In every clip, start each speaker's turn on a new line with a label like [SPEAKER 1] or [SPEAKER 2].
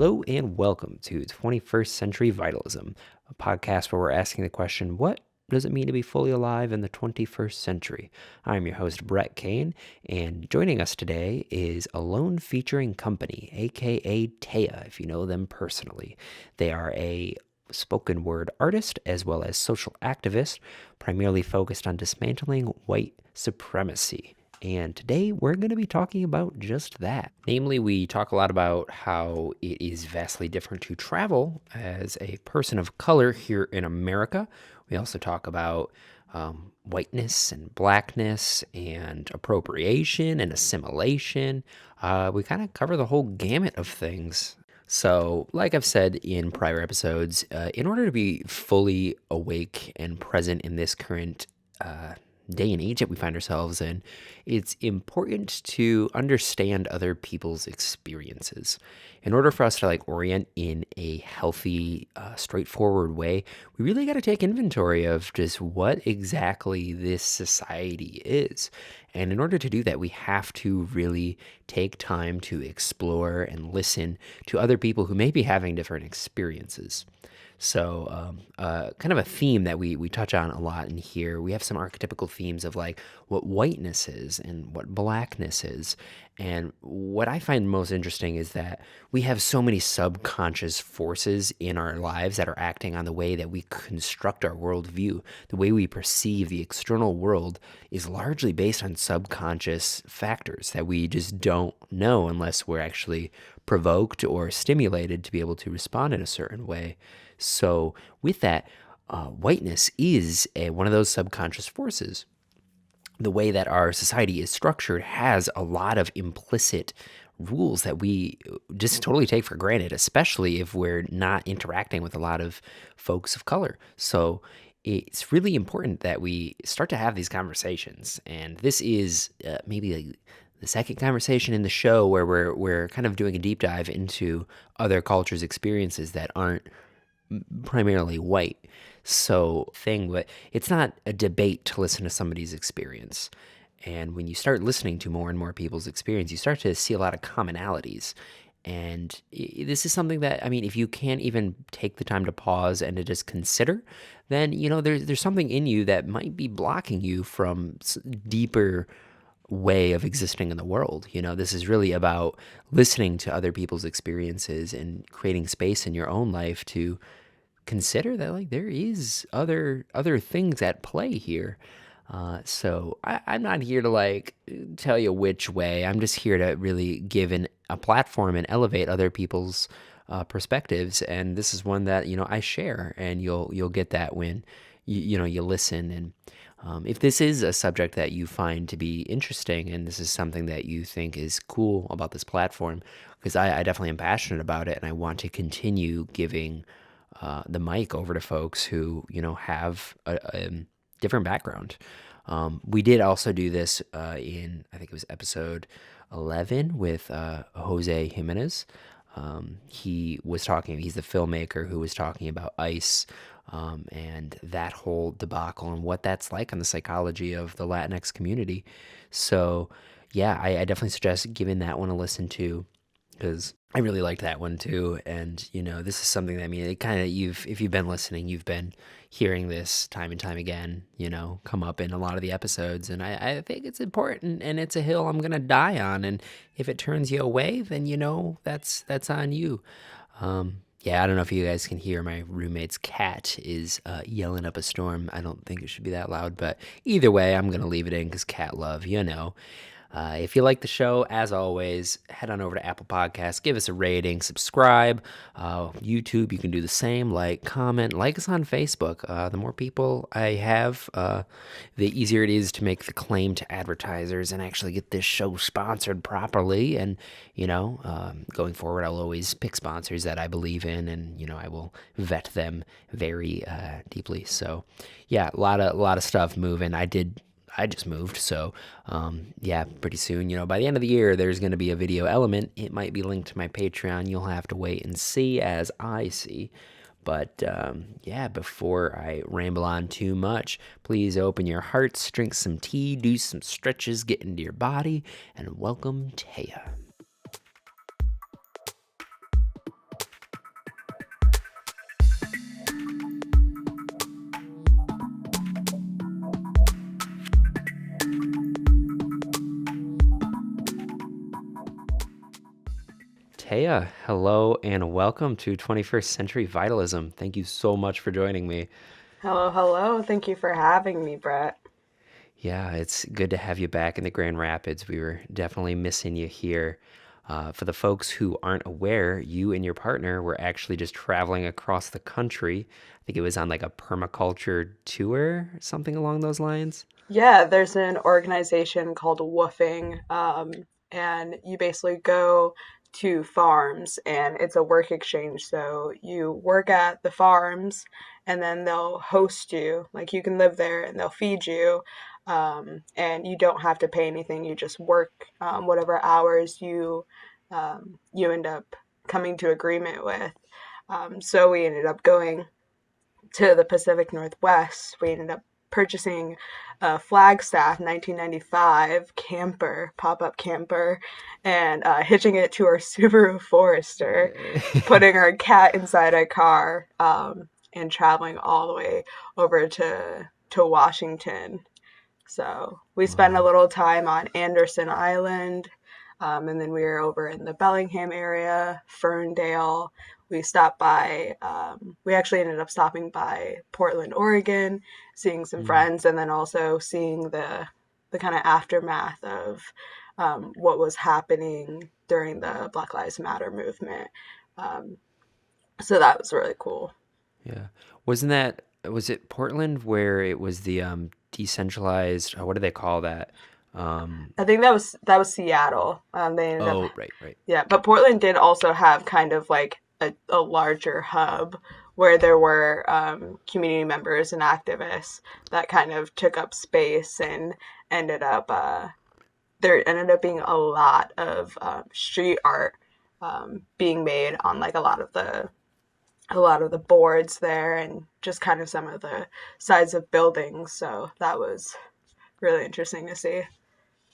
[SPEAKER 1] Hello and welcome to 21st Century Vitalism, a podcast where we're asking the question, what does it mean to be fully alive in the 21st century? I'm your host, Brett Kane, and joining us today is Alone Featuring Company, aka Taya, if you know them personally. They are a spoken word artist as well as social activist, primarily focused on dismantling white supremacy. And today we're going to be talking about just that. Namely, we talk a lot about how it is vastly different to travel as a person of color here in America. We also talk about whiteness and blackness and appropriation and assimilation. We kind of cover the whole gamut of things. So, like I've said in prior episodes, in order to be fully awake and present in this current day and age that we find ourselves in, it's important to understand other people's experiences. In order for us to orient in a healthy, straightforward way, we really got to take inventory of just what exactly this society is. And in order to do that, we have to really take time to explore and listen to other people who may be having different experiences. So kind of a theme that we touch on a lot in here. We have some archetypical themes of what whiteness is and what blackness is. And what I find most interesting is that we have so many subconscious forces in our lives that are acting on the way that we construct our worldview. The way we perceive the external world is largely based on subconscious factors that we just don't know unless we're actually provoked or stimulated to be able to respond in a certain way. So with that, whiteness is one of those subconscious forces. The way that our society is structured has a lot of implicit rules that we just totally take for granted, especially if we're not interacting with a lot of folks of color. So it's really important that we start to have these conversations. And this is maybe the second conversation in the show where we're kind of doing a deep dive into other cultures' experiences that aren't primarily white. But it's not a debate to listen to somebody's experience. And when you start listening to more and more people's experience, you start to see a lot of commonalities. And this is something that, if you can't even take the time to pause and to just consider, then, there's something in you that might be blocking you from deeper way of existing in the world. This is really about listening to other people's experiences and creating space in your own life to consider that there is other things at play here. So I'm not here to tell you which way. I'm just here to really give a platform and elevate other people's perspectives. And this is one that I share, and you'll get that when you listen. And if this is a subject that you find to be interesting, and this is something that you think is cool about this platform, because I definitely am passionate about it, and I want to continue giving the mic over to folks who have a different background. We did also do this in, I think it was episode 11 with Jose Jimenez. He's the filmmaker who was talking about ICE and that whole debacle and what that's like on the psychology of the Latinx community. So yeah, I definitely suggest giving that one a listen to, because I really liked that one too. And this is something that it kind of, if you've been listening, you've been hearing this time and time again, come up in a lot of the episodes. And I think it's important, and it's a hill I'm gonna die on. And if it turns you away, then that's on you. Yeah, I don't know if you guys can hear my roommate's cat is yelling up a storm. I don't think it should be that loud, but either way, I'm gonna leave it in because cat love, If you like the show, as always, head on over to Apple Podcasts, give us a rating, subscribe. YouTube, you can do the same, comment, like us on Facebook. The more people I have, the easier it is to make the claim to advertisers and actually get this show sponsored properly. And, going forward, I'll always pick sponsors that I believe in, and, I will vet them very deeply. So, yeah, a lot of stuff moving. I just moved, so yeah, pretty soon, by the end of the year, there's going to be a video element. It might be linked to my Patreon. You'll have to wait and see as I see. But yeah, before I ramble on too much, please open your hearts, drink some tea, do some stretches, get into your body, and welcome Taya. Taya, hello and welcome to 21st Century Vitalism. Thank you so much for joining me.
[SPEAKER 2] Hello, hello. Thank you for having me, Brett.
[SPEAKER 1] Yeah, it's good to have you back in the Grand Rapids. We were definitely missing you here. For the folks who aren't aware, you and your partner were actually just traveling across the country. I think it was on like a permaculture tour, something along those lines.
[SPEAKER 2] Yeah, there's an organization called Woofing, and you basically go to farms and it's a work exchange. So you work at the farms and then they'll host you. Like you can live there and they'll feed you, and you don't have to pay anything. You just work whatever hours you end up coming to agreement with. So we ended up going to the Pacific Northwest. We ended up purchasing a Flagstaff 1995 camper, pop up camper, and hitching it to our Subaru Forester, putting our cat inside a car, and traveling all the way over to Washington. So we spent a
[SPEAKER 1] Wow.
[SPEAKER 2] little time on Anderson Island, and then we were over in the Bellingham area, Ferndale. We stopped by, we actually ended up stopping by Portland, Oregon, seeing some
[SPEAKER 1] Hmm.
[SPEAKER 2] friends, and then also seeing the kind of aftermath of what was happening during the Black Lives Matter movement. Um, so that was really cool.
[SPEAKER 1] Yeah. Was it Portland where it was the decentralized, what do they call that? Um,
[SPEAKER 2] I think that was Seattle. They ended up,
[SPEAKER 1] oh, right, right.
[SPEAKER 2] yeah, but Portland did also have kind of like a larger hub where there were community members and activists that kind of took up space and ended up there ended up being a lot of street art being made on like a lot of the boards there and just kind of some of the sides of buildings. So that was really interesting to see.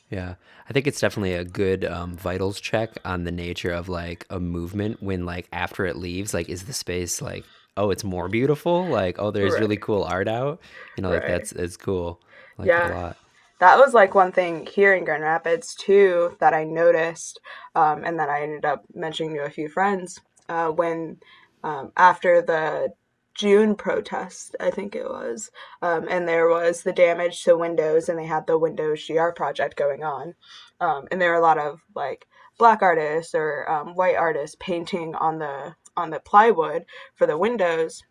[SPEAKER 1] Yeah, I think it's definitely a good vitals check on the nature of like a movement when like after it leaves, like is the space like, oh, it's more beautiful? Like, oh, there's really
[SPEAKER 2] Right,
[SPEAKER 1] cool art out. Like
[SPEAKER 2] right.
[SPEAKER 1] that's cool. I like that a
[SPEAKER 2] Yeah,
[SPEAKER 1] lot.
[SPEAKER 2] that was like one thing here in Grand Rapids too that I noticed, and that I ended up mentioning to a few friends when after the June protest, I think it was, and there was the damage to windows, and they had the Windows GR project going on, and there were a lot of like black artists or white artists painting on the plywood for the windows.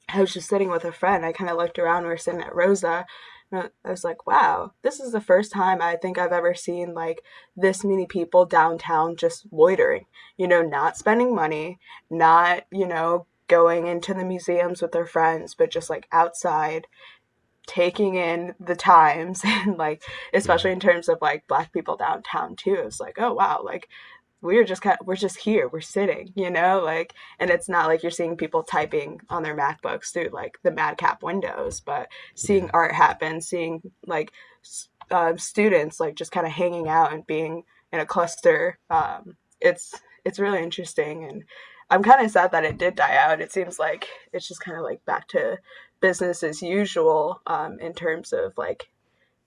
[SPEAKER 2] I was just sitting with a friend. I kind of looked around. We were sitting at Rosa. And I was like, wow, this is the first time I think I've ever seen like this many people downtown just loitering, not spending money, not, going into the museums with their friends, but just like outside taking in the times and like,
[SPEAKER 1] Yeah.
[SPEAKER 2] especially in terms of like black people downtown too. It's like, oh, wow, like we're just here, we're sitting, like, and it's not like you're seeing people typing on their MacBooks through like the madcap windows, but seeing
[SPEAKER 1] Yeah.
[SPEAKER 2] art happen, seeing like students like just kind of hanging out and being in a cluster. It's really interesting, and I'm kind of sad that it did die out. It seems like it's just kind of like back to business as usual, in terms of like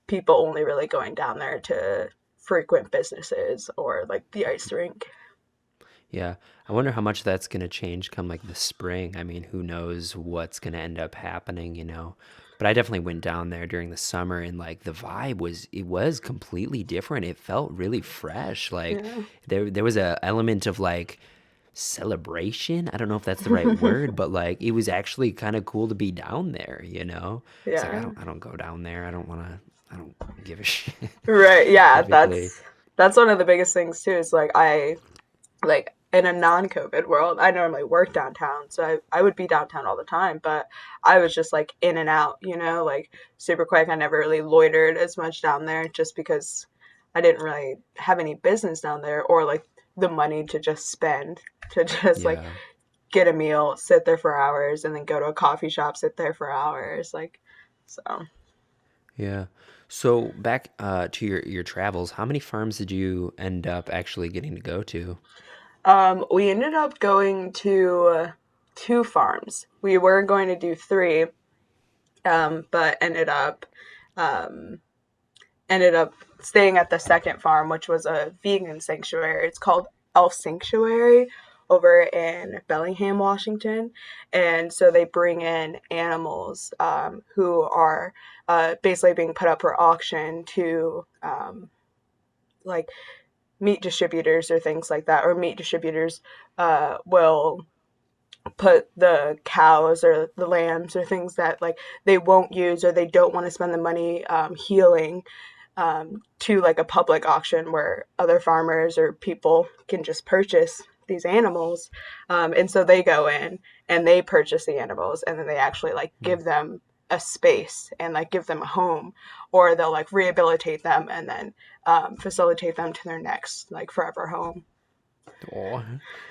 [SPEAKER 2] people only really going down there to frequent businesses or like the ice rink.
[SPEAKER 1] Yeah. I wonder how much that's going to change come like the spring. I mean, who knows what's going to end up happening? But I definitely went down there during the summer and like the vibe was completely different. It felt really fresh. Like
[SPEAKER 2] Yeah.
[SPEAKER 1] there was a element of like celebration. I don't know if that's the right word, but like it was actually kind of cool to be down there? It's like
[SPEAKER 2] Yeah.
[SPEAKER 1] I don't go down there. I don't give a shit
[SPEAKER 2] Right. Yeah,
[SPEAKER 1] typically.
[SPEAKER 2] that's one of the biggest things too, is like I like in a non-COVID world, I normally work downtown, so I would be downtown all the time, but I was just like in and out, like super quick. I never really loitered as much down there just because I didn't really have any business down there or like the money to just spend to just like
[SPEAKER 1] Yeah.
[SPEAKER 2] get a meal, sit there for hours, and then go to a coffee shop, sit there for hours. Like, so.
[SPEAKER 1] Yeah. So back to your travels, how many farms did you end up actually getting to go to?
[SPEAKER 2] We ended up going to two farms. We were going to do three, but um, ended up staying at the second farm, which was a vegan sanctuary. It's called elf sanctuary over in Bellingham, Washington. And so they bring in animals who are basically being put up for auction to like meat distributors or things like that, or meat distributors will put the cows or the lambs or things that like they won't use or they don't want to spend the money healing to like a public auction where other farmers or people can just purchase these animals. And so they go in and they purchase the animals and then they actually like give them a space and like give them a home, or they'll like rehabilitate them and then facilitate them to their next like forever home.
[SPEAKER 1] Oh,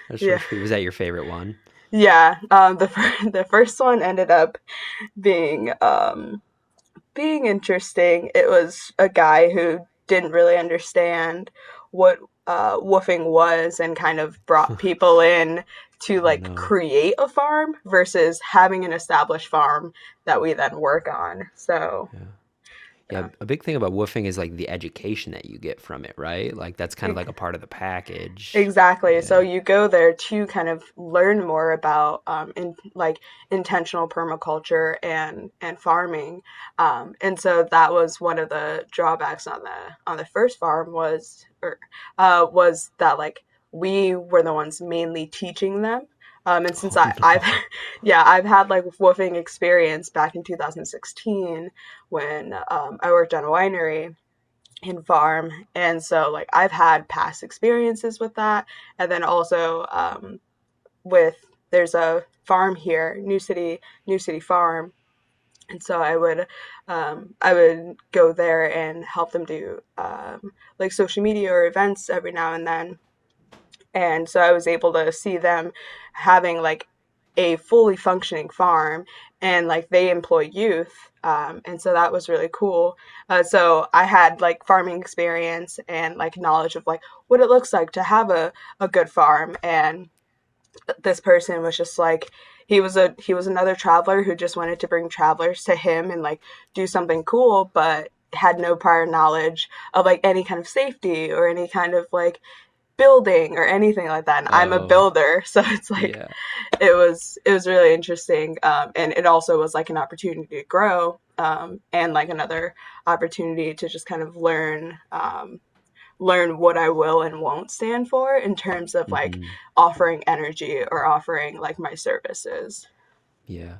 [SPEAKER 1] that's so
[SPEAKER 2] Yeah.
[SPEAKER 1] sweet. Was that your favorite one?
[SPEAKER 2] Yeah. The first one ended up being being interesting. It was a guy who didn't really understand what woofing was and kind of brought people in to
[SPEAKER 1] Oh
[SPEAKER 2] like
[SPEAKER 1] no.
[SPEAKER 2] create a farm versus having an established farm that we then work on. So,
[SPEAKER 1] Yeah. Yeah,
[SPEAKER 2] yeah.
[SPEAKER 1] a big thing about woofing is like the education that you get from it, right? Like that's kind of like a part of the package.
[SPEAKER 2] Exactly. So
[SPEAKER 1] Yeah.
[SPEAKER 2] you go there to kind of learn more about like intentional permaculture and farming, and so that was one of the drawbacks on the first farm was that like we were the ones mainly teaching them, and since
[SPEAKER 1] Oh
[SPEAKER 2] I've
[SPEAKER 1] no.
[SPEAKER 2] yeah, I've had like woofing experience back in 2016 when I worked on a winery and farm, and so like I've had past experiences with that, and then also with there's a farm here, New City Farm, and so I would go there and help them do like social media or events every now and then, and so I was able to see them having like a fully functioning farm, and like they employ youth, and so that was really cool. So I had like farming experience and like knowledge of like what it looks like to have a good farm, and this person was just like he was another traveler who just wanted to bring travelers to him and like do something cool, but had no prior knowledge of like any kind of safety or any kind of like building or anything like that, and I'm a
[SPEAKER 1] Oh,
[SPEAKER 2] builder, so it's like
[SPEAKER 1] yeah.
[SPEAKER 2] it was really interesting, and it also was like an opportunity to grow, and like another opportunity to just kind of learn what I will and won't stand for in terms of like
[SPEAKER 1] Hmm.
[SPEAKER 2] offering energy or offering like my services.
[SPEAKER 1] Yeah.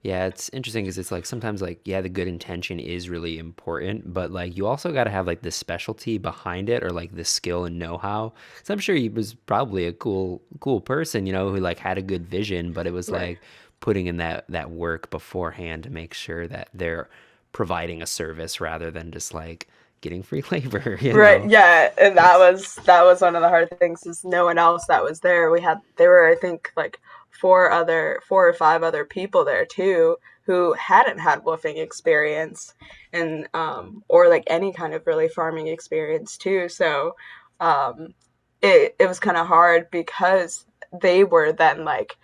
[SPEAKER 1] Yeah, it's interesting because it's like sometimes like yeah, the good intention is really important, but like you also got to have like the specialty behind it or like the skill and know-how. So I'm sure he was probably a cool person, who like had a good vision, but it was
[SPEAKER 2] Right.
[SPEAKER 1] like putting in that work beforehand to make sure that they're providing a service rather than just like getting free labor.
[SPEAKER 2] Right. Yeah, and that
[SPEAKER 1] That's
[SPEAKER 2] was that was one of the hard things is no one else that was there. There were I think like four or five other people there too who hadn't had woofing experience and or like any kind of really farming experience too. So it was kind of hard because they were then like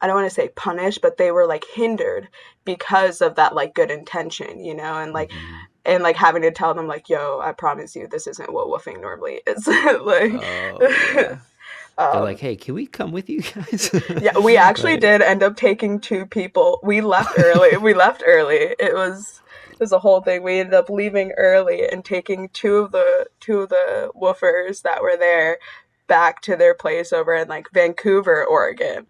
[SPEAKER 2] I don't want to say punished, but they were like hindered because of that like good intention,
[SPEAKER 1] hmm.
[SPEAKER 2] and like having to tell them like, "Yo, I promise you, this isn't what woofing normally is." like,
[SPEAKER 1] Oh, yeah. They're like,
[SPEAKER 2] um,
[SPEAKER 1] "Hey, can we come with you guys?"
[SPEAKER 2] yeah, we actually
[SPEAKER 1] Right.
[SPEAKER 2] did end up taking two people. We left early. We left early. It was a whole thing. We ended up leaving early and taking two of the woofers that were there back to their place over in like Vancouver, Oregon.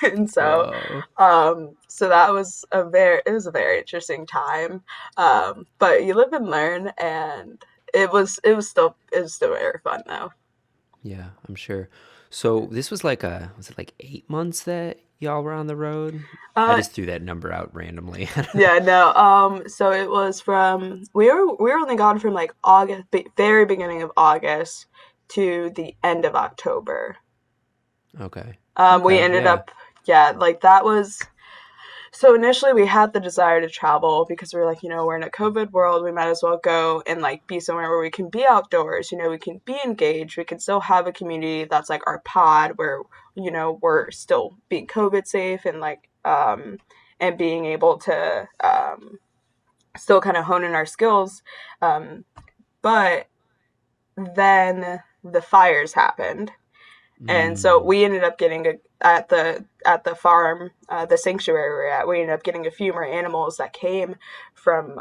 [SPEAKER 2] and so
[SPEAKER 1] Whoa.
[SPEAKER 2] so it was a very interesting time. But you live and learn, and it was still very fun though.
[SPEAKER 1] Yeah, I'm sure. So this was like was it like 8 months that y'all were on the road? I
[SPEAKER 2] Uh,
[SPEAKER 1] just threw that number out randomly.
[SPEAKER 2] Yeah, no. So it was from we were only gone from like August, very beginning of August to the end of October.
[SPEAKER 1] Okay.
[SPEAKER 2] We
[SPEAKER 1] Okay.
[SPEAKER 2] ended
[SPEAKER 1] Yeah.
[SPEAKER 2] up, yeah, like that was so initially we had the desire to travel because we were like, we're in a COVID world, we might as well go and like be somewhere where we can be outdoors, we can be engaged, we can still have a community that's like our pod where, we're still being COVID safe and like and being able to still kind of hone in our skills. But then the fires happened. And so
[SPEAKER 1] Mm.
[SPEAKER 2] we ended up getting at the farm, the sanctuary we were at. We ended up getting a few more animals that came from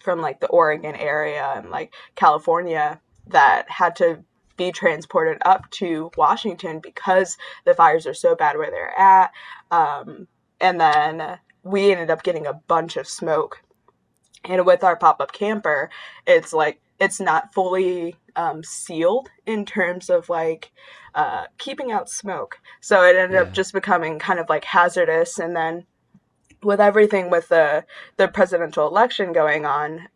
[SPEAKER 2] like the Oregon area and like California that had to be transported up to Washington because the fires are so bad where they're at. And then we ended up getting a bunch of smoke. And with our pop up camper, it's like it's not fully sealed in terms of like keeping out smoke. So it ended up
[SPEAKER 1] Yeah.
[SPEAKER 2] just becoming kind of like hazardous. And then with everything with the presidential election going on,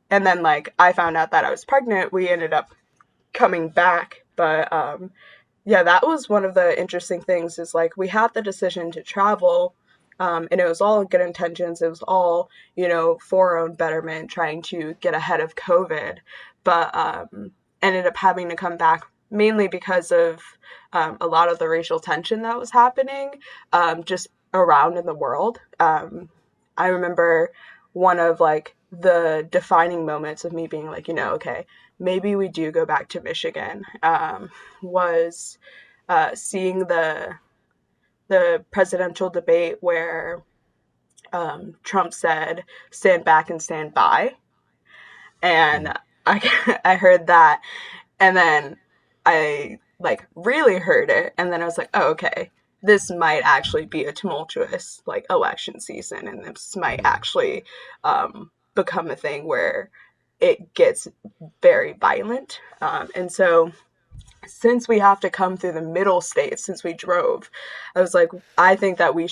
[SPEAKER 2] and then like I found out that I was pregnant, we ended up coming back. But yeah, that was one of the interesting things is like we had the decision to travel, and it was all good intentions. It was all, for our own betterment, trying to get ahead of COVID, but ended up having to come back mainly because of a lot of the racial tension that was happening just around in the world. I remember one of like the defining moments of me being like, okay, maybe we do go back to Michigan. Was seeing the presidential debate where Trump said "stand back and stand by,"
[SPEAKER 1] Mm.
[SPEAKER 2] and I heard that, and then I like really heard it, and then I was like, oh, okay, this might actually be a tumultuous like election season, and this might
[SPEAKER 1] Yeah.
[SPEAKER 2] actually become a thing where it gets very violent, and so since we have to come through the middle states since we drove, I was like, I think that we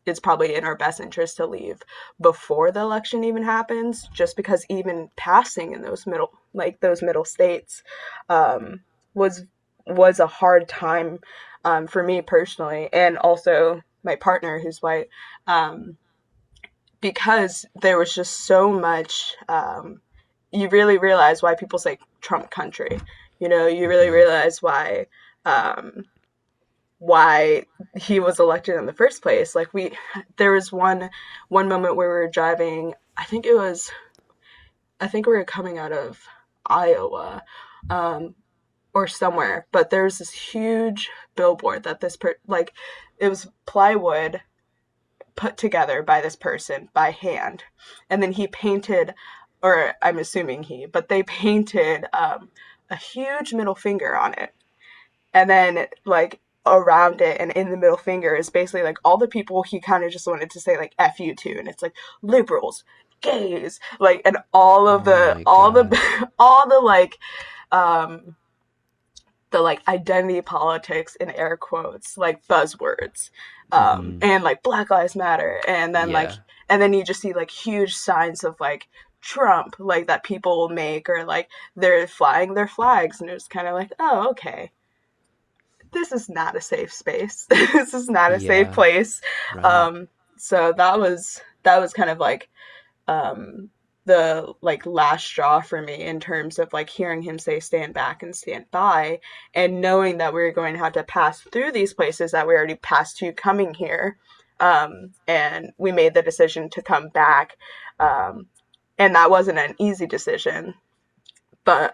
[SPEAKER 2] it's probably in our best interest to leave before the election even happens, just because even passing in those middle states um, was was a hard time for me personally, and also my partner who's white, um, because there was just so much. You really realize why people say Trump country. You really
[SPEAKER 1] Mm-hmm.
[SPEAKER 2] realize um, why he was elected in the first place. Like there was one moment where we were driving. I think we were coming out of Iowa, or somewhere, but there's this huge billboard that like it was plywood put together by this person by hand, and then he painted, or I'm assuming but they painted a huge middle finger on it, and then like around it and in the middle finger is basically like all the people he kind of just wanted to say like F you to, and it's like liberals, gays, like, and
[SPEAKER 1] Oh my gosh.
[SPEAKER 2] all um the like identity politics in air quotes like buzzwords,
[SPEAKER 1] Mm-hmm.
[SPEAKER 2] and like Black Lives Matter,
[SPEAKER 1] Yeah.
[SPEAKER 2] and then you just see like huge signs of like Trump, like that people will make, or like they're flying their flags, and it's kind of like, oh, okay, this is not a safe space. This is not a safe
[SPEAKER 1] Yeah.
[SPEAKER 2] place.
[SPEAKER 1] Right.
[SPEAKER 2] um so that was kind of like um the like last straw for me in terms of like hearing him say stand back and stand by, and knowing that we were going to have to pass through these places that we already passed to coming here, and we made the decision to come back, and that wasn't an easy decision, but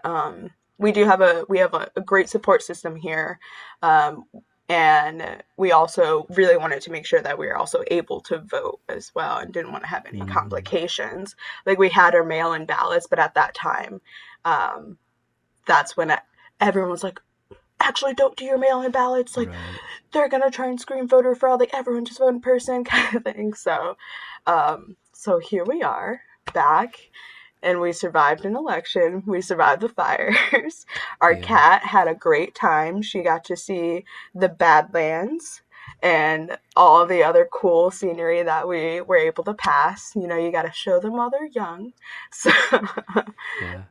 [SPEAKER 2] we have a great support system here, um, and we also really wanted to make sure that we were also able to vote as well, and didn't want to have any
[SPEAKER 1] Mm.
[SPEAKER 2] complications. Like we had our mail-in ballots, but at that time, um, that's when everyone was like, "Actually, don't do your mail-in ballots. Like
[SPEAKER 1] Right.
[SPEAKER 2] they're gonna try and scream voter fraud. Like everyone just vote in person," kind of thing. So here we are back, and we survived an election. We survived the fires. Our
[SPEAKER 1] Yeah.
[SPEAKER 2] cat had a great time. She got to see the Badlands and all the other cool scenery that we were able to pass. You got to show them while they're young. So,
[SPEAKER 1] Yeah.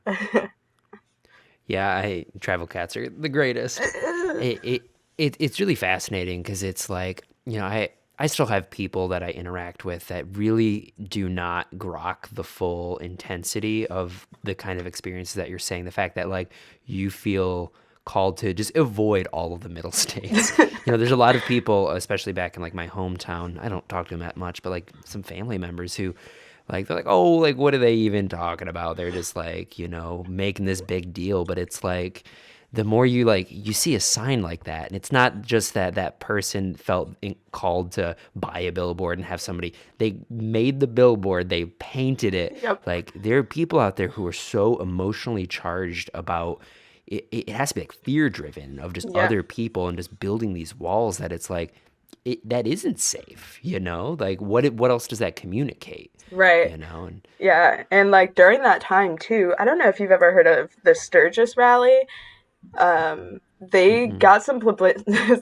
[SPEAKER 1] Yeah, I travel cats are the greatest. It's really fascinating because it's like, I still have people that I interact with that really do not grok the full intensity of the kind of experiences that you're saying. The fact that like you feel called to just avoid all of the middle states. There's a lot of people, especially back in like my hometown. I don't talk to them that much, but like some family members who Like they're like, oh, like what are they even talking about? They're just like, making this big deal. But it's like the more you like you see a sign like that, and it's not just that that person felt called to buy a billboard and have somebody. They made the billboard, they painted it.
[SPEAKER 2] Yep.
[SPEAKER 1] Like there are people out there who are so emotionally charged about. It has to be like fear driven of just
[SPEAKER 2] Yeah.
[SPEAKER 1] other people and just building these walls that it's like that isn't safe, like what else does that communicate,
[SPEAKER 2] Right.
[SPEAKER 1] and
[SPEAKER 2] Yeah. And like during that time too, I don't know if you've ever heard of the Sturgis Rally. They
[SPEAKER 1] mm-mm.
[SPEAKER 2] got some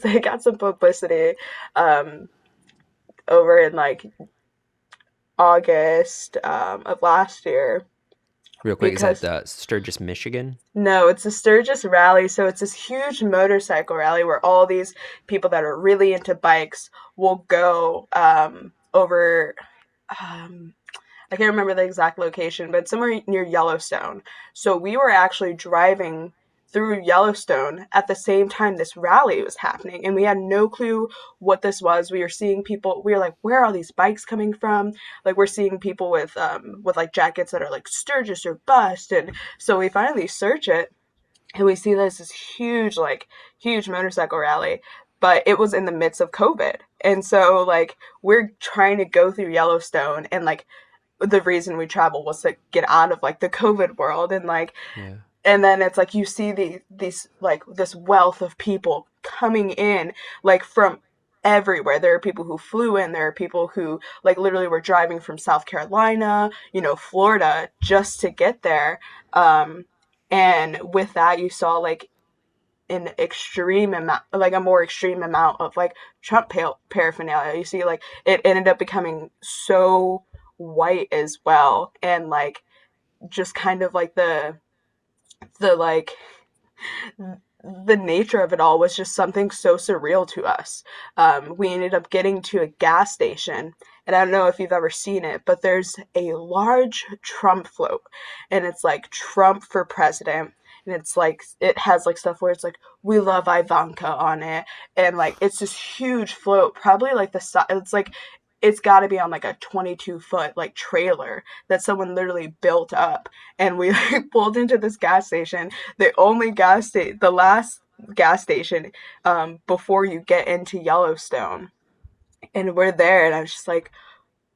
[SPEAKER 2] they got some publicity um over in like August of last year
[SPEAKER 1] Real quick, is that
[SPEAKER 2] because
[SPEAKER 1] the Sturgis, Michigan?
[SPEAKER 2] no, it's the Sturgis Rally. So it's this huge motorcycle rally where all these people that are really into bikes will go over. Um, I can't remember the exact location, but it's somewhere near Yellowstone. So we were actually driving through Yellowstone at the same time this rally was happening, and we had no clue what this was. We were seeing people. We were like, "Where are all these bikes coming from?" Like we're seeing people with like jackets that are like Sturgis or bust, and so we finally search it, and we see this huge huge motorcycle rally, but it was in the midst of COVID. And so like we're trying to go through Yellowstone, and like the reason we travel was to get out of like the COVID world, and like
[SPEAKER 1] Yeah.
[SPEAKER 2] and then it's like you see these like this wealth of people coming in like from everywhere. There are people who flew in, there are people who like literally were driving from South Carolina, Florida just to get there. And with that you saw like an extreme amount, like a more extreme amount of like Trump paraphernalia. You see, like it ended up becoming so white as well, and like just kind of like the like the nature of it all was just something so surreal to us. We ended up getting to a gas station, and I don't know if you've ever seen it, but there's a large Trump float, and it's like Trump for president. And it's like, it has like stuff where it's like, we love Ivanka on it. And like, it's this huge float, probably like it's like, it's got to be on like a 22-foot like trailer that someone literally built up. And we like pulled into this gas station, the last gas station before you get into Yellowstone. And we're there, and I was just like,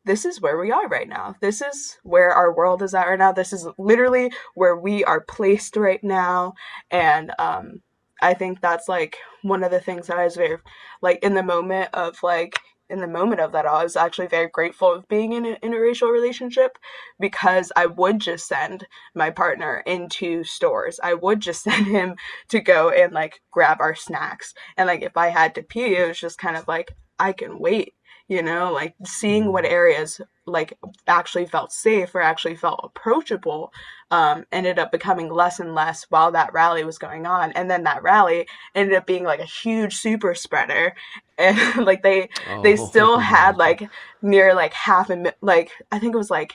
[SPEAKER 2] this is where we are right now. This is where our world is at right now. This is literally where we are placed right now. And I think that's like one of the things that I was very like in the moment of that, I was actually very grateful of being in an interracial relationship, because I would just send my partner into stores. I would just send him to go and like grab our snacks. And like if I had to pee, it was just kind of like, I can wait, like seeing what
[SPEAKER 1] Mm.
[SPEAKER 2] areas like actually felt safe or actually felt approachable ended up becoming less and less while that rally was going on. And then that rally ended up being like a huge super spreader, and like they
[SPEAKER 1] Oh
[SPEAKER 2] still
[SPEAKER 1] my
[SPEAKER 2] had
[SPEAKER 1] god.
[SPEAKER 2] like near like like I think it was like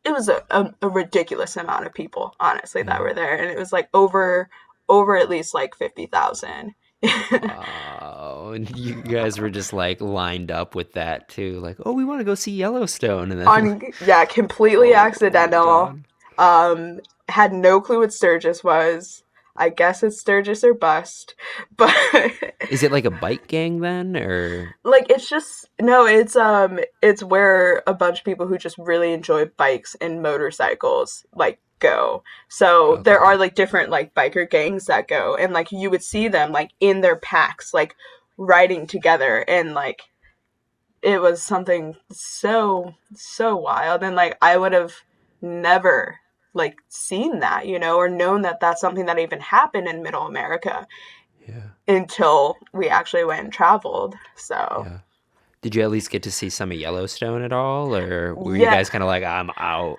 [SPEAKER 2] it was a ridiculous amount of people, honestly, that
[SPEAKER 1] Yeah.
[SPEAKER 2] were there, and it was like over at least like 50,000.
[SPEAKER 1] Wow. And you guys were just like lined up with that too. Like, oh, we want to go see Yellowstone. And then,
[SPEAKER 2] On yeah, completely
[SPEAKER 1] oh my
[SPEAKER 2] accidental.
[SPEAKER 1] God.
[SPEAKER 2] Um, had no clue what Sturgis was. I guess it's Sturgis or bust, but
[SPEAKER 1] Is it like a bike gang then? Or,
[SPEAKER 2] like it's just no, it's where a bunch of people who just really enjoy bikes and motorcycles like go. So there
[SPEAKER 1] okay.
[SPEAKER 2] are like different like biker gangs that go, and like you would see them like in their packs like riding together, and like it was something so wild, and like I would have never like seen that, or known that that's something that even happened in middle America
[SPEAKER 1] Yeah.
[SPEAKER 2] until we actually went and traveled. So
[SPEAKER 1] Yeah. Did you at least get to see some of Yellowstone at all? Or were you
[SPEAKER 2] yeah.
[SPEAKER 1] guys kind of like, I'm out?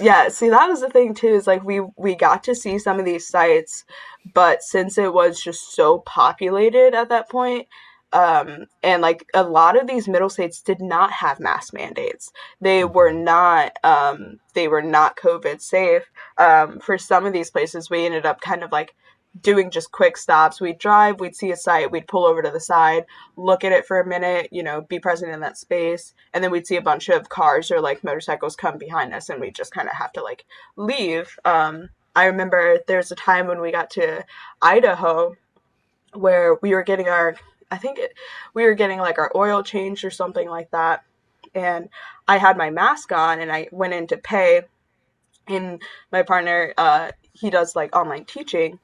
[SPEAKER 2] Yeah, see, that was the thing too, is like we got to see some of these sites, but since it was just so populated at that point, and like a lot of these middle states did not have mask mandates.
[SPEAKER 1] Hmm.
[SPEAKER 2] They were not COVID safe. For some of these places we ended up kind of like doing just quick stops. We'd drive, we'd see a site, we'd pull over to the side, look at it for a minute, be present in that space, and then we'd see a bunch of cars or like motorcycles come behind us, and we'd just kind of have to like leave. I remember there's a time when we got to Idaho where we were getting our, we were getting like our oil changed or something like that, and I had my mask on, and I went in to pay, and my partner, he does like online teaching,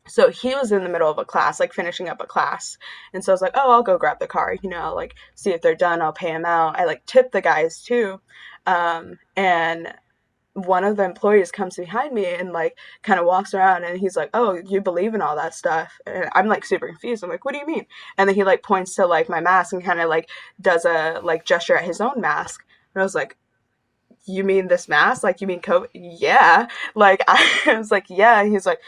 [SPEAKER 2] so he was in the middle of a class, like finishing up a class. And so I was like, oh, I'll go grab the car, like see if they're done. I'll pay them out. I like tip the guys too. And one of the employees comes behind me and like kind of walks around, and he's like, oh, you believe in all that stuff? And I'm like super confused. I'm like, what do you mean? And then he like points to like my mask and kind of like does a like gesture at his own mask. And I was like, you mean this mask? Like, you mean COVID? Yeah. Like, I was like, yeah. And he's like,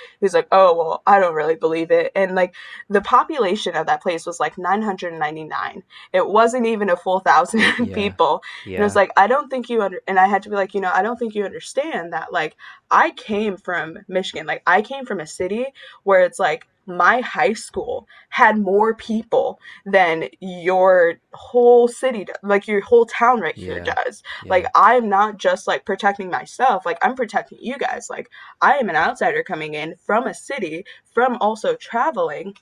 [SPEAKER 2] oh, well, I don't really believe it. And like, the population of that place was like 999. It wasn't even a full 1,000
[SPEAKER 1] Yeah.
[SPEAKER 2] people. And I was
[SPEAKER 1] Yeah.
[SPEAKER 2] like, I don't think and I had to be like, I don't think you understand that. Like, I came from Michigan. Like, I came from a city where it's like, my high school had more people than your whole city, like your whole town right here
[SPEAKER 1] Yeah.
[SPEAKER 2] does. Like,
[SPEAKER 1] Yeah.
[SPEAKER 2] I'm not just like protecting myself, like I'm protecting you guys. Like, I am an outsider coming in from a city, from also traveling.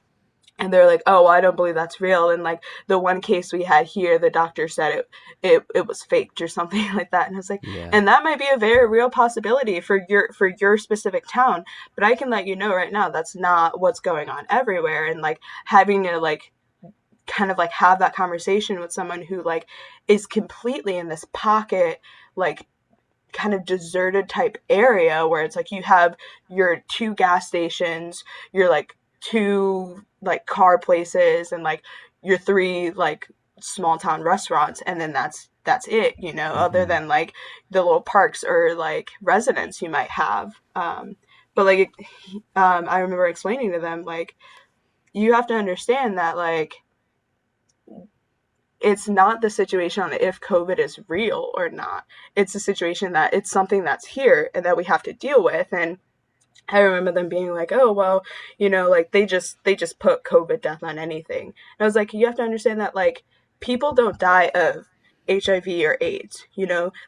[SPEAKER 2] And they're like, oh, well, I don't believe that's real. And like the one case we had here, the doctor said it was faked or something like that. And I was like,
[SPEAKER 1] Yeah.
[SPEAKER 2] and that might be a very real possibility for your specific town, but I can let you know right now that's not what's going on everywhere. And like having to like kind of like have that conversation with someone who like is completely in this pocket, like kind of deserted type area where it's like you have your two gas stations, your like two like car places, and like your three like small town restaurants, and then that's it, other
[SPEAKER 1] Mm-hmm.
[SPEAKER 2] than like the little parks or like residents you might have. But like I remember explaining to them like, you have to understand that like it's not the situation on if COVID is real or not. It's a situation that it's something that's here and that we have to deal with. And I remember them being like, "Oh, well, like they just put COVID death on anything." And I was like, "You have to understand that like people don't die of HIV or AIDS.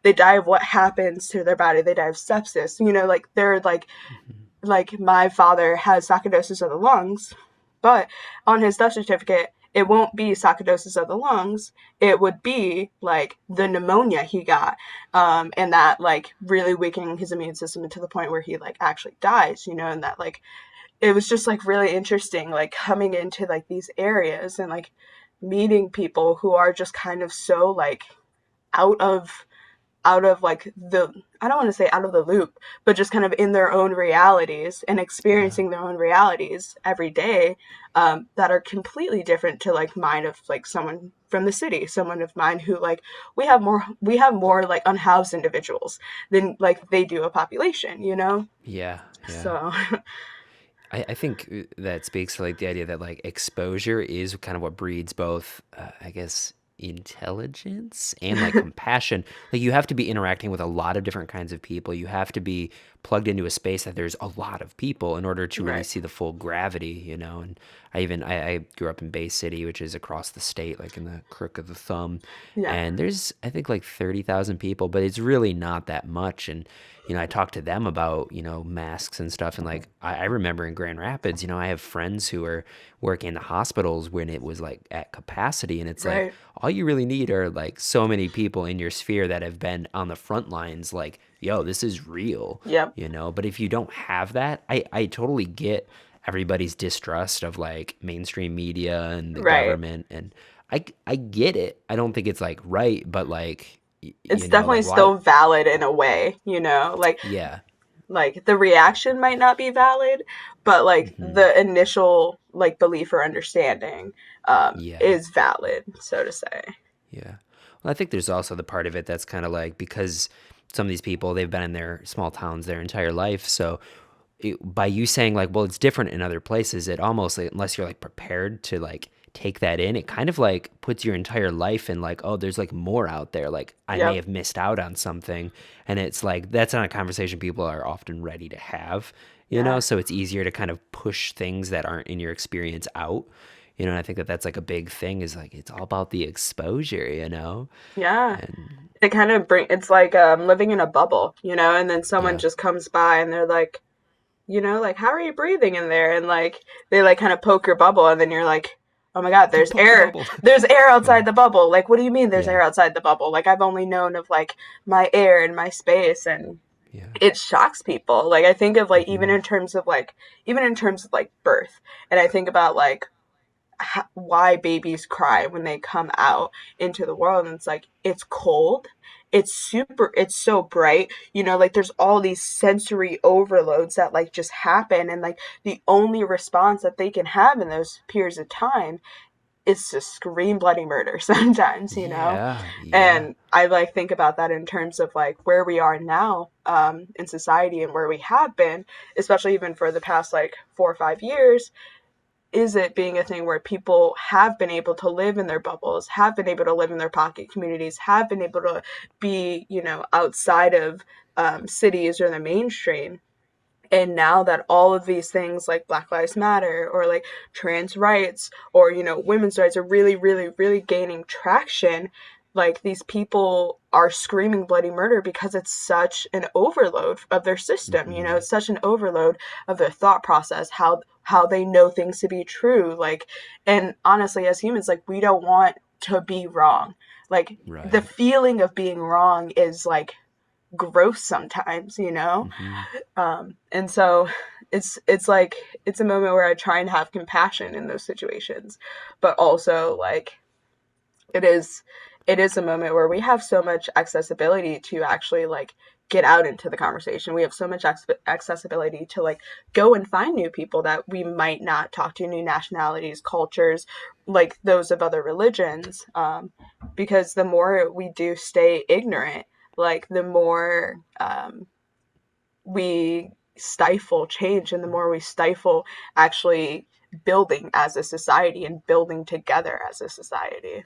[SPEAKER 2] They die of what happens to their body. They die of sepsis. Like they're
[SPEAKER 1] Mm-hmm.
[SPEAKER 2] like my father has sarcoidosis of the lungs, but on his death certificate, it won't be sarcoidosis of the lungs. It would be like the pneumonia he got, and that like really weakening his immune system to the point where he like actually dies. And that like it was just like really interesting, like coming into like these areas and like meeting people who are just kind of so like out of like the, I don't want to say out of the loop, but just kind of in their own realities and
[SPEAKER 1] Yeah.
[SPEAKER 2] experiencing their own realities every day, that are completely different to like mine of like someone from the city, someone of mine who like we have more like unhoused individuals than like they do a population.
[SPEAKER 1] Yeah. Yeah.
[SPEAKER 2] So
[SPEAKER 1] I think that speaks to like the idea that like exposure is kind of what breeds both, I guess, intelligence and like compassion. Like you have to be interacting with a lot of different kinds of people. You have to be plugged into a space that there's a lot of people in order to really
[SPEAKER 2] right,
[SPEAKER 1] see the full gravity. And I grew up in Bay City, which is across the state, like in the crook of the thumb.
[SPEAKER 2] yeah,
[SPEAKER 1] And there's I think like 30,000 people, but it's really not that much. And I talked to them about, masks and stuff. And like, I remember in Grand Rapids, I have friends who are working in the hospitals when it was like at capacity. And it's like,
[SPEAKER 2] right,
[SPEAKER 1] all you really need are like so many people in your sphere that have been on the front lines, like, yo, this is
[SPEAKER 2] yep,
[SPEAKER 1] real. But if you don't have that, I totally get everybody's distrust of like mainstream media and the
[SPEAKER 2] right.
[SPEAKER 1] government. And I get it. I don't think it's like right, but like,
[SPEAKER 2] It's definitely
[SPEAKER 1] like why?
[SPEAKER 2] still valid in a way,
[SPEAKER 1] Yeah.
[SPEAKER 2] like the reaction might not be valid, but like
[SPEAKER 1] Hmm.
[SPEAKER 2] the initial like belief or understanding
[SPEAKER 1] Yeah.
[SPEAKER 2] is valid, so to say.
[SPEAKER 1] Yeah. Well, I think there's also the part of it that's kind of like because some of these people, they've been in their small towns their entire life. So by you saying like, well, it's different in other places, it almost, like, unless you're like prepared to like take that in, it kind of like puts your entire life in like, oh, there's like more out there. Like I may
[SPEAKER 2] Yep.
[SPEAKER 1] have missed out on something. And it's like, that's not a conversation people are often ready to have.
[SPEAKER 2] Yeah.
[SPEAKER 1] so it's easier to kind of push things that aren't in your experience out. And I think that that's like a big thing is like it's all about the exposure,
[SPEAKER 2] Yeah.
[SPEAKER 1] and
[SPEAKER 2] It kind of it's like living in a bubble, and then someone
[SPEAKER 1] yeah,
[SPEAKER 2] just comes by and they're like, like, how are you breathing in there? And like they like kind of poke your bubble and then you're like, oh my God,
[SPEAKER 1] don't
[SPEAKER 2] there's
[SPEAKER 1] poke the
[SPEAKER 2] air.
[SPEAKER 1] bubble.
[SPEAKER 2] There's air
[SPEAKER 1] Yeah,
[SPEAKER 2] outside the bubble. Like, what do you mean there's
[SPEAKER 1] yeah,
[SPEAKER 2] air outside the bubble? Like, I've only known of like my air and my space, and
[SPEAKER 1] yeah.
[SPEAKER 2] it shocks people. Like, I think of like
[SPEAKER 1] Hmm.
[SPEAKER 2] even in terms of like birth, and I think about like why babies cry when they come out into the world, and it's like it's cold, it's so bright, like there's all these sensory overloads that like just happen, and like the only response that they can have in those periods of time is to scream bloody murder sometimes.
[SPEAKER 1] Yeah, yeah.
[SPEAKER 2] And I like think about that in terms of like where we are now in society and where we have been, especially even for the past like 4 or 5 years. Is it being a thing where people have been able to live in their bubbles, have been able to live in their pocket communities, have been able to be, outside of cities or the mainstream? And now that all of these things like Black Lives Matter or like trans rights or, women's rights are really, really, really gaining traction, like these people are screaming bloody murder because it's such an overload of their system,
[SPEAKER 1] Hmm.
[SPEAKER 2] it's such an overload of their thought process, how they know things to be true. Like, and honestly, as humans, like we don't want to be wrong. Like the
[SPEAKER 1] Right.
[SPEAKER 2] feeling of being wrong is like gross sometimes.
[SPEAKER 1] Hmm.
[SPEAKER 2] And so it's like it's a moment where I try and have compassion in those situations, but also like it is it is a moment where we have so much accessibility to actually like get out into the conversation. We have so much accessibility to like go and find new people that we might not talk to, new nationalities, cultures, like those of other religions, because the more we do stay ignorant, like the more we stifle change, and the more we stifle actually building as a society and building together as a society.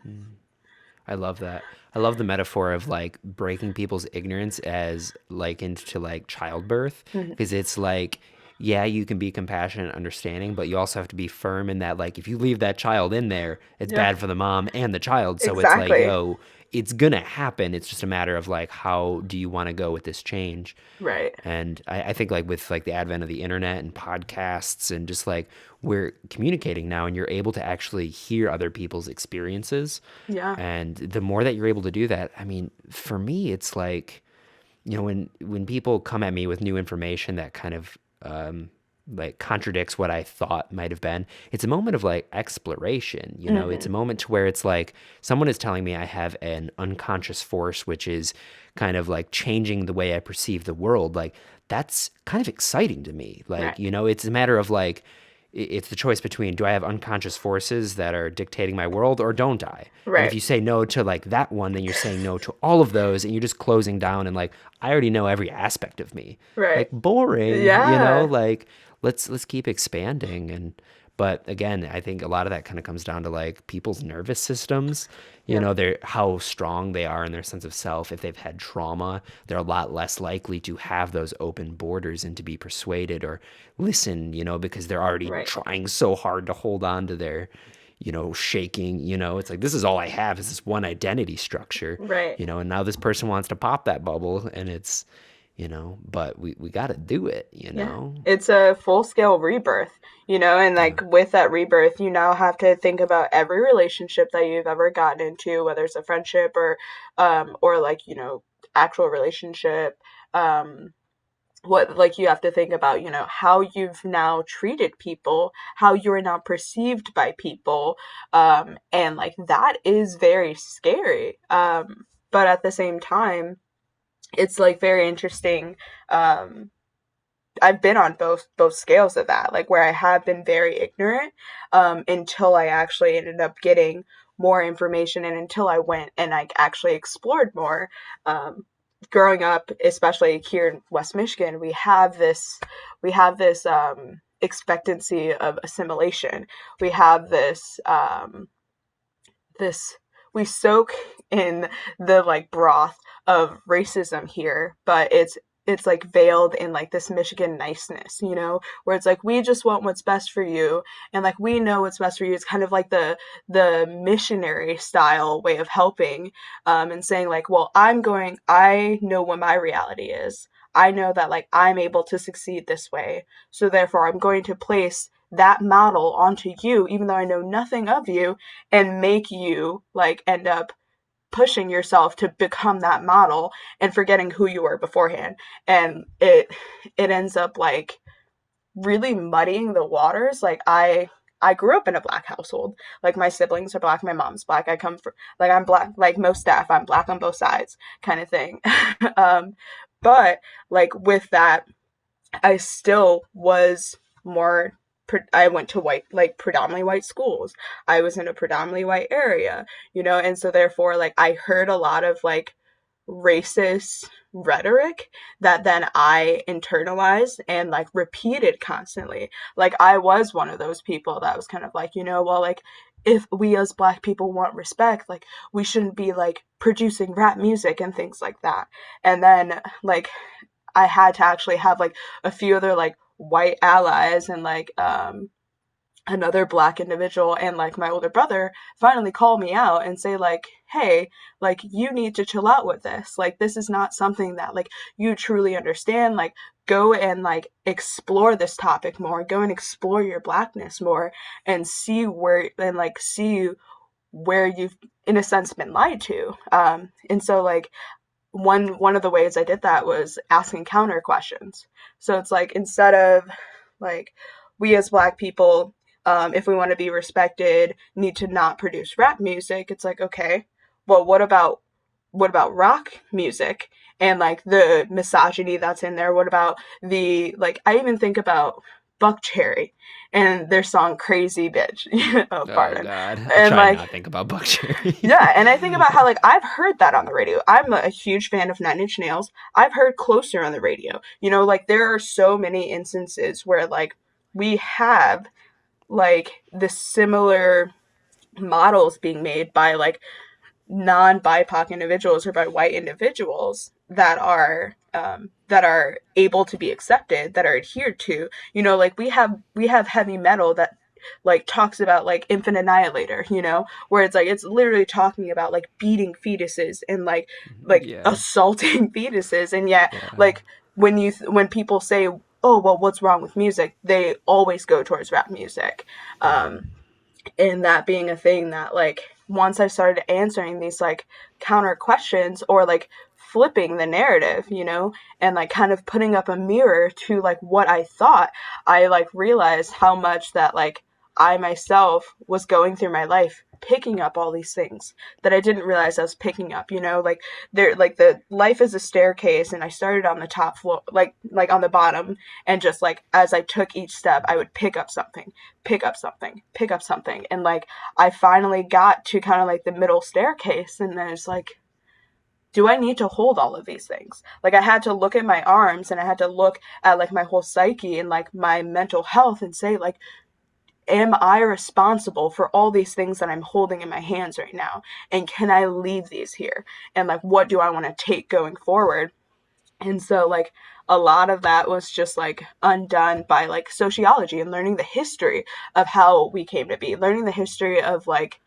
[SPEAKER 1] I love that. I love the metaphor of like breaking people's ignorance as likened to like childbirth,
[SPEAKER 2] Mhm.
[SPEAKER 1] because it's like, yeah, you can be compassionate and understanding, but you also have to be firm in that, like, if you leave that child in there, it's
[SPEAKER 2] Yeah,
[SPEAKER 1] bad for the mom and the child. So it's like,
[SPEAKER 2] exactly.
[SPEAKER 1] yo, it's gonna happen. It's just a matter of like, how do you want to go with this change?
[SPEAKER 2] Right.
[SPEAKER 1] And I think like with like the advent of the internet and podcasts and just like we're communicating now and you're able to actually hear other people's experiences.
[SPEAKER 2] Yeah.
[SPEAKER 1] And the more that you're able to do that, I mean, for me, it's like, when people come at me with new information that kind of like contradicts what I thought might have been, it's a moment of like exploration. It's a
[SPEAKER 2] Hmm.
[SPEAKER 1] moment to where it's like someone is telling me I have an unconscious force, which is kind of like changing the way I perceive the world. Like that's kind of exciting to me. Like,
[SPEAKER 2] Right.
[SPEAKER 1] it's a matter of like, it's the choice between do I have unconscious forces that are dictating my world or don't I? And if
[SPEAKER 2] Right.
[SPEAKER 1] you say no to like that one, then you're saying no to all of those and you're just closing down and like I already know every aspect of me.
[SPEAKER 2] Right.
[SPEAKER 1] Like boring,
[SPEAKER 2] Yeah.
[SPEAKER 1] like let's keep expanding. And but again, I think a lot of that kind of comes down to like people's nervous systems.
[SPEAKER 2] Yep.
[SPEAKER 1] They're how strong they are in their sense of self. If they've had trauma, they're a lot less likely to have those open borders and to be persuaded or listen, because they're already
[SPEAKER 2] Right.
[SPEAKER 1] trying so hard to hold on to their, shaking, it's like this is all I have is this one identity structure,
[SPEAKER 2] Right.
[SPEAKER 1] and now this person wants to pop that bubble and it's, but we got to do it,
[SPEAKER 2] Yeah. It's a full scale rebirth, and
[SPEAKER 1] Yeah.
[SPEAKER 2] like with that rebirth, you now have to think about every relationship that you've ever gotten into, whether it's a friendship or like, actual relationship. Um, what like you have to think about, how you've now treated people, how you're now perceived by people. And like that is very scary. But at the same time, it's like very interesting. Um, I've been on both scales of that, like where I have been very ignorant until I actually ended up getting more information, and until I went and I actually explored more. Um, Growing up, especially here in West Michigan, we have this expectancy of assimilation. We have this we soak in the like broth of racism here, but it's like veiled in like this Michigan niceness, you know, where it's like we just want what's best for you, and like we know what's best for you. It's kind of like the missionary style way of helping, and saying like, well, I know what my reality is. I know that like I'm able to succeed this way, so therefore I'm going to place that model onto you, even though I know nothing of you, and make you like end up pushing yourself to become that model and forgetting who you were beforehand. And it ends up like really muddying the waters. Like I grew up in a black household. Like my siblings are black, my mom's black. I come from like I'm black, like most staff, I'm black on both sides, kind of thing. um, but like with that, I still was more. I went to white, like predominantly white schools. I was in a predominantly white area, you know, and so therefore, like I heard a lot of like racist rhetoric that then I internalized and like repeated constantly. Like I was one of those people that was kind of like, you know, well, like if we as black people want respect, like we shouldn't be like producing rap music and things like that. And then like I had to actually have like a few other like white allies and like another black individual and like my older brother finally call me out and say like, hey, like you need to chill out with this. Like this is not something that like you truly understand. Like go and like explore this topic more, go and explore your blackness more, and see where you've in a sense been lied to. And so like one of the ways I did that was asking counter questions. So it's like instead of like we as black people, if we want to be respected, need to not produce rap music. It's like, okay, well, what about rock music and like the misogyny that's in there? What about the like? I even think about Buck Cherry and their song "Crazy Bitch." Oh,
[SPEAKER 1] Oh
[SPEAKER 2] pardon.
[SPEAKER 1] God, I'll
[SPEAKER 2] And
[SPEAKER 1] try and
[SPEAKER 2] like
[SPEAKER 1] not think about Buck Cherry.
[SPEAKER 2] yeah, and I think about how like I've heard that on the radio. I'm a huge fan of Nine Inch Nails. I've heard Closer on the radio. You know, like there are so many instances where like we have like the similar models being made by like non-BIPOC individuals or by white individuals that are able to be accepted, that are adhered to. You know, like we have heavy metal that like talks about like Infant Annihilator, you know, where it's like it's literally talking about like beating fetuses and like
[SPEAKER 1] Yeah,
[SPEAKER 2] assaulting fetuses, and yet
[SPEAKER 1] yeah,
[SPEAKER 2] like when people say, oh well, what's wrong with music, they always go towards rap music.
[SPEAKER 1] right.
[SPEAKER 2] And that being a thing that like once I started answering these like counter questions or like flipping the narrative, you know, and like kind of putting up a mirror to like what I thought, I like realized how much that like I myself was going through my life picking up all these things that I didn't realize I was picking up, you know, like there like the life is a staircase, and I started on the top floor, like on the bottom, and just like as I took each step I would pick up something, pick up something, pick up something. And like I finally got to kind of like the middle staircase, and then it's like, do I need to hold all of these things? Like I had to look at my arms, and I had to look at like my whole psyche and like my mental health and say like, am I responsible for all these things that I'm holding in my hands right now? And can I leave these here? And like, what do I want to take going forward? And so like a lot of that was just like undone by like sociology and learning the history of how we came to be, learning the history of like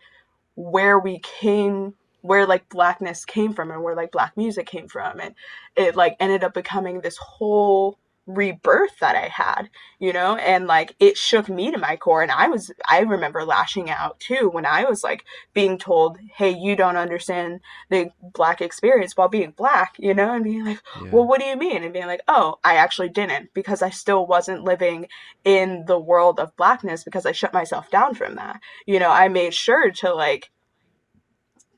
[SPEAKER 2] where we came, where like blackness came from and where like black music came from. And it like ended up becoming this whole rebirth that I had, you know, and like it shook me to my core. And I remember lashing out too when I was like being told, hey, you don't understand the black experience while being black, you know, and being like,
[SPEAKER 1] Yeah,
[SPEAKER 2] well, what do you mean? And being like, oh, I actually didn't, because I still wasn't living in the world of blackness, because I shut myself down from that. You know, I made sure to like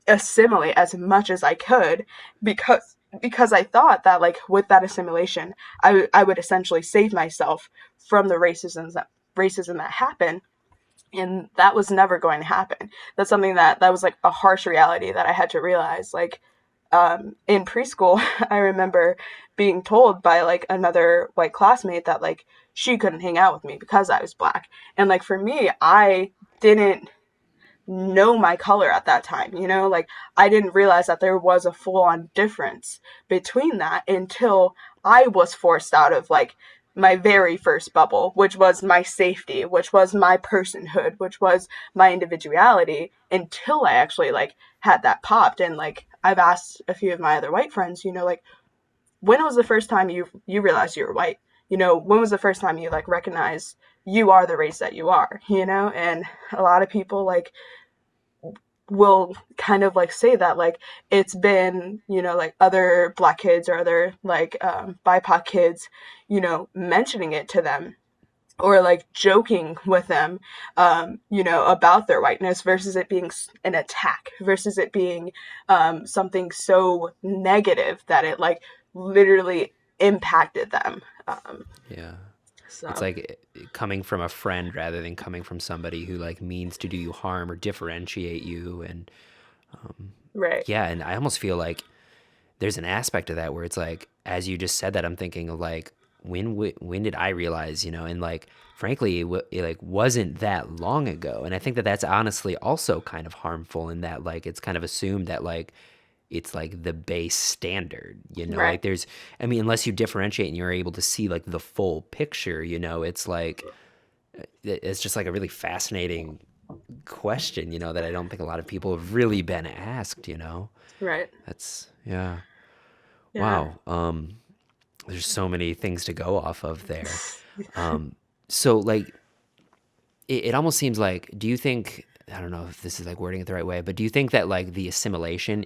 [SPEAKER 2] assimilate as much as I could, because I thought that like with that assimilation, I would essentially save myself from the racism that happened. And that was never going to happen. That's something that was like a harsh reality that I had to realize. Like in preschool, I remember being told by like another white classmate that like she couldn't hang out with me because I was black. And like for me, I didn't know my color at that time, you know, like I didn't realize that there was a full on difference between that until I was forced out of like my very first bubble, which was my safety, which was my personhood, which was my individuality, until I actually like had that popped. And like I've asked a few of my other white friends, like when was the first time you realized you were white? When was the first time you like recognized you are the race that you are? And a lot of people like will kind of like say that like it's been like other black kids or other like BIPOC kids mentioning it to them or like joking with them about their whiteness versus it being an attack versus it being something so negative that it like literally impacted them.
[SPEAKER 1] Yeah. It's
[SPEAKER 2] So
[SPEAKER 1] like coming from a friend rather than coming from somebody who like means to do you harm or differentiate you. And
[SPEAKER 2] right.
[SPEAKER 1] yeah, and I almost feel like there's an aspect of that where it's like, as you just said that, I'm thinking of like, when did I realize, and like, frankly, it like wasn't that long ago. And I think that that's honestly also kind of harmful in that like, it's kind of assumed that like, it's like the base standard,
[SPEAKER 2] Right.
[SPEAKER 1] like there's, I mean, unless you differentiate and you're able to see like the full picture, it's like, it's just like a really fascinating question, that I don't think a lot of people have really been asked.
[SPEAKER 2] Right.
[SPEAKER 1] That's, yeah.
[SPEAKER 2] Yeah.
[SPEAKER 1] Wow. There's so many things to go off of there. So like it almost seems like, do you think, I don't know if this is like wording it the right way, but do you think that like the assimilation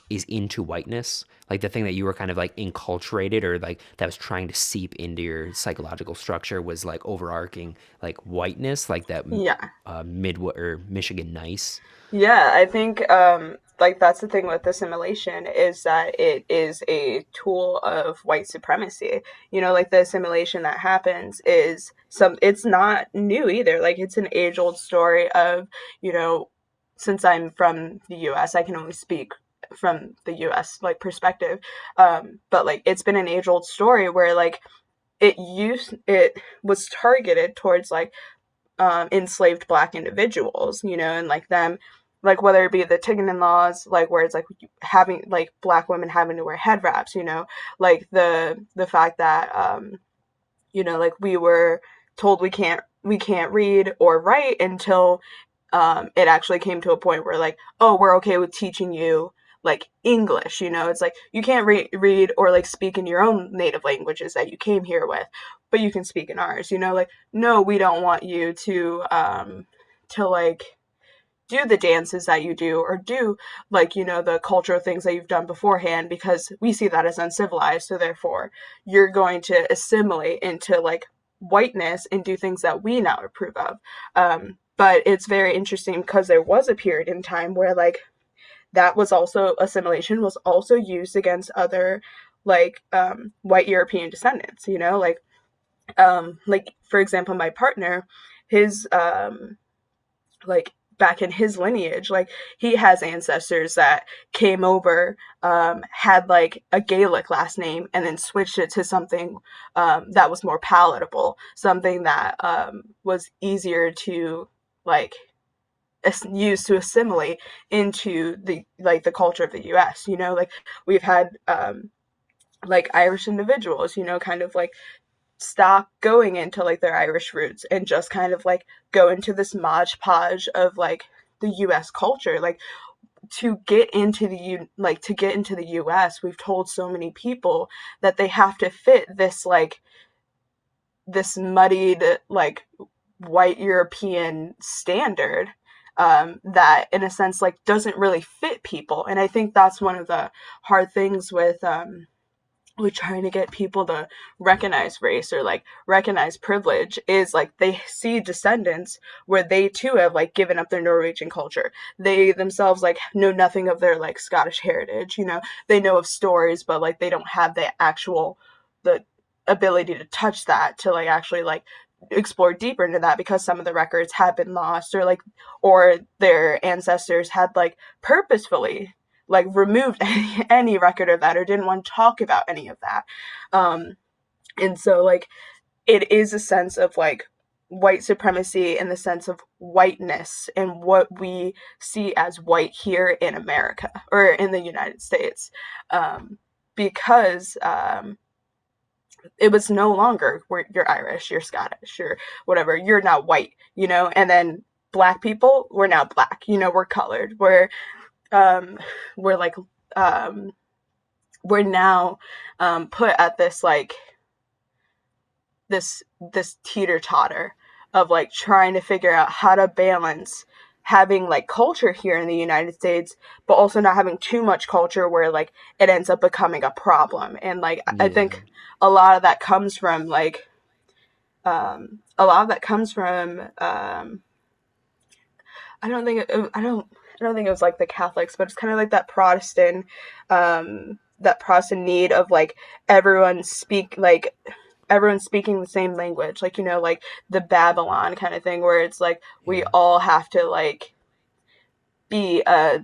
[SPEAKER 1] is into whiteness, like the thing that you were kind of like enculturated or like that was trying to seep into your psychological structure was like overarching like whiteness, like that
[SPEAKER 2] Yeah.
[SPEAKER 1] mid or Michigan nice?
[SPEAKER 2] Yeah, I think like that's the thing with assimilation is that it is a tool of white supremacy. Like the assimilation that happens is it's not new either. Like it's an age-old story of, you know, since I'm from the US, I can only speak from the US like perspective. But like it's been an age-old story where like it was targeted towards like enslaved black individuals, and like them, like whether it be the Tignon laws, like where it's like having like black women having to wear head wraps, like the fact that like we were told we can't read or write until it actually came to a point where like, oh, we're okay with teaching you like English. It's like you can't read or like speak in your own native languages that you came here with, but you can speak in ours. Like no, we don't want you to like do the dances that you do or do like the cultural things that you've done beforehand because we see that as uncivilized, so therefore you're going to assimilate into like whiteness and do things that we now approve of. But it's very interesting because there was a period in time where like that was also assimilation was also used against other like white European descendants, like for example my partner, his like back in his lineage, like he has ancestors that came over, had like a Gaelic last name and then switched it to something that was more palatable, something that was easier to like use to assimilate into the like the culture of the US. Like we've had like Irish individuals, kind of like stop going into like their Irish roots and just kind of like go into this modge podge of like the US culture. Like to get into the US, we've told so many people that they have to fit this like this muddied like white European standard, that in a sense like doesn't really fit people. And I think that's one of the hard things with trying to get people to recognize race or like recognize privilege is like they see descendants where they too have like given up their Norwegian culture. They themselves like know nothing of their like Scottish heritage. They know of stories, but like they don't have the ability to touch that to like actually like explore deeper into that because some of the records have been lost or their ancestors had like purposefully like removed any record of that or didn't want to talk about any of that. Um, and so like it is a sense of like white supremacy in the sense of whiteness and what we see as white here in America or in the United States. Because it was no longer you're Irish, you're Scottish, you're whatever, you're now white, and then black people, we're now black, we're colored, um we're like um we're now put at this like this teeter totter of like trying to figure out how to balance having like culture here in the United States, but also not having too much culture where like it ends up becoming a problem. And like I
[SPEAKER 1] Yeah.
[SPEAKER 2] think a lot of that comes from like a lot of that comes from I don't think I don't think it was like the Catholics, but it's kind of like that Protestant need of like everyone speak like everyone speaking the same language, like like the Babylon kind of thing, where it's like we
[SPEAKER 1] Yeah.
[SPEAKER 2] all have to like be a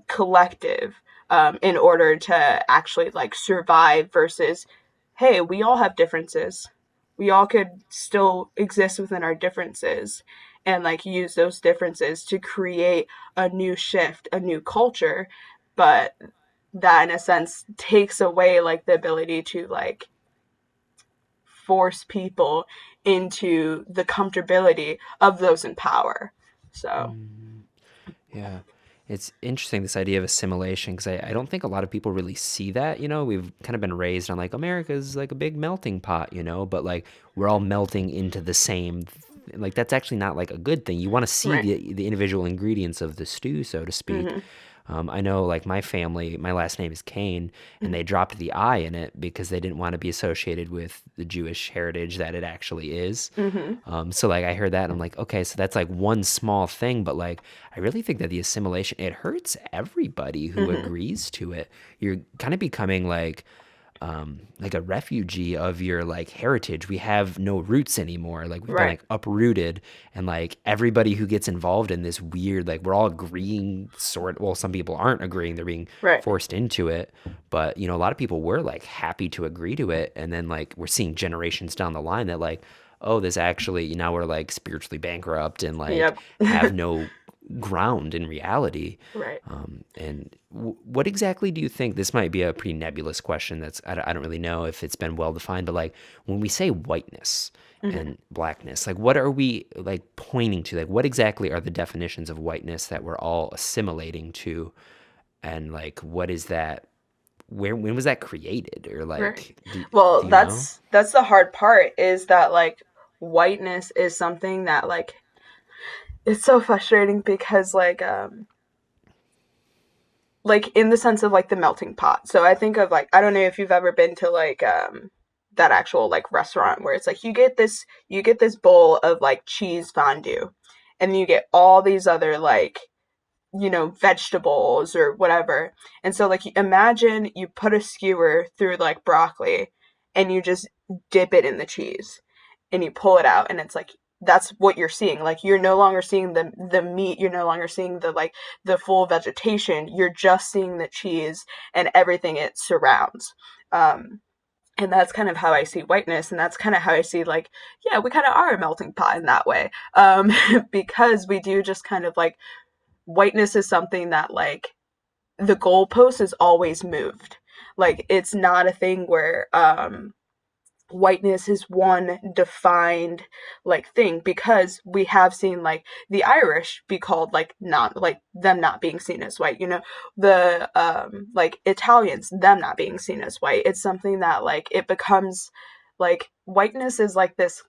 [SPEAKER 2] collective in order to actually like survive versus hey, we all have differences, we all could still exist within our differences and like use those differences to create a new shift, a new culture. But that in a sense takes away like the ability to like force people into the comfortability of those in power. So,
[SPEAKER 1] Mm, yeah. It's interesting, this idea of assimilation, because I don't think a lot of people really see that. We've kind of been raised on like America's like a big melting pot, but like we're all melting into the same. Like that's actually not like a good thing. You want to see
[SPEAKER 2] right.
[SPEAKER 1] the individual ingredients of the stew, so to speak.
[SPEAKER 2] Mm-hmm.
[SPEAKER 1] I know like my family, my last name is Kane, and they dropped the I in it because they didn't want to be associated with the Jewish heritage that it actually is.
[SPEAKER 2] Mm-hmm.
[SPEAKER 1] So like I heard that and I'm like, okay, so that's like one small thing, but like I really think that the assimilation, it hurts everybody who
[SPEAKER 2] Mm-hmm.
[SPEAKER 1] agrees to it. You're kind of becoming like a refugee of your like heritage. We have no roots anymore. Like we've been
[SPEAKER 2] Right.
[SPEAKER 1] like uprooted, and like everybody who gets involved in this weird, like we're all agreeing sort, well, some people aren't agreeing, they're being
[SPEAKER 2] Right.
[SPEAKER 1] forced into it. But a lot of people were like happy to agree to it, and then like we're seeing generations down the line that like, oh, this actually, now we're like spiritually bankrupt and like
[SPEAKER 2] Yep.
[SPEAKER 1] have no ground in reality.
[SPEAKER 2] Right.
[SPEAKER 1] And what exactly do you think? This might be a pretty nebulous question. I don't really know if it's been well defined, but like when we say whiteness
[SPEAKER 2] Mm-hmm.
[SPEAKER 1] and blackness, like what are we like pointing to? Like what exactly are the definitions of whiteness that we're all assimilating to? And like what is that? When was that created? Or
[SPEAKER 2] Right.
[SPEAKER 1] like
[SPEAKER 2] Well,
[SPEAKER 1] do you know?
[SPEAKER 2] that's the hard part is that like whiteness is something that like it's so frustrating because like in the sense of like the melting pot. So I think of like I don't know if you've ever been to like that actual like restaurant where it's like you get this bowl of like cheese fondue and then you get all these other like vegetables or whatever. And so like imagine you put a skewer through like broccoli and you just dip it in the cheese and you pull it out and it's like that's what you're seeing. Like you're no longer seeing the meat, you're no longer seeing the like the full vegetation. You're just seeing the cheese and everything it surrounds. Um and that's kind of how I see whiteness, and that's kind of how I see like yeah, we kind of are a melting pot in that way. Because we do just kind of like whiteness is something that like the goalpost is always moved. Like it's not a thing where whiteness is one defined like thing because we have seen like the Irish be called like not like them not being seen as white, the like Italians them not being seen as white. It's something that like it becomes like whiteness is like this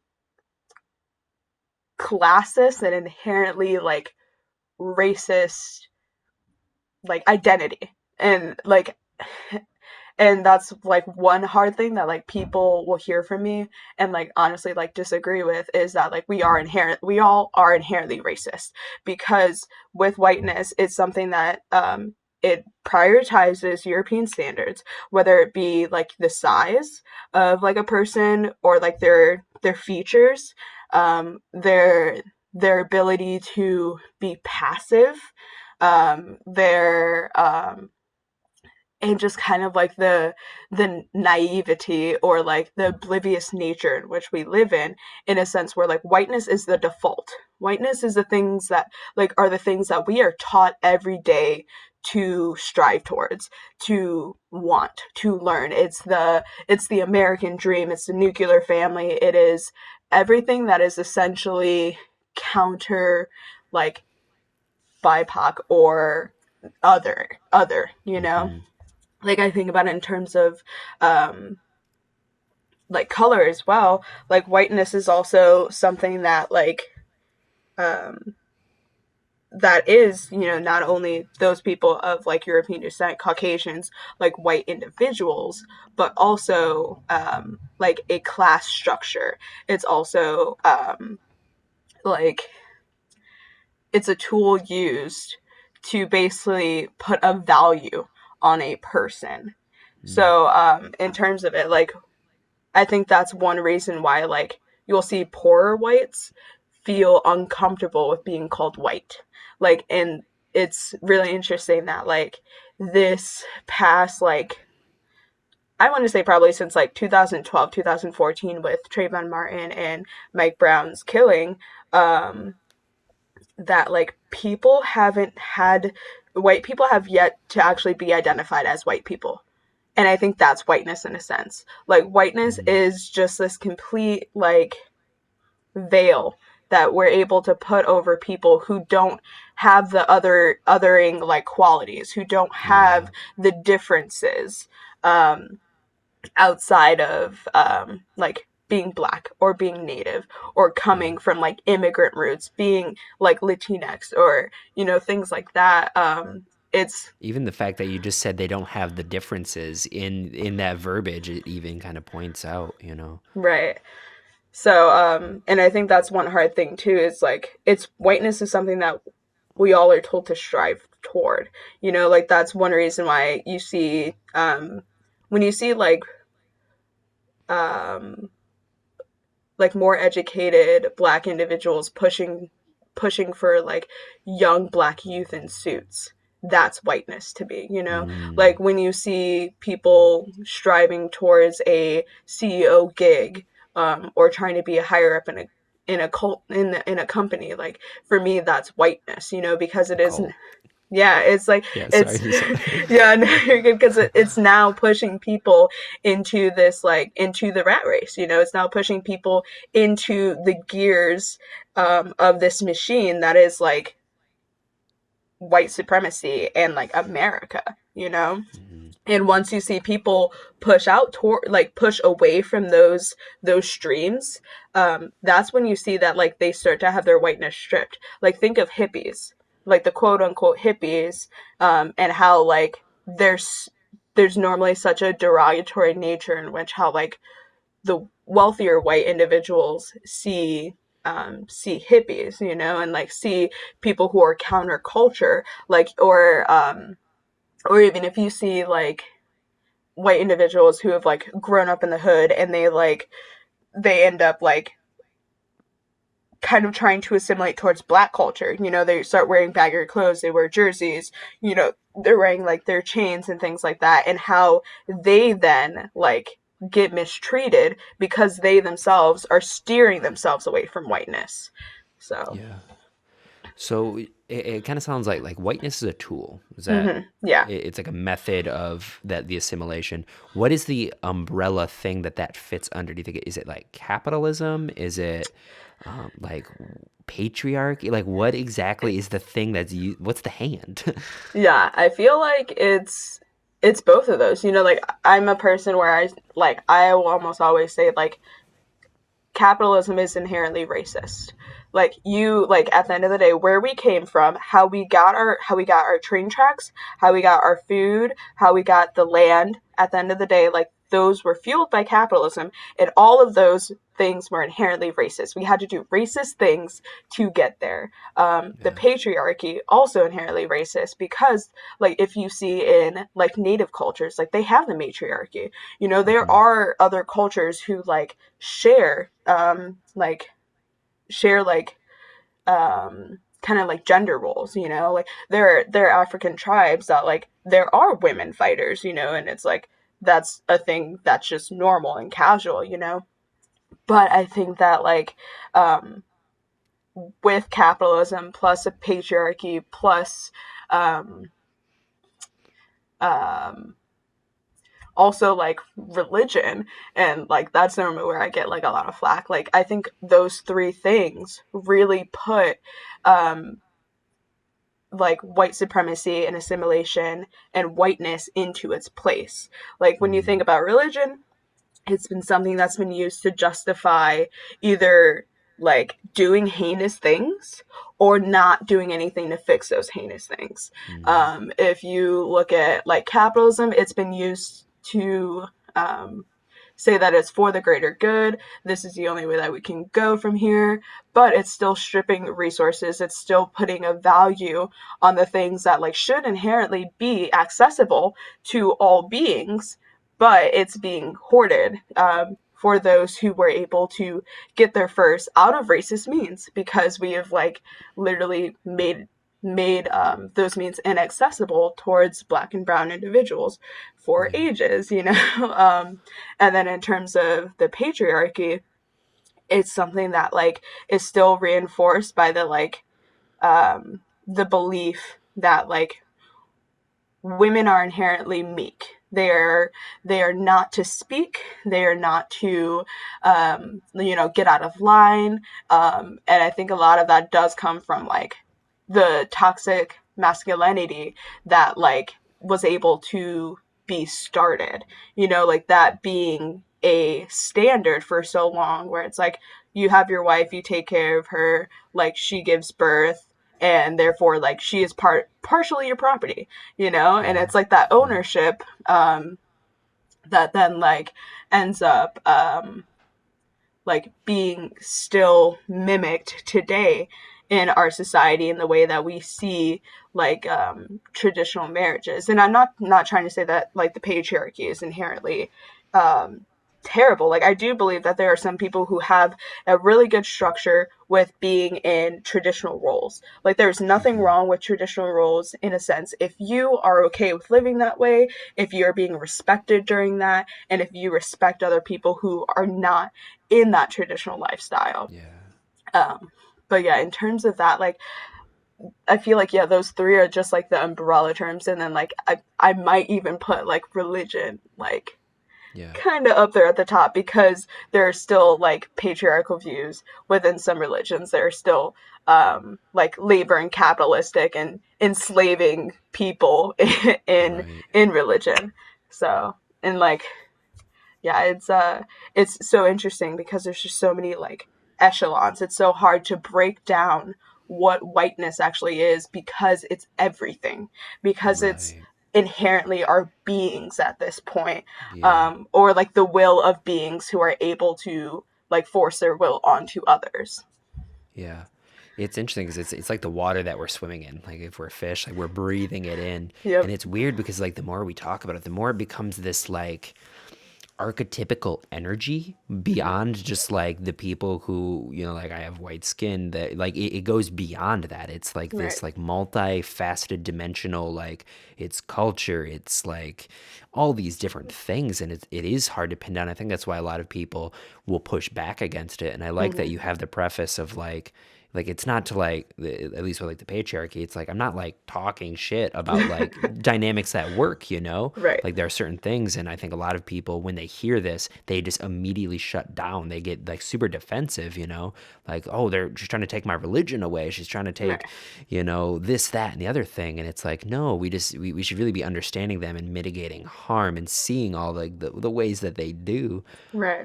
[SPEAKER 2] classist and inherently like racist like identity and like and that's like one hard thing that like people will hear from me and like honestly like disagree with is that like we all are inherently racist because with whiteness it's something that it prioritizes European standards, whether it be like the size of like a person or like their features, their ability to be passive, their and just kind of like the naivety or like the oblivious nature in which we live in a sense where like whiteness is the default. Whiteness is the things that like are the things that we are taught every day to strive towards, to want, to learn. It's the American dream. It's the nuclear family. It is everything that is essentially counter, like, BIPOC or other, you know?
[SPEAKER 1] Mm-hmm.
[SPEAKER 2] Like, I think about it in terms of um like color as well. Like, whiteness is also something that, like, um that is, not only those people of, like, European descent, Caucasians, like white individuals, but also like a class structure. It's also like it's a tool used to basically put a value on a person. So in terms of it, like, I think that's one reason why, like, you'll see poorer whites feel uncomfortable with being called white. Like, and it's really interesting that, like, this past, like, I want to say probably since like 2012, 2014, with Trayvon Martin and Mike Brown's killing, um, that, like, people haven't had, white people have yet to actually be identified as white people. And I think that's whiteness in a sense. Like, whiteness
[SPEAKER 1] Mm-hmm.
[SPEAKER 2] is just this complete, like, veil that we're able to put over people who don't have the othering, like, qualities, who don't have
[SPEAKER 1] Yeah.
[SPEAKER 2] the differences, um, outside of like being black or being native or
[SPEAKER 1] Yeah.
[SPEAKER 2] coming from, like, immigrant roots, being like Latinx, or things like that. It's
[SPEAKER 1] Even the fact that you just said they don't have the differences in that verbiage, it even kind of points out, you know.
[SPEAKER 2] right. So, and I think that's one hard thing too, is like, it's whiteness is something that we all are told to strive toward. Like, that's one reason why you see, when you see, um, like more educated black individuals pushing for, like, young black youth in suits, that's whiteness to me.
[SPEAKER 1] Mm.
[SPEAKER 2] Like, when you see people striving towards a CEO gig, or trying to be a higher up in a company, like, for me, that's whiteness, because
[SPEAKER 1] A
[SPEAKER 2] it isn't.
[SPEAKER 1] cult.
[SPEAKER 2] Yeah, it's like,
[SPEAKER 1] Yeah, sorry.
[SPEAKER 2] it's yeah, no, you're good, because it's now pushing people into this, like, into the rat race. It's now pushing people into the gears, of this machine that is, like, white supremacy and, like, America.
[SPEAKER 1] Mm-hmm.
[SPEAKER 2] And once you see people push out toward, like, push away from those streams, that's when you see that, like, they start to have their whiteness stripped. Like, think of hippies, like the quote unquote hippies, and how, like, there's normally such a derogatory nature in which how, like, the wealthier white individuals see hippies, and, like, see people who are counterculture, like, or even if you see, like, white individuals who have, like, grown up in the hood, and they end up, like, kind of trying to assimilate towards black culture. They start wearing baggier clothes, they wear jerseys, they're wearing, like, their chains and things like that, and how they then, like, get mistreated because they themselves are steering themselves away from whiteness. So,
[SPEAKER 1] Yeah. So it kind of sounds like whiteness is a tool. Is that
[SPEAKER 2] yeah.
[SPEAKER 1] it's like a method of that the assimilation. What is the umbrella thing that fits under? Do you think is it like capitalism? Is it like patriarchy? Like what exactly is the thing that's you? What's the hand?
[SPEAKER 2] Yeah, I feel like it's both of those. Like, I'm a person where I will almost always say, like, capitalism is inherently racist. Like, at the end of the day, where we came from, how we got our train tracks, how we got our food, how we got the land, at the end of the day, like, those were fueled by capitalism, and all of those things were inherently racist. We had to do racist things to get there. The
[SPEAKER 1] Yeah.
[SPEAKER 2] patriarchy, also inherently racist, because, like, if you see in, like, native cultures, like, they have the matriarchy. There
[SPEAKER 1] Hmm.
[SPEAKER 2] are other cultures who, like, share, like, kind of like gender roles. Like, there are African tribes that, like, there are women fighters, and it's like, that's a thing that's just normal and casual. But I think that, like, um with capitalism plus a patriarchy plus um um also like religion, and like that's normally where I get like a lot of flack. Like I think those three things really put um like white supremacy and assimilation and whiteness into its place. Like when you
[SPEAKER 1] Mm,
[SPEAKER 2] think about religion, it's been something that's been used to justify either like doing heinous things or not doing anything to fix those heinous things.
[SPEAKER 1] mm,
[SPEAKER 2] If you look at like capitalism, it's been used to um, say that it's for the greater good. This is the only way that we can go from here. But it's still stripping resources. It's still putting a value on the things that like should inherently be accessible to all beings, but it's being hoarded for those who were able to get there first out of racist means, because we have like literally made those means inaccessible towards black and brown individuals for
[SPEAKER 1] yeah.
[SPEAKER 2] ages, you know. And then in terms of the patriarchy, it's something that like is still reinforced by the belief that like women are inherently meek. They are not to speak. They are not to, get out of line. And I think a lot of that does come from like the toxic masculinity that like was able to be started. Like that being a standard for so long, where it's like you have your wife, you take care of her, like she gives birth, and therefore like she is partially your property, and
[SPEAKER 1] Yeah.
[SPEAKER 2] it's like that
[SPEAKER 1] Yeah.
[SPEAKER 2] ownership that then like ends up like being still mimicked today in our society in the way that we see like traditional marriages. And I'm not trying to say that like the patriarchy is inherently um terrible. Like I do believe that there are some people who have a really good structure with being in traditional roles. Like there's nothing
[SPEAKER 1] Hmm.
[SPEAKER 2] wrong with traditional roles in a sense if you are okay with living that way, if you're being respected during that, and if you respect other people who are not in that traditional lifestyle.
[SPEAKER 1] Yeah.
[SPEAKER 2] Um, but yeah, in terms of that, like I feel like yeah, those three are just like the umbrella terms, and then like I might even put like religion like
[SPEAKER 1] Yeah.
[SPEAKER 2] kind of up there at the top, because there are still like patriarchal views within some religions that are still like labor and capitalistic and enslaving people in
[SPEAKER 1] Right.
[SPEAKER 2] in religion. So, and like yeah, it's so interesting because there's just so many like echelons. It's so hard to break down what whiteness actually is, because it's everything, because it's
[SPEAKER 1] Right.
[SPEAKER 2] inherently our beings at this point,
[SPEAKER 1] Yeah.
[SPEAKER 2] or like the will of beings who are able to like force their will onto others.
[SPEAKER 1] Yeah. It's interesting because it's like the water that we're swimming in. Like if we're fish, like we're breathing it in. And
[SPEAKER 2] Yep.
[SPEAKER 1] it's weird because like the more we talk about it, the more it becomes this like archetypical energy beyond just like the people who, like I have white skin, that like it goes beyond that. It's like
[SPEAKER 2] Right.
[SPEAKER 1] this like multifaceted dimensional, like it's culture, it's like all these different things, and it is hard to pin down. I think that's why a lot of people will push back against it. And I like that
[SPEAKER 2] Hmm.
[SPEAKER 1] you have the preface of like it's not to like at least with like the patriarchy, it's like I'm not like talking shit about like dynamics at work,
[SPEAKER 2] Right.
[SPEAKER 1] like there are certain things, and I think a lot of people when they hear this, they just immediately shut down. They get like super defensive, like, oh, they're just trying to take my religion away, she's trying to
[SPEAKER 2] Right.
[SPEAKER 1] take, this, that, and the other thing. And it's like, no, we should really be understanding them and mitigating harm and seeing all like the ways that they do.
[SPEAKER 2] Right.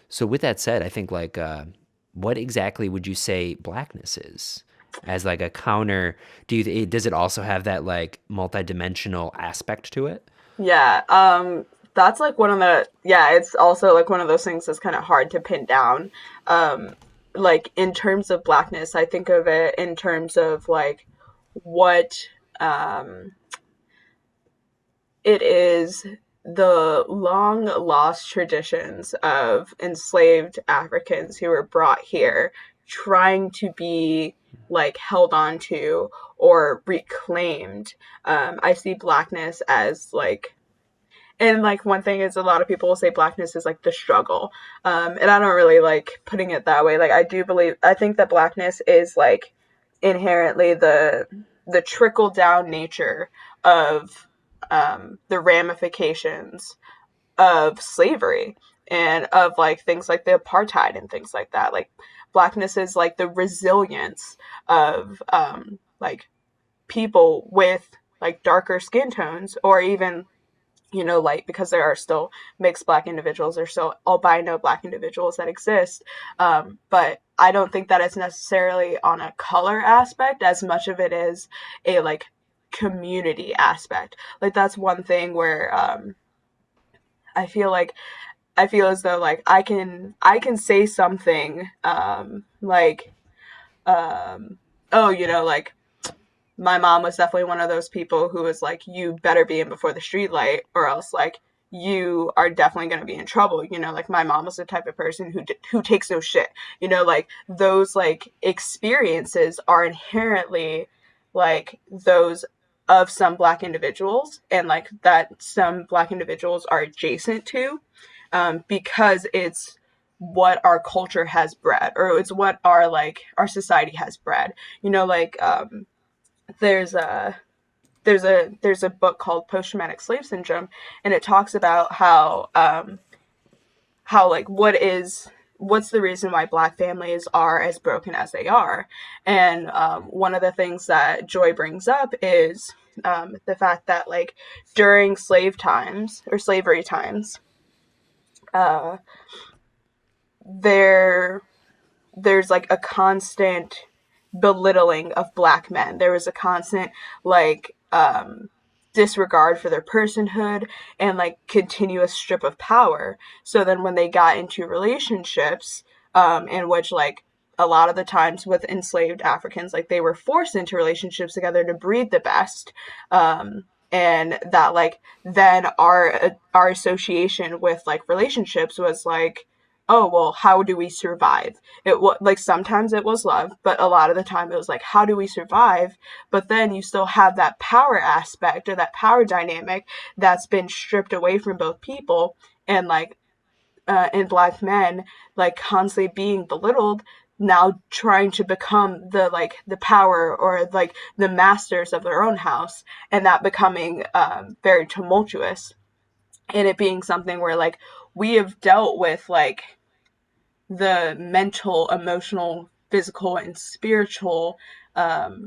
[SPEAKER 1] So with that said, I think like what exactly would you say blackness is? As like a counter, does it also have that like multidimensional aspect to it?
[SPEAKER 2] Yeah, that's like one of the yeah, it's also like one of those things that's kind of hard to pin down. Um, like in terms of blackness, I think of it in terms of like what um it is, the long lost traditions of enslaved Africans who were brought here trying to be like held on to or reclaimed. I see blackness as like, and like one thing is a lot of people will say blackness is like the struggle, and I don't really like putting it that way. Like I think that blackness is like inherently the trickle down nature of the ramifications of slavery and of like things like the apartheid and things like that. Like blackness is like the resilience of like people with like darker skin tones, or even, you know, like, because there are still mixed black individuals, there's still albino black individuals that exist. But I don't think that it's necessarily on a color aspect as much of it is a like community aspect. Like that's one thing where I feel like I feel as though like I can say something like um oh, you know, like my mom was definitely one of those people who was like, you better be in before the street light, or else like you are definitely going to be in trouble. You know, like my mom was the type of person who takes no shit. You know, like those like experiences are inherently like those of some black individuals, and like that some black individuals are adjacent to, because it's what our culture has bred, or it's what our like our society has bred. You know, like there's a there's a book called Post Traumatic Slave Syndrome, and it talks about how like what's the reason why black families are as broken as they are. And one of the things that Joy brings up is the fact that like during slave times or slavery times, uh, there there's like a constant belittling of black men. There was a constant like disregard for their personhood and like continuous strip of power. So then when they got into relationships, in which like a lot of the times with enslaved Africans, like they were forced into relationships together to breed the best. And that like then our association with like relationships was like, oh well, how do we survive? It was like sometimes it was love, but a lot of the time it was like, how do we survive? But then you still have that power aspect or that power dynamic that's been stripped away from both people. And like in black men like constantly being belittled, now trying to become the like the power or like the masters of their own house, and that becoming very tumultuous, and it being something where like we have dealt with like the mental, emotional, physical, and spiritual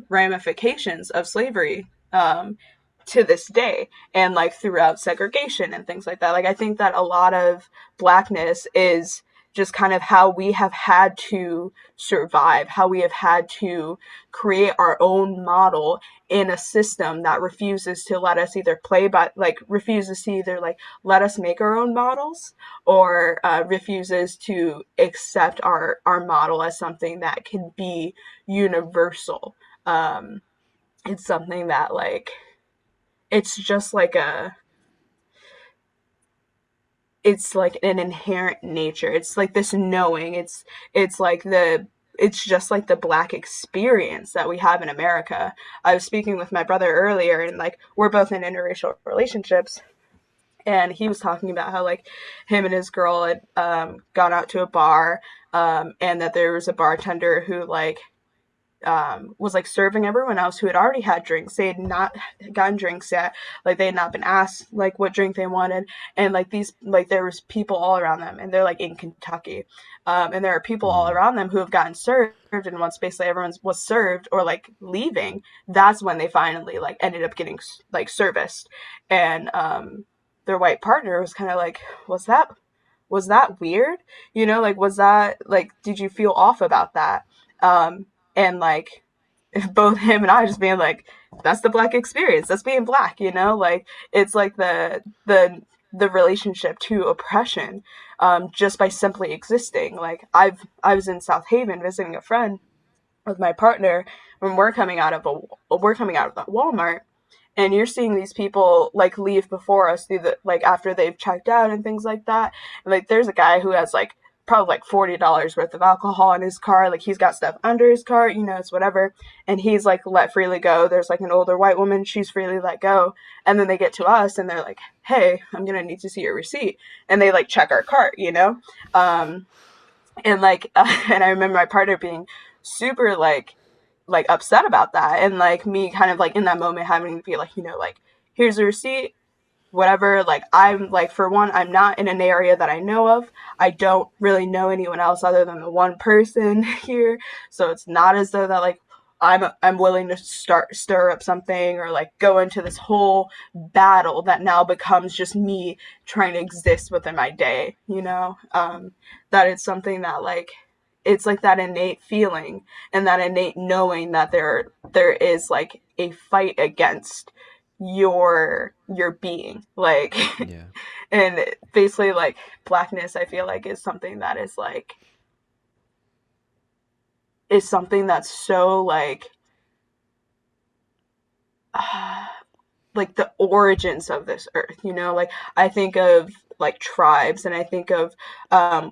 [SPEAKER 2] ramifications of slavery, to this day, and like throughout segregation and things like that. Like I think that a lot of blackness is just kind of how we have had to survive, how we have had to create our own model in a system that refuses to let us either play by like refuses to either like let us make our own models, or refuses to accept our model as something that can be universal. It's something that like it's just like a it's like an inherent nature. It's like this knowing. It's like the it's just like the black experience that we have in America. I was speaking with my brother earlier, and like we're both in interracial relationships, and he was talking about how like him and his girl had gone out to a bar, and that there was a bartender who like was like serving everyone else who had already had drinks. They had not gotten drinks yet. Like they had not been asked like what drink they wanted. And like these, like there was people all around them, and they're like in Kentucky. And there are people all
[SPEAKER 1] Mm.
[SPEAKER 2] around them who have gotten served. And once basically everyone was served or like leaving, that's when they finally like ended up getting like serviced. And their white partner was kind of like, was that weird? You know, like was that like did you feel off about that? And like both him and I just being like, that's the black experience. That's being black, you know? Like it's like the relationship to oppression, just by simply existing. Like I was in South Haven visiting a friend with my partner when we're coming out of the Walmart, and you're seeing these people like leave before us through the like after they've checked out and things like that. And like there's a guy who has like probably like $40 worth of alcohol in his car. Like he's got stuff under his car, you know, it's whatever. And he's like let freely go. There's like an older white woman, she's freely let go. And then they get to us and they're like, hey, I'm gonna need to see your receipt. And they like check our cart, you know? Um, and like and I remember my partner being super like upset about that, and like me kind of like in that moment having to be like, you know, like here's a receipt, whatever. Like, I'm like, for one, I'm not in an area that I know of. I don't really know anyone else other than the one person here, so it's not as though that like I'm willing to stir up something or like go into this whole battle that now becomes just me trying to exist within my day, that it's something that like it's like that innate feeling and that innate knowing that there is like a fight against your being, like.
[SPEAKER 1] Yeah.
[SPEAKER 2] And basically like blackness, I feel like, is something that's so like the origins of this earth, like I think of like tribes, and I think of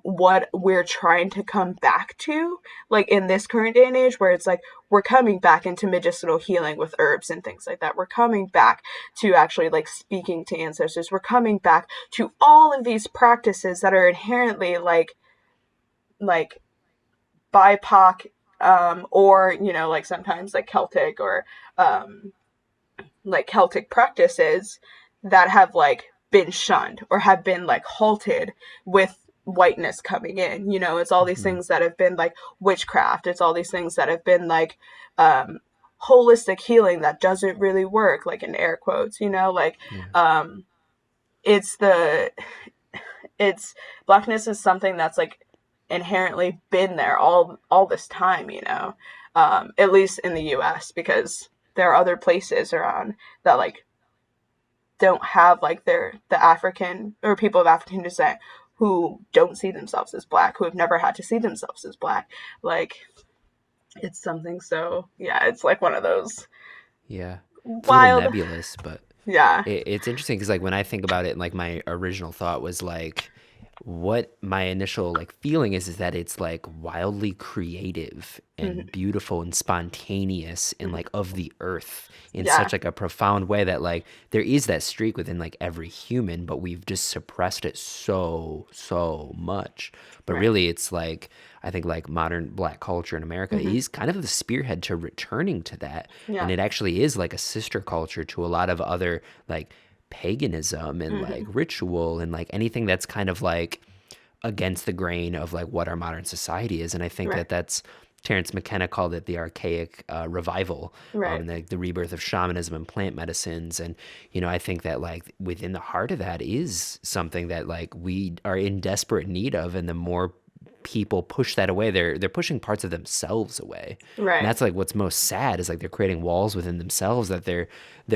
[SPEAKER 2] what we're trying to come back to, like in this current day and age, where it's like we're coming back into medicinal healing with herbs and things like that. We're coming back to actually like speaking to ancestors. We're coming back to all of these practices that are inherently like BIPOC, or like sometimes like Celtic, or like Celtic practices that have like been shunned or have been like halted with whiteness coming in. It's all these
[SPEAKER 1] Hmm.
[SPEAKER 2] things that have been like witchcraft. It's all these things that have been like holistic healing that doesn't really work, like in air quotes, like
[SPEAKER 1] Yeah.
[SPEAKER 2] um it's the it's blackness is something that's like inherently been there all this time, at least in the US, because there are other places around that like don't have like the African or people of African descent who don't see themselves as black, who have never had to see themselves as black. Like, it's something, so yeah, it's like one of those
[SPEAKER 1] Yeah. It's a little
[SPEAKER 2] wild.
[SPEAKER 1] nebulous, but
[SPEAKER 2] Yeah.
[SPEAKER 1] it's interesting because like when I think about it, like my original thought was like what my initial like feeling is that it's like wildly creative and
[SPEAKER 2] Hmm.
[SPEAKER 1] beautiful and spontaneous and
[SPEAKER 2] Hmm.
[SPEAKER 1] like of the earth in
[SPEAKER 2] Yeah.
[SPEAKER 1] such like a profound way that like there is that streak within like every human, but we've just suppressed it so much. But
[SPEAKER 2] Right.
[SPEAKER 1] really it's like I think like modern black culture in America
[SPEAKER 2] Hmm.
[SPEAKER 1] is kind of the spearhead to returning to that, and
[SPEAKER 2] Yeah.
[SPEAKER 1] it actually is like a sister culture to a lot of other like paganism and like
[SPEAKER 2] Hmm.
[SPEAKER 1] ritual and like anything that's kind of like against the grain of like what our modern society is. And I think
[SPEAKER 2] Right.
[SPEAKER 1] that that's Terence McKenna called it the archaic revival,
[SPEAKER 2] Right.
[SPEAKER 1] the rebirth of shamanism and plant medicines. And I think that like within the heart of that is something that like we are in desperate need of, and the more people push that away, they're pushing parts of themselves away. And
[SPEAKER 2] Right.
[SPEAKER 1] that's like what's most sad is like they're creating walls within themselves that they're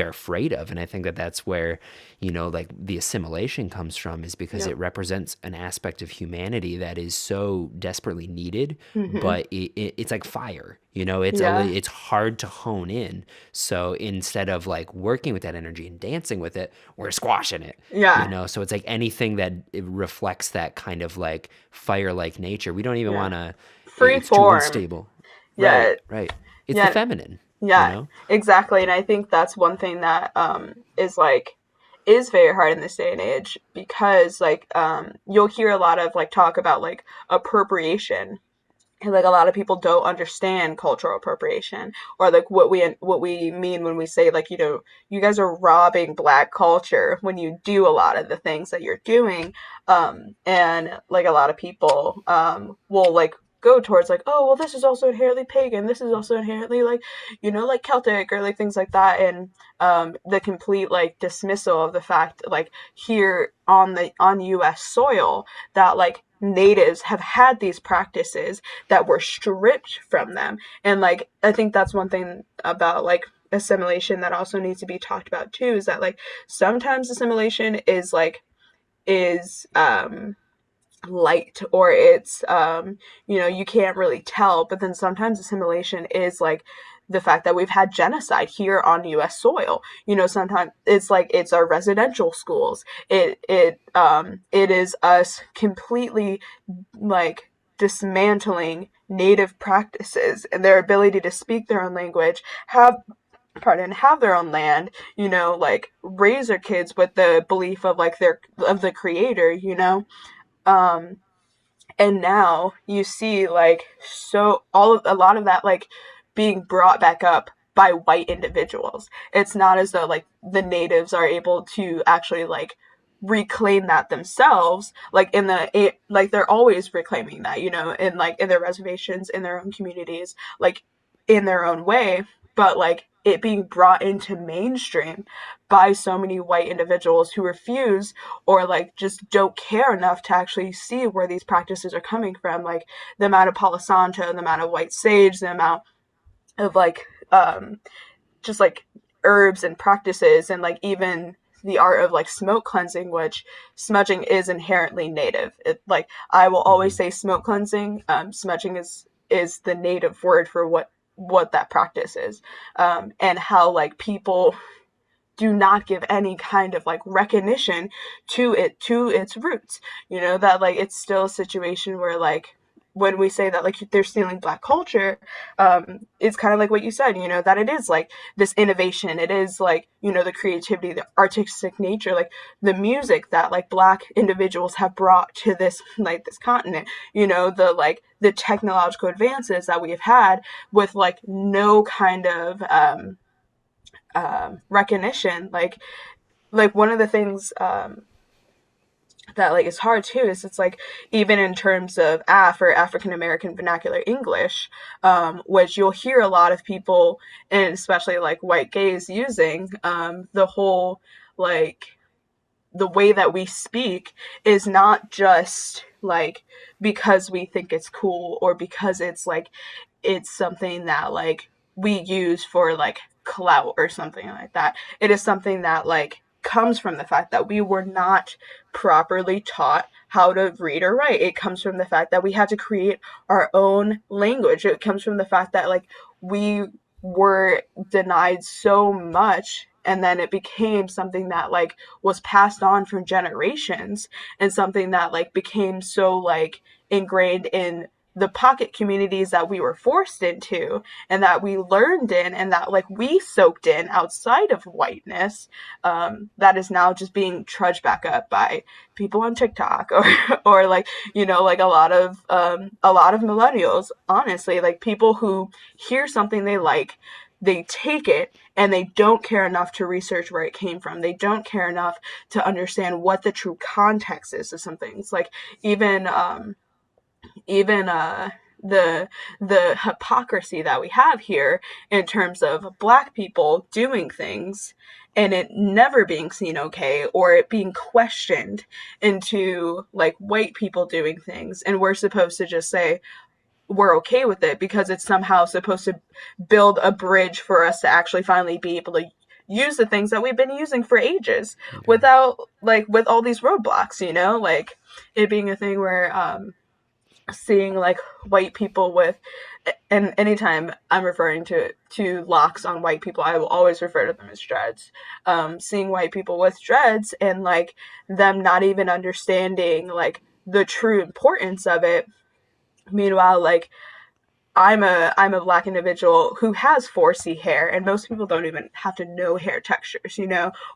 [SPEAKER 1] afraid of. And I think that that's where like the assimilation comes from, is because
[SPEAKER 2] Yep.
[SPEAKER 1] it represents an aspect of humanity that is so desperately needed,
[SPEAKER 2] Hmm.
[SPEAKER 1] but it's like fire.
[SPEAKER 2] Yeah.
[SPEAKER 1] It's hard to hone in. So instead of like working with that energy and dancing with it, we're squashing it.
[SPEAKER 2] Yeah.
[SPEAKER 1] So it's like anything that it reflects that kind of like fire like nature. We don't even
[SPEAKER 2] Yeah.
[SPEAKER 1] want to,
[SPEAKER 2] Free
[SPEAKER 1] it's too
[SPEAKER 2] form.
[SPEAKER 1] unstable.
[SPEAKER 2] Yeah.
[SPEAKER 1] Right, right. It's the
[SPEAKER 2] Yeah.
[SPEAKER 1] feminine, you
[SPEAKER 2] Yeah,
[SPEAKER 1] know?
[SPEAKER 2] exactly. And I think that's one thing that is very hard in this day and age, because like you'll hear a lot of like talk about like appropriation, and like a lot of people don't understand cultural appropriation, or like what we mean when we say like, you guys are robbing black culture when you do a lot of the things that you're doing. And like a lot of people will like go towards like, oh well, this is also inherently pagan, this is also inherently like, like Celtic, or like things like that. And the complete like dismissal of the fact like here on US soil that like natives have had these practices that were stripped from them. And like I think that's one thing about like assimilation that also needs to be talked about too, is that like sometimes assimilation is light, or it's you can't really tell, but then sometimes assimilation is like the fact that we've had genocide here on US soil. Sometimes it's like it's our residential schools. It is us completely like dismantling native practices and their ability to speak their own language, have their own land, like raise their kids with the belief of like their of the creator. um and now you see like, so a lot of that like being brought back up by white individuals. It's not as though like the natives are able to actually like reclaim that themselves, like like they're always reclaiming that, in like in their reservations, in their own communities, like in their own way. But like it being brought into mainstream by so many white individuals who refuse or like just don't care enough to actually see where these practices are coming from, like the amount of Palo Santo, the amount of white sage, the amount of like just like herbs and practices, and like even the art of like smoke cleansing, which smudging is inherently native. It, like I will always
[SPEAKER 1] Hmm.
[SPEAKER 2] say smoke cleansing. Smudging is the native word for what that practice is, and how like people do not give any kind of like recognition to its roots. That like it's still a situation where like when we say that like they're stealing black culture, it's kind of like what you said, that it is like this innovation, it is like the creativity, the artistic nature, like the music that like black individuals have brought to this like this continent, the like the technological advances that we have had with like no kind of recognition. Like one of the things that like is hard too is it's like even in terms of African American vernacular English, which you'll hear a lot of people, and especially like white gays, using the whole like the way that we speak is not just like because we think it's cool or because it's like it's something that like we use for like clout or something like that. It is something that like comes from the fact that we were not properly taught how to read or write. It comes from the fact that we had to create our own language. It comes from the fact that like we were denied so much, and then it became something that like was passed on for generations, and something that like became so like ingrained in the pocket communities that we were forced into and that we learned in and that like we soaked in outside of whiteness, that is now just being trudged back up by people on TikTok or like like a lot of millennials, honestly, like people who hear something they like, they take it and they don't care enough to research where it came from. They don't care enough to understand what the true context is of some things. Like even even the hypocrisy that we have here in terms of black people doing things and it never being seen okay, or it being questioned into like white people doing things, and we're supposed to just say we're okay with it because it's somehow supposed to build a bridge for us to actually finally be able to use the things that we've been using for ages
[SPEAKER 1] Yeah.
[SPEAKER 2] without like with all these roadblocks, like it being a thing where seeing like white people with, and anytime I'm referring to locks on white people, I will always refer to them as dreads. Seeing white people with dreads and like them not even understanding like the true importance of it. Meanwhile, like I'm a black individual who has 4C hair, and most people don't even have to know hair textures,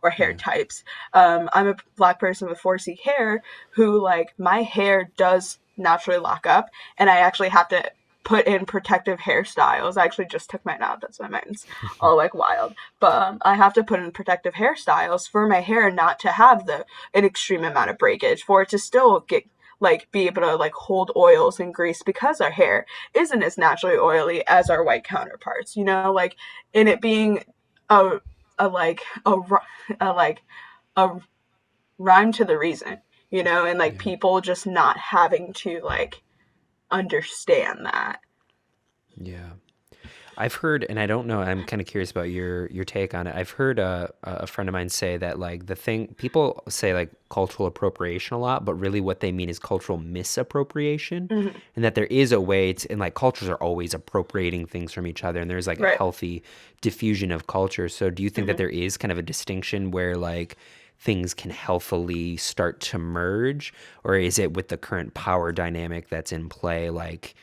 [SPEAKER 2] or hair
[SPEAKER 1] Yeah.
[SPEAKER 2] types. I'm a black person with 4C hair who like my hair does naturally lock up, and I actually have to put in protective hairstyles. I actually just took mine out. That's why mine's all like wild. But I have to put in protective hairstyles for my hair not to have an extreme amount of breakage, for it to still get like be able to like hold oils and grease, because our hair isn't as naturally oily as our white counterparts, like in it being a a like a like a rhyme to the reason, and like
[SPEAKER 1] Yeah.
[SPEAKER 2] people just not having to like understand that.
[SPEAKER 1] Yeah. I've heard, and I don't know, I'm kind of curious about your take on it. I've heard a friend of mine say that like the thing people say like cultural appropriation a lot, but really what they mean is cultural misappropriation,
[SPEAKER 2] Mm-hmm.
[SPEAKER 1] and that there is a way to, and like cultures are always appropriating things from each other, and there's like a
[SPEAKER 2] Right.
[SPEAKER 1] healthy diffusion of culture. So do you think that
[SPEAKER 2] Mm-hmm.
[SPEAKER 1] there is kind of a distinction where like things can healthily start to merge, or is it with the current power dynamic that's in play, like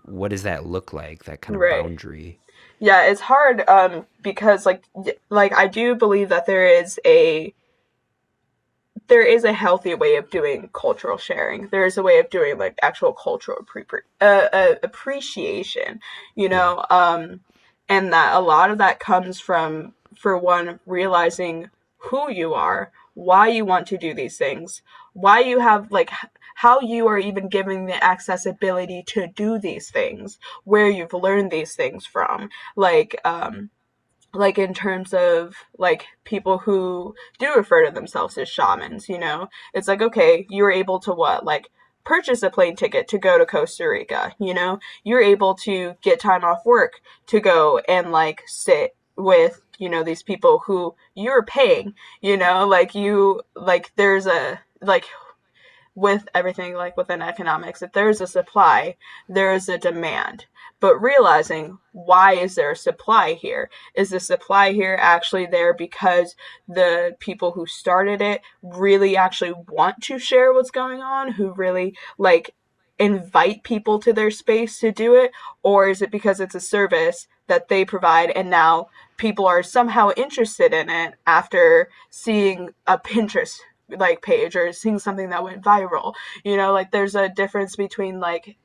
[SPEAKER 1] what does that look like, that kind of
[SPEAKER 2] Right.
[SPEAKER 1] boundary?
[SPEAKER 2] Yeah, it's hard because like I do believe that there is a healthy way of doing cultural sharing. There is a way of doing like actual cultural appreciation. You
[SPEAKER 1] Yeah.
[SPEAKER 2] know, And that a lot of that comes from, for one, realizing who you are, why you want to do these things, why you have like how you are even given the accessibility to do these things, where you've learned these things from, like in terms of like people who do refer to themselves as shamans, it's like, okay, you were able to what, like purchase a plane ticket to go to Costa Rica, you're able to get time off work to go and like sit with, these people who you're paying, like you, like there's a, like with everything like within economics, if there's a supply, there is a demand. But realizing, why is there a supply here? Is the supply here actually there because the people who started it really actually want to share what's going on, who really like invite people to their space to do it? Or is it because it's a service that they provide and now people are somehow interested in it after seeing a Pinterest like page or seeing something that went viral? Like there's a difference between like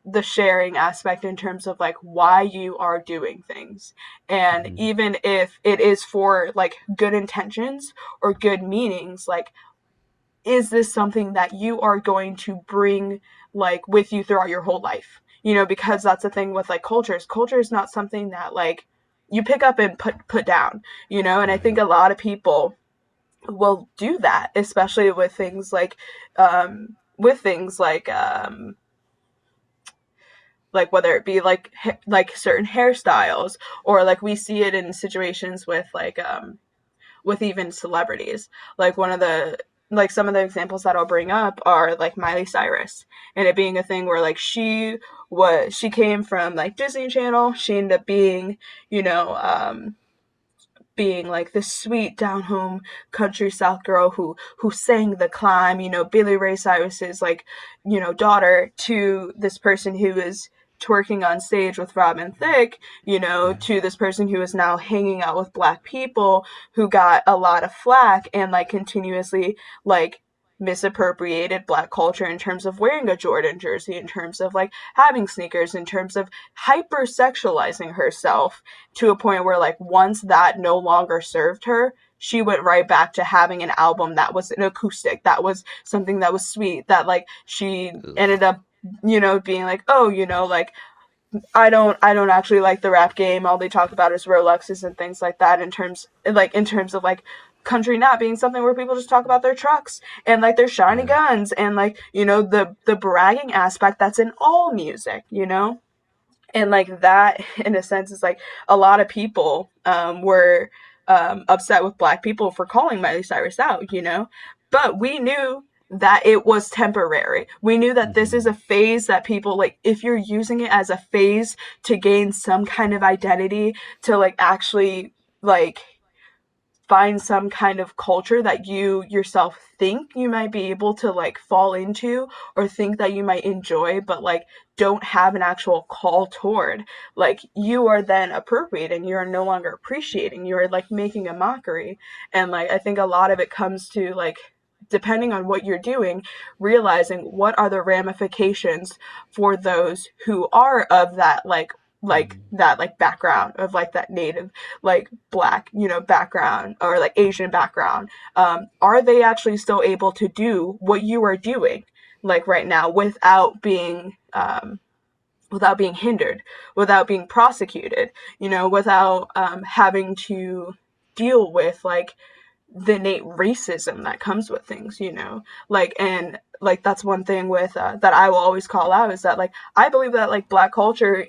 [SPEAKER 2] the sharing aspect in terms of like why you are doing things. And
[SPEAKER 1] Mm-hmm.
[SPEAKER 2] even if it is for like good intentions or good meanings, like is this something that you are going to bring like with you throughout your whole life? Because that's the thing with like cultures. Culture is not something that like you pick up and put down, and I think
[SPEAKER 1] Mm-hmm.
[SPEAKER 2] a lot of people will do that, especially with things like whether it be like certain hairstyles, or like we see it in situations with even celebrities. Like one of the like some of the examples that I'll bring up are like Miley Cyrus, and it being a thing where like she came from like Disney Channel. She ended up you know um being like this sweet down home country South girl who sang The Climb, Billy Ray Cyrus's like, daughter, to this person who is twerking on stage with Robin Thicke,
[SPEAKER 1] Yeah.
[SPEAKER 2] to this person who is now hanging out with black people, who got a lot of flack and like continuously like misappropriated black culture in terms of wearing a Jordan jersey, in terms of like having sneakers, in terms of hypersexualizing herself, to a point where like once that no longer served her, she went right back to having an album that was an acoustic, that was something that was sweet, that like she
[SPEAKER 1] Ugh.
[SPEAKER 2] ended up being like, oh, like I don't actually like the rap game, all they talk about is Rolexes and things like that, in terms of like country not being something where people just talk about their trucks and like their shiny
[SPEAKER 1] Yeah.
[SPEAKER 2] guns and like the bragging aspect that's in all music, and like that in a sense is like a lot of people were upset with black people for calling Miley Cyrus out, but we knew that it was temporary. We knew that this is
[SPEAKER 1] Mm-hmm.
[SPEAKER 2] a phase that people like, if you're using it as a phase to gain some kind of identity, to like actually like find some kind of culture that you yourself think you might be able to like fall into or think that you might enjoy, but like don't have an actual call toward, like you are then appropriating, you are no longer appreciating, you are like making a mockery. And like I think a lot of it comes to like, depending on what you're doing, realizing what are the ramifications for those who are of that like
[SPEAKER 1] Mm-hmm.
[SPEAKER 2] that like background of like that native like black background, or like Asian background. Are they actually still able to do what you are doing like right now without being hindered, without being prosecuted, without having to deal with like the innate racism that comes with things, like, and like that's one thing with that I will always call out, is that like I believe that like black culture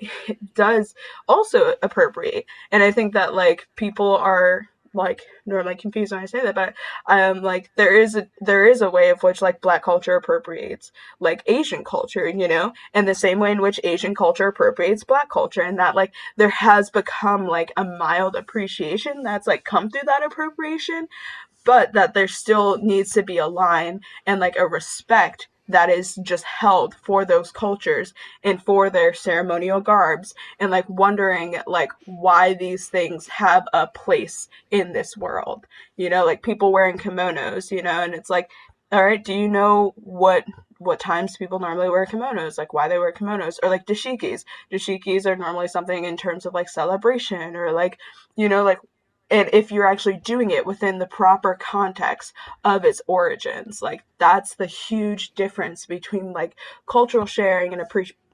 [SPEAKER 2] does also appropriate. And I think that like people are like normally confused when I say that, but like there is a way of which like black culture appropriates like Asian culture, and the same way in which Asian culture appropriates black culture, and that like there has become like a mild appreciation that's like come through that appropriation, but that there still needs to be a line and like a respect that is just held for those cultures and for their ceremonial garbs, and like wondering like why these things have a place in this world, like people wearing kimonos, and it's like all right, do you know what times people normally wear kimonos, like why they wear kimonos, or like dashikis? Dashikis are normally something in terms of like celebration, or like, like, and if you're actually doing it within the proper context of its origins, like that's the huge difference between like cultural sharing and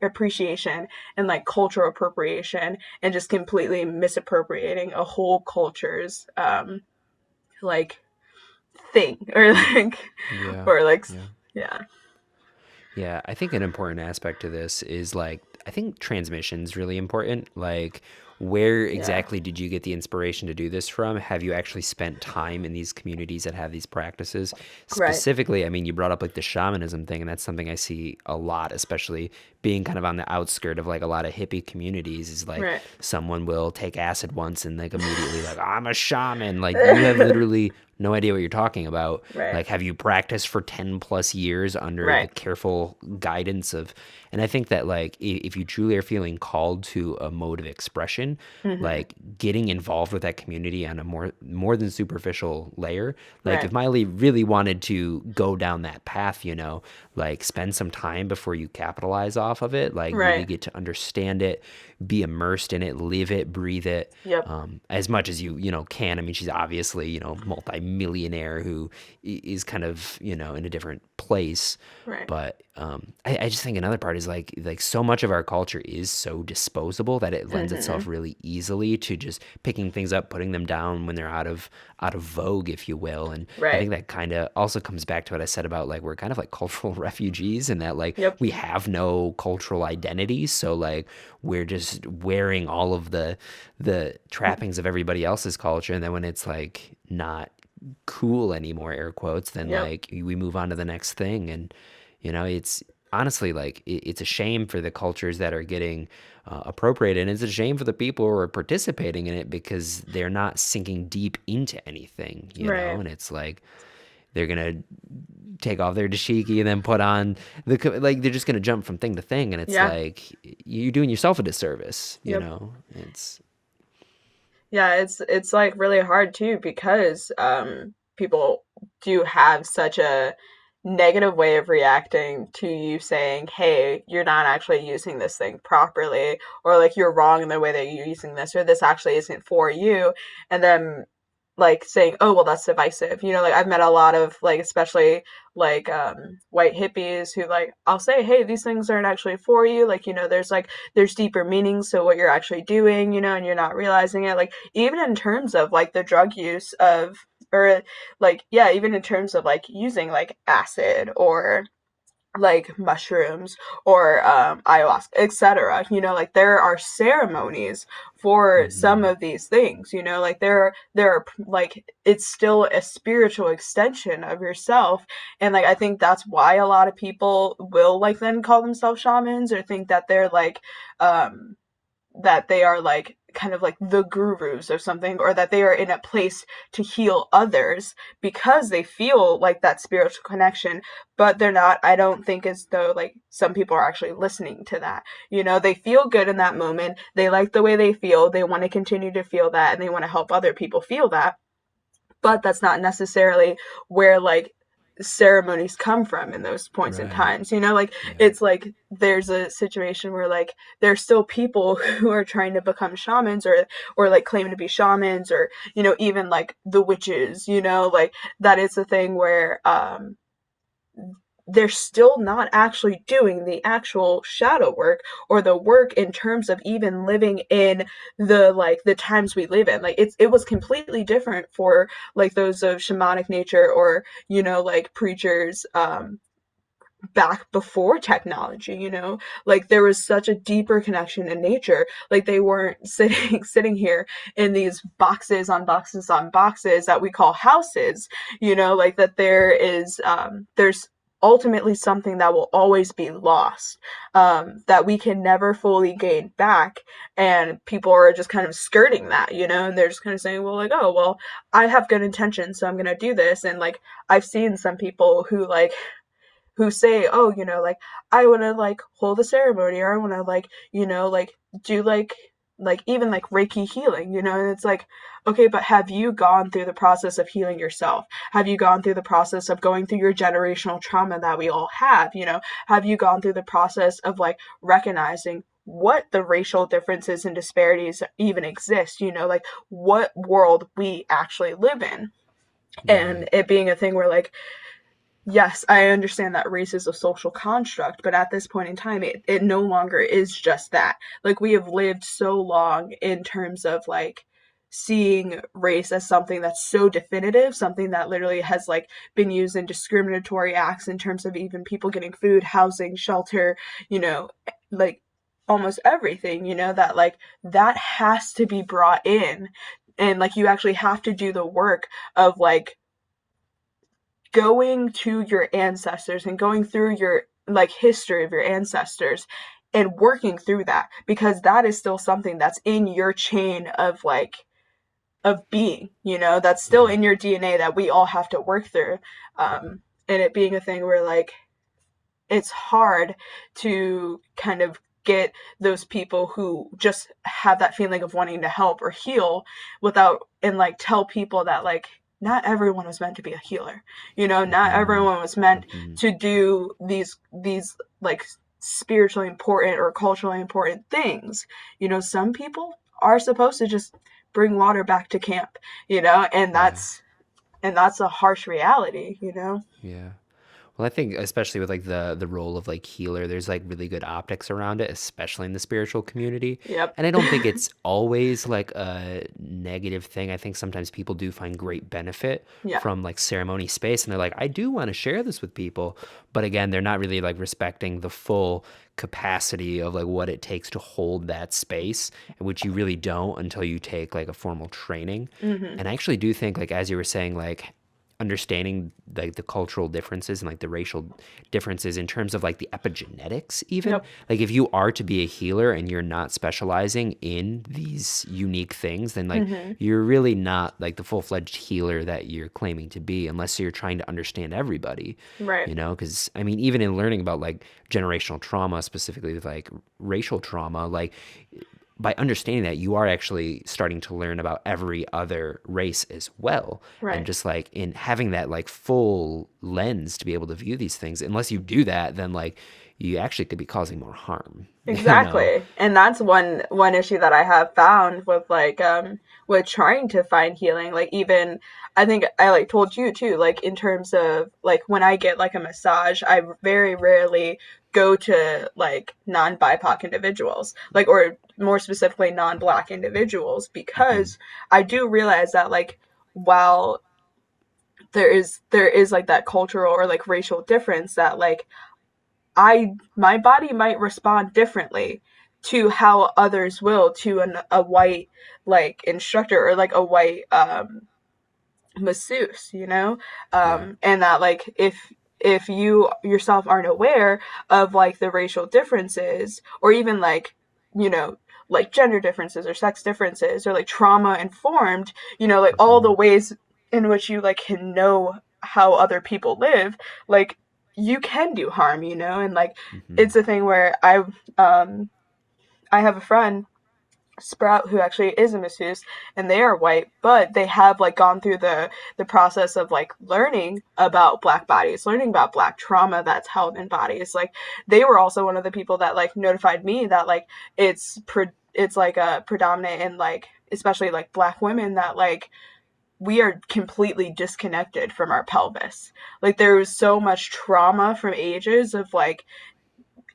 [SPEAKER 2] appreciation, and like cultural appropriation, and just completely misappropriating a whole culture's like thing, or like,
[SPEAKER 1] Yeah.
[SPEAKER 2] or like,
[SPEAKER 1] Yeah.
[SPEAKER 2] yeah.
[SPEAKER 1] Yeah, I think an important aspect to this is like I think transmission's really important. Like where
[SPEAKER 2] Yeah.
[SPEAKER 1] exactly did you get the inspiration to do this from? Have you actually spent time in these communities that have these practices?
[SPEAKER 2] Right.
[SPEAKER 1] Specifically, I mean, you brought up like the shamanism thing, and that's something I see a lot, especially being kind of on the outskirt of like a lot of hippie communities is like
[SPEAKER 2] Right.
[SPEAKER 1] someone will take acid once and like immediately like I'm a shaman. Like you have literally no idea what you're talking about.
[SPEAKER 2] Right.
[SPEAKER 1] Like, have you practiced for 10 plus years under the
[SPEAKER 2] Right.
[SPEAKER 1] careful guidance of, and I think that, like, if you truly are feeling called to a mode of expression,
[SPEAKER 2] Mm-hmm.
[SPEAKER 1] like getting involved with that community on a more than superficial layer, like
[SPEAKER 2] Right.
[SPEAKER 1] if Miley really wanted to go down that path, like spend some time before you capitalize off of it, like really
[SPEAKER 2] Right.
[SPEAKER 1] get to understand it, be immersed in it, live it, breathe it,
[SPEAKER 2] Yep.
[SPEAKER 1] as much as you can. I mean, she's obviously multi-millionaire who is kind of in a different place,
[SPEAKER 2] Right.
[SPEAKER 1] but I just think another part is like so much of our culture is so disposable that it lends
[SPEAKER 2] Mm-hmm.
[SPEAKER 1] itself really easily to just picking things up, putting them down when they're out of vogue, if you will. And I
[SPEAKER 2] Right.
[SPEAKER 1] think that kind of also comes back to what I said about like we're kind of like cultural refugees, and that like
[SPEAKER 2] Yep.
[SPEAKER 1] we have no cultural identity, so like we're just wearing all of the trappings of everybody else's culture, and then when it's like not cool anymore, air quotes, then
[SPEAKER 2] Yep.
[SPEAKER 1] like we move on to the next thing. And it's honestly like it's a shame for the cultures that are getting appropriated, and it's a shame for the people who are participating in it because they're not sinking deep into anything,
[SPEAKER 2] Right.
[SPEAKER 1] and it's like they're gonna take off their dashiki and then put on like they're just gonna jump from thing to thing, and it's
[SPEAKER 2] Yeah.
[SPEAKER 1] like you're doing yourself a disservice.
[SPEAKER 2] Yep.
[SPEAKER 1] It's
[SPEAKER 2] Yeah, it's like really hard too, because people do have such a negative way of reacting to you saying, "Hey, you're not actually using this thing properly," or like you're wrong in the way that you're using this, or this actually isn't for you. And then like saying, "Oh, well, that's divisive." Like I've met a lot of like, especially like white hippies who like I'll say, "Hey, these things aren't actually for you. Like, there's deeper meanings to what you're actually doing, and you're not realizing it." Like even in terms of like the drug use of, or like, yeah, even in terms of like using like acid, or like mushrooms, or ayahuasca, etc. Like there are ceremonies for some
[SPEAKER 1] mm-hmm.
[SPEAKER 2] of these things. Like there are like it's still a spiritual extension of yourself, and like I think that's why a lot of people will like then call themselves shamans, or think um that they are like kind of like the gurus or something, or that they are in a place to heal others because they feel like that spiritual connection, but they're not. I don't think as though like some people are actually listening to that. They feel good in that moment, they like the way they feel, they want to continue to feel that, and they want to help other people feel that, but that's not necessarily where like ceremonies come from in those points and
[SPEAKER 1] Right.
[SPEAKER 2] times. Like
[SPEAKER 1] Yeah.
[SPEAKER 2] it's like there's a situation where like there's still people who are trying to become shamans, or like claim to be shamans, or even like the witches. Like that is the thing where they're still not actually doing the actual shadow work, or the work in terms of even living in the times we live in. Like it was completely different for like those of shamanic nature, or like preachers back before technology. Like there was such a deeper connection in nature. Like they weren't sitting here in these boxes on boxes on boxes that we call houses. Like that there's ultimately something that will always be lost, that we can never fully gain back, and people are just kind of skirting that. And they're just kind of saying, well, like, oh well, I have good intentions, so I'm gonna do this. And like I've seen some people who say, oh, like I want to like hold a ceremony, or I want to like, like do like like even like Reiki healing, and it's like, okay, but have you gone through the process of healing yourself? Have you gone through the process of going through your generational trauma that we all have? Have you gone through the process of like recognizing what the racial differences and disparities even exist, like what world we actually live in? And
[SPEAKER 1] Right.
[SPEAKER 2] it being a thing where like, yes, I understand that race is a social construct, but at this point in time, it no longer is just that. Like, we have lived so long in terms of like seeing race as something that's so definitive, something that literally has like been used in discriminatory acts in terms of even people getting food, housing, shelter, like almost everything, that like that has to be brought in. And like you actually have to do the work of like going to your ancestors and going through your like history of your ancestors and working through that, because that is still something that's in your chain of like of being, that's still
[SPEAKER 1] Mm-hmm.
[SPEAKER 2] in your DNA that we all have to work through. And it being a thing where like it's hard to kind of get those people who just have that feeling of wanting to help or heal without, and like tell people that like not everyone was meant to be a healer, not
[SPEAKER 1] Mm-hmm.
[SPEAKER 2] everyone was meant
[SPEAKER 1] Mm-hmm.
[SPEAKER 2] to do these like spiritually important or culturally important things. Some people are supposed to just bring water back to camp, and
[SPEAKER 1] Yeah.
[SPEAKER 2] that's a harsh reality.
[SPEAKER 1] Yeah. Well, I think especially with like the role of like healer, there's like really good optics around it, especially in the spiritual community.
[SPEAKER 2] Yep.
[SPEAKER 1] And I don't think it's always like a negative thing. I think sometimes people do find great benefit
[SPEAKER 2] Yeah.
[SPEAKER 1] from like ceremony space and they're like, I do want to share this with people. But again, they're not really like respecting the full capacity of like what it takes to hold that space, which you really don't until you take like a formal training.
[SPEAKER 2] Hmm.
[SPEAKER 1] And I actually do think like as you were saying, like understanding like the cultural differences and like the racial differences in terms of like the epigenetics even,
[SPEAKER 2] Yep.
[SPEAKER 1] like if you are to be a healer and you're not specializing in these unique things, then like
[SPEAKER 2] Hmm.
[SPEAKER 1] you're really not like the full-fledged healer that you're claiming to be unless you're trying to understand everybody,
[SPEAKER 2] Right.
[SPEAKER 1] because I mean even in learning about like generational trauma, specifically with like racial trauma, like by understanding that you are actually starting to learn about every other race as well, and
[SPEAKER 2] Right.
[SPEAKER 1] just like in having that like full lens to be able to view these things, unless you do that, then like you actually could be causing more harm. you know
[SPEAKER 2] Exactly. And that's one issue that I have found with like with trying to find healing. Like even I think I like told you too, like in terms of like when I get like a massage, I very rarely go to like non-BIPOC individuals, like or more specifically non-black individuals,
[SPEAKER 1] hmm
[SPEAKER 2] because I do realize that like while there is like that cultural or like racial difference, that like my body might respond differently to how others will to a white like instructor or like a white masseuse,
[SPEAKER 1] yeah.
[SPEAKER 2] and that like if you yourself aren't aware of like the racial differences or even like you know like gender differences or sex differences or like trauma informed, like all the
[SPEAKER 1] hmm
[SPEAKER 2] ways in which you like can know how other people live, like you can do harm, and like
[SPEAKER 1] hmm
[SPEAKER 2] it's a thing where um I have a friend Sprout, who actually is a masseuse, and they are white, but they have like gone through the process of like learning about black bodies, learning about black trauma that's held in bodies. Like they were also one of the people that like notified me that like it's like a predominant in like especially like black women that like we are completely disconnected from our pelvis. Like there was so much trauma from ages of like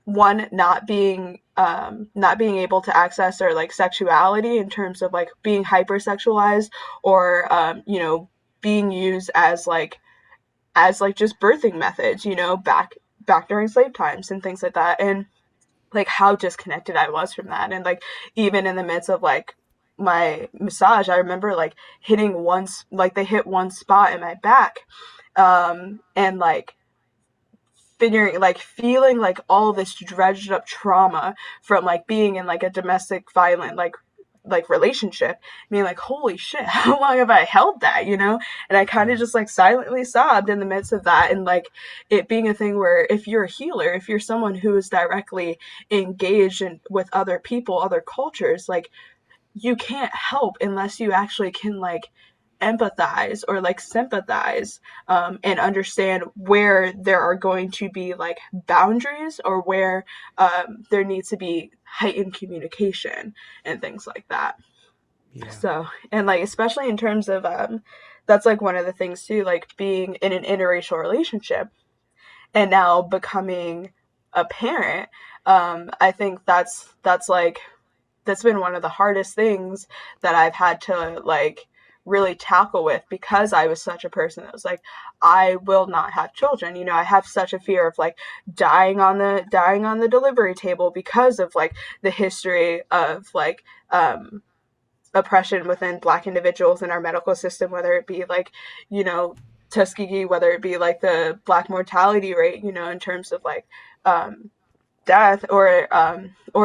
[SPEAKER 2] one not being able to access their like sexuality in terms of like being hypersexualized or being used as like just birthing methods, back during slave times and things like that, and like how disconnected I was from that. And like even in the midst of like my massage, I remember like hitting once like they hit one spot in my back, and like figuring like feeling like all this dredged up trauma from like being in like a domestic violent like relationship, being like holy shit, how long have I held that, and I kind of
[SPEAKER 1] yeah.
[SPEAKER 2] just like silently sobbed in the midst of that. And like it being a thing where if you're a healer, if you're someone who is directly engaged with other people, other cultures, like you can't help unless you actually can like empathize or like sympathize, and understand where there are going to be like boundaries, or where there needs to be heightened communication and things like that.
[SPEAKER 1] Yeah.
[SPEAKER 2] So, and like especially in terms of that's like one of the things too, like being in an interracial relationship and now becoming a parent. I think that's like that's been one of the hardest things that I've had to like really tackle with, because I was such a person that was like, I will not have children. You know, I have such a fear of like dying on the delivery table because of like the history of like oppression within Black individuals in our medical system, whether it be like, you know, Tuskegee, whether it be like the Black mortality rate, you know, in terms of like death, or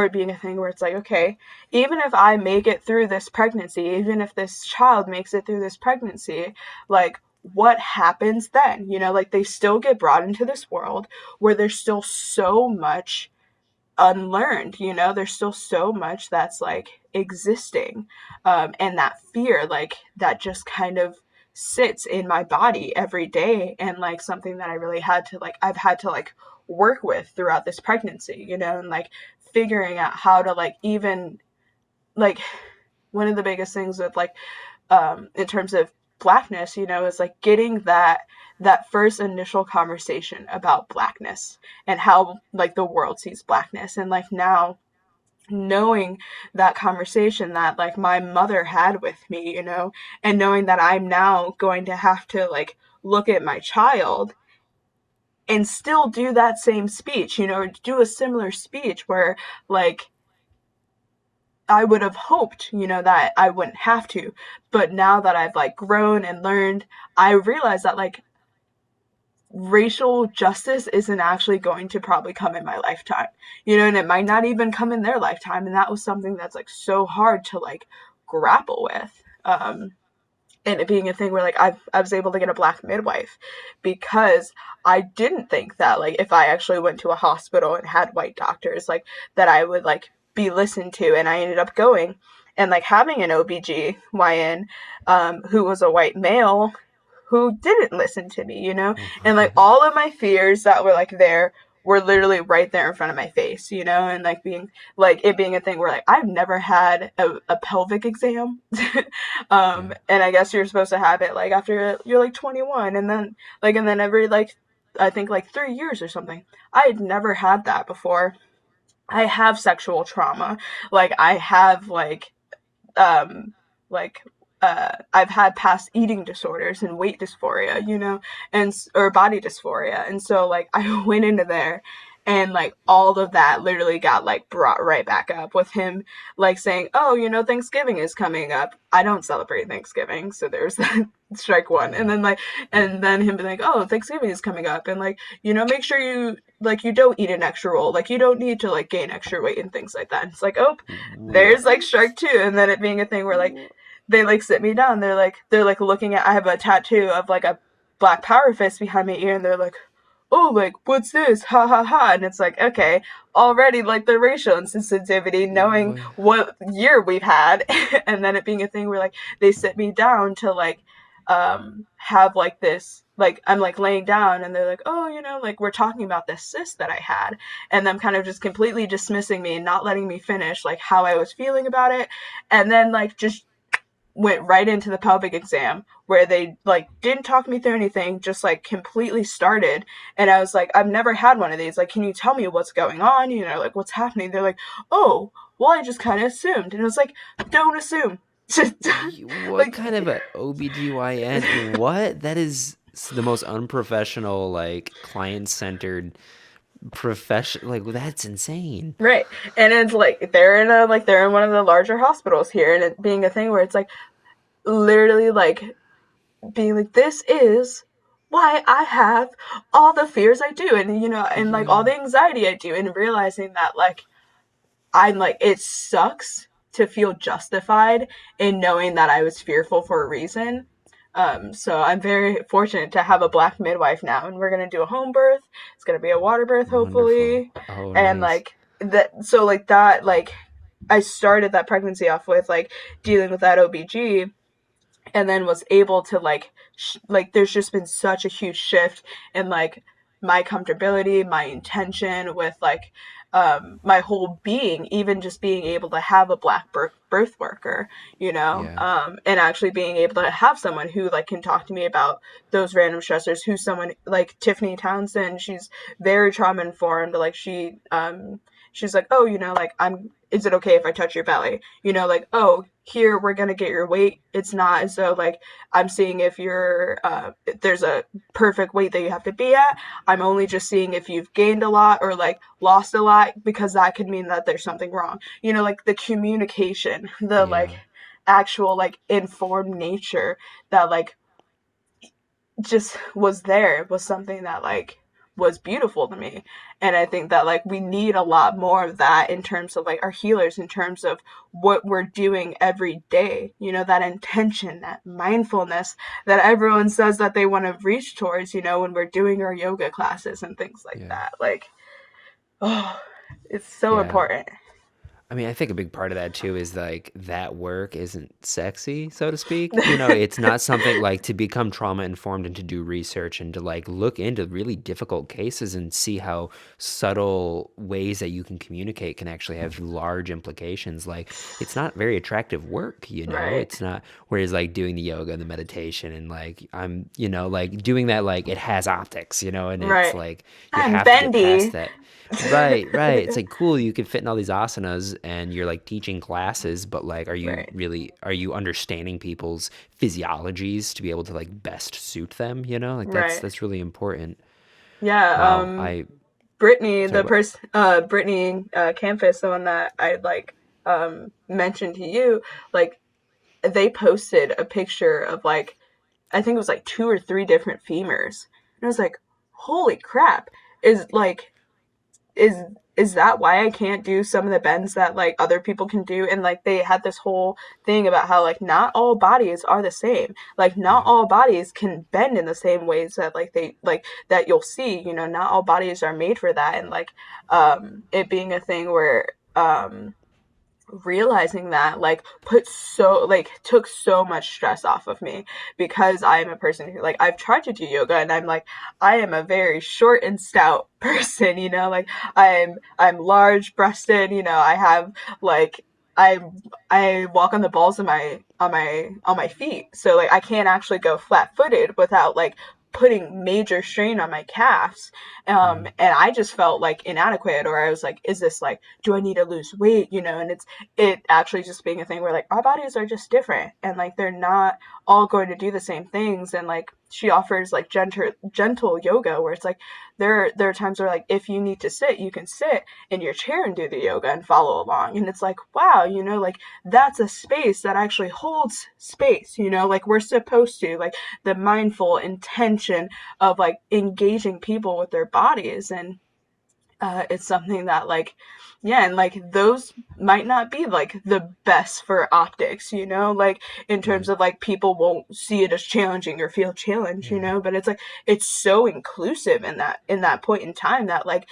[SPEAKER 2] it being a thing where it's like, okay, even if I make it through this pregnancy, even if this child makes it through this pregnancy, like what happens then? You know, like they still get brought into this world where there's still so much unlearned, you know, there's still so much that's like existing, and that fear like that just kind of sits in my body every day, and like something that I really had to like I've had to like work with throughout this pregnancy, you know, and like figuring out how to like even like one of the biggest things with like in terms of blackness, you know, is like getting that first initial conversation about blackness and how like the world sees blackness, and like now knowing that conversation that like my mother had with me, you know, and knowing that I'm now going to have to like look at my child and still do that same speech, you know, or do a similar speech where like I would have hoped, you know, that I wouldn't have to. But now that I've like grown and learned, I realize that like racial justice isn't actually going to probably come in my lifetime, you know, and it might not even come in their lifetime. And that was something that's like so hard to like grapple with. And it being a thing where like I was able to get a Black midwife because I didn't think that like if I actually went to a hospital and had white doctors like that I would like be listened to, and I ended up going and like having an OBGYN who was a white male who didn't listen to me, you know?
[SPEAKER 1] Oh
[SPEAKER 2] And like
[SPEAKER 1] my.
[SPEAKER 2] all of my fears that were like there were literally right there in front of my face, you know? And like being like it being a thing where like I've never had a pelvic exam.
[SPEAKER 1] Yeah.
[SPEAKER 2] And I guess you're supposed to have it like after you're like 21, and then every like I think like 3 years or something. I had never had that before. I have sexual trauma. Like I have um like I've had past eating disorders and weight dysphoria, you know, and or body dysphoria. And so like I went into there and like all of that literally got like brought right back up with him like saying, "Oh, you know, Thanksgiving is coming up." I don't celebrate Thanksgiving, so there's that strike one. And
[SPEAKER 1] Yeah.
[SPEAKER 2] then like
[SPEAKER 1] Yeah.
[SPEAKER 2] and then him being like, "Oh, Thanksgiving is coming up." And like, you know, make sure you like you don't eat an extra roll. Like you don't need to like gain extra weight and things like that. And it's like, "Oh, there's like
[SPEAKER 1] What?
[SPEAKER 2] strike two." And then it being a thing where like
[SPEAKER 1] What?
[SPEAKER 2] they like sit me down. They're like looking at I have a tattoo of like a black power fist behind my ear, and they're like, "Oh, like what's this? Ha ha ha." And it's like, okay, already like the racial insensitivity, knowing
[SPEAKER 1] What?
[SPEAKER 2] what year we've had, and then it being a thing where like they sit me down to like have like this like I'm like laying down, and they're like, "Oh, you know, like we're talking about this cyst that I had," and them kind of just completely dismissing me and not letting me finish like how I was feeling about it, and then like just went right into the pelvic exam where they like didn't talk me through anything, just like completely started. And I was like, I've never had one of these, like, can you tell me what's going on, you know, like what's happening? They're like, "Oh, well, I just kind of assumed." And I was like, don't assume.
[SPEAKER 1] What
[SPEAKER 2] Like
[SPEAKER 1] kind of a OBGYN? What? That is the most unprofessional, like client centered profession. Like that's insane.
[SPEAKER 2] right. And it's like they're in one of the larger hospitals here, and it being a thing where it's like literally like being like, this is why I have all the fears I do, and you know, and like all
[SPEAKER 1] Yeah.
[SPEAKER 2] the anxiety I do, and realizing that like I'm like it sucks to feel justified in knowing that I was fearful for a reason. So I'm very fortunate to have a Black midwife now, and we're gonna do a home birth. It's gonna be a water birth,
[SPEAKER 1] Wonderful.
[SPEAKER 2] hopefully,
[SPEAKER 1] Oh,
[SPEAKER 2] and
[SPEAKER 1] nice.
[SPEAKER 2] like that. So like that, like I started that pregnancy off with like dealing with that OBG, and then was able to like like there's just been such a huge shift in like my comfortability, my intention with like my whole being, even just being able to have a black birth worker,
[SPEAKER 1] Yeah.
[SPEAKER 2] and actually being able to have someone who like can talk to me about those random stressors. Who's someone like Tiffany Townsend? She's very trauma informed. Like she's like, oh, like is it okay if I touch your belly? Like, oh, here we're gonna get your weight. It's not as though like I'm seeing if you're there's a perfect weight that you have to be at. I'm only just seeing if you've gained a lot or like lost a lot, because that could mean that there's something wrong. Like the communication, the like
[SPEAKER 1] Yeah.
[SPEAKER 2] actual like informed nature that like just was there, was something that like was beautiful to me. And I think that like we need a lot more of that in terms of like our healers, in terms of what we're doing every day, that intention, that mindfulness that everyone says that they want to reach towards, when we're doing our yoga classes and things like
[SPEAKER 1] Yeah.
[SPEAKER 2] that. Like, oh, it's so
[SPEAKER 1] Yeah.
[SPEAKER 2] important.
[SPEAKER 1] I mean, I think a big part of that too is like that work isn't sexy, so to speak. It's not something like to become trauma informed and to do research and to like look into really difficult cases and see how subtle ways that you can communicate can actually have large implications. Like, it's not very attractive work.
[SPEAKER 2] Right,
[SPEAKER 1] It's not, whereas like doing the yoga and the meditation and like, like doing that, like it has optics, and it's
[SPEAKER 2] right.
[SPEAKER 1] like you
[SPEAKER 2] I'm
[SPEAKER 1] have to get past
[SPEAKER 2] bendy.
[SPEAKER 1] that. Right, right. It's like cool, you can fit in all these asanas and you're like teaching classes, but like
[SPEAKER 2] Right,
[SPEAKER 1] are you understanding people's physiologies to be able to like best suit them? Like that's
[SPEAKER 2] right.
[SPEAKER 1] that's really important.
[SPEAKER 2] Yeah.
[SPEAKER 1] Wow. I
[SPEAKER 2] Brittany,
[SPEAKER 1] sorry,
[SPEAKER 2] the
[SPEAKER 1] what?
[SPEAKER 2] person, Brittany Campus, the one that I like mentioned to you, like they posted a picture of like I think it was like two or three different femurs, and I was like, holy crap! Is like is is that why I can't do some of the bends that like other people can do? And like they had this whole thing about how like not all bodies are the same. Like not
[SPEAKER 1] Yeah.
[SPEAKER 2] all bodies can bend in the same ways that like they like that you'll see, not all bodies are made for that. And like it being a thing where realizing that like took so much stress off of me, because I am a person who like I've tried to do yoga, and I'm like I am a very short and stout person, like I'm large breasted, I have like I I walk on the balls of my feet, so like I can't actually go flat footed without like putting major strain on my calves.
[SPEAKER 1] Mm,
[SPEAKER 2] And I just felt like inadequate, or I was like, is this like, do I need to lose weight, and it actually just being a thing where like our bodies are just different, and like they're not all going to do the same things. And like she offers like gentle yoga, where it's like there are times where like if you need to sit, you can sit in your chair and do the yoga and follow along. And it's like, wow, like that's a space that actually holds space, like we're supposed to like the mindful intention of like engaging people with their bodies. And it's something that like yeah, and like those might not be like the best for optics, like in terms
[SPEAKER 1] right.
[SPEAKER 2] of like people won't see it as challenging or feel challenged,
[SPEAKER 1] Yeah.
[SPEAKER 2] but it's like it's so inclusive in that point in time that like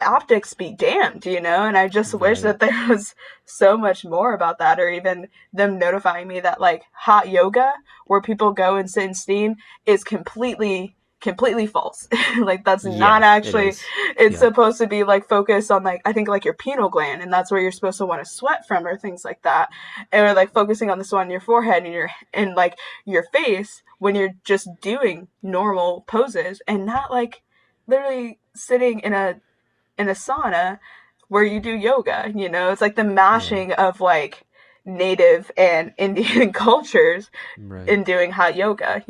[SPEAKER 2] optics be damned, and I just wish
[SPEAKER 1] Right.
[SPEAKER 2] that there was so much more about that, or even them notifying me that like hot yoga, where people go and sit in steam, is completely false. Like that's not
[SPEAKER 1] Yeah, it
[SPEAKER 2] actually,
[SPEAKER 1] is.
[SPEAKER 2] it's
[SPEAKER 1] Yep.
[SPEAKER 2] supposed to be like focused on like I think like your pineal gland, and that's where you're supposed to want to sweat from, or things like that. And we're like focusing on this one on your forehead and like your face, when you're just doing normal poses, and not like literally sitting in a sauna where you do yoga. It's like the
[SPEAKER 1] Yeah.
[SPEAKER 2] mashing of like native and Indian cultures
[SPEAKER 1] Right.
[SPEAKER 2] in doing hot yoga.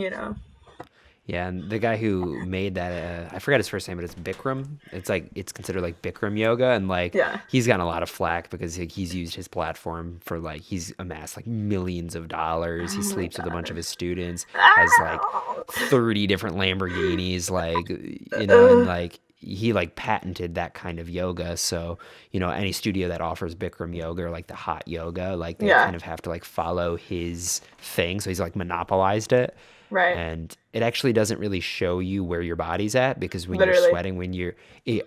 [SPEAKER 1] Yeah, and the guy who made that, I forgot his first name, but it's Bikram. It's like it's considered like Bikram yoga, and like
[SPEAKER 2] Yeah.
[SPEAKER 1] he's gotten a lot of flack because like, he's used his platform for like he's amassed like millions of dollars. He
[SPEAKER 2] Oh my
[SPEAKER 1] sleeps with a bunch of
[SPEAKER 2] god.
[SPEAKER 1] his students, has like
[SPEAKER 2] Ah!
[SPEAKER 1] 30 different Lamborghinis, and like he like patented that kind of yoga. So any studio that offers Bikram yoga or like the hot yoga, like they
[SPEAKER 2] Yeah.
[SPEAKER 1] kind of have to like follow his thing. So he's like monopolized it.
[SPEAKER 2] Right.
[SPEAKER 1] And it actually doesn't really show you where your body's at, because when you're
[SPEAKER 2] Literally.
[SPEAKER 1] sweating,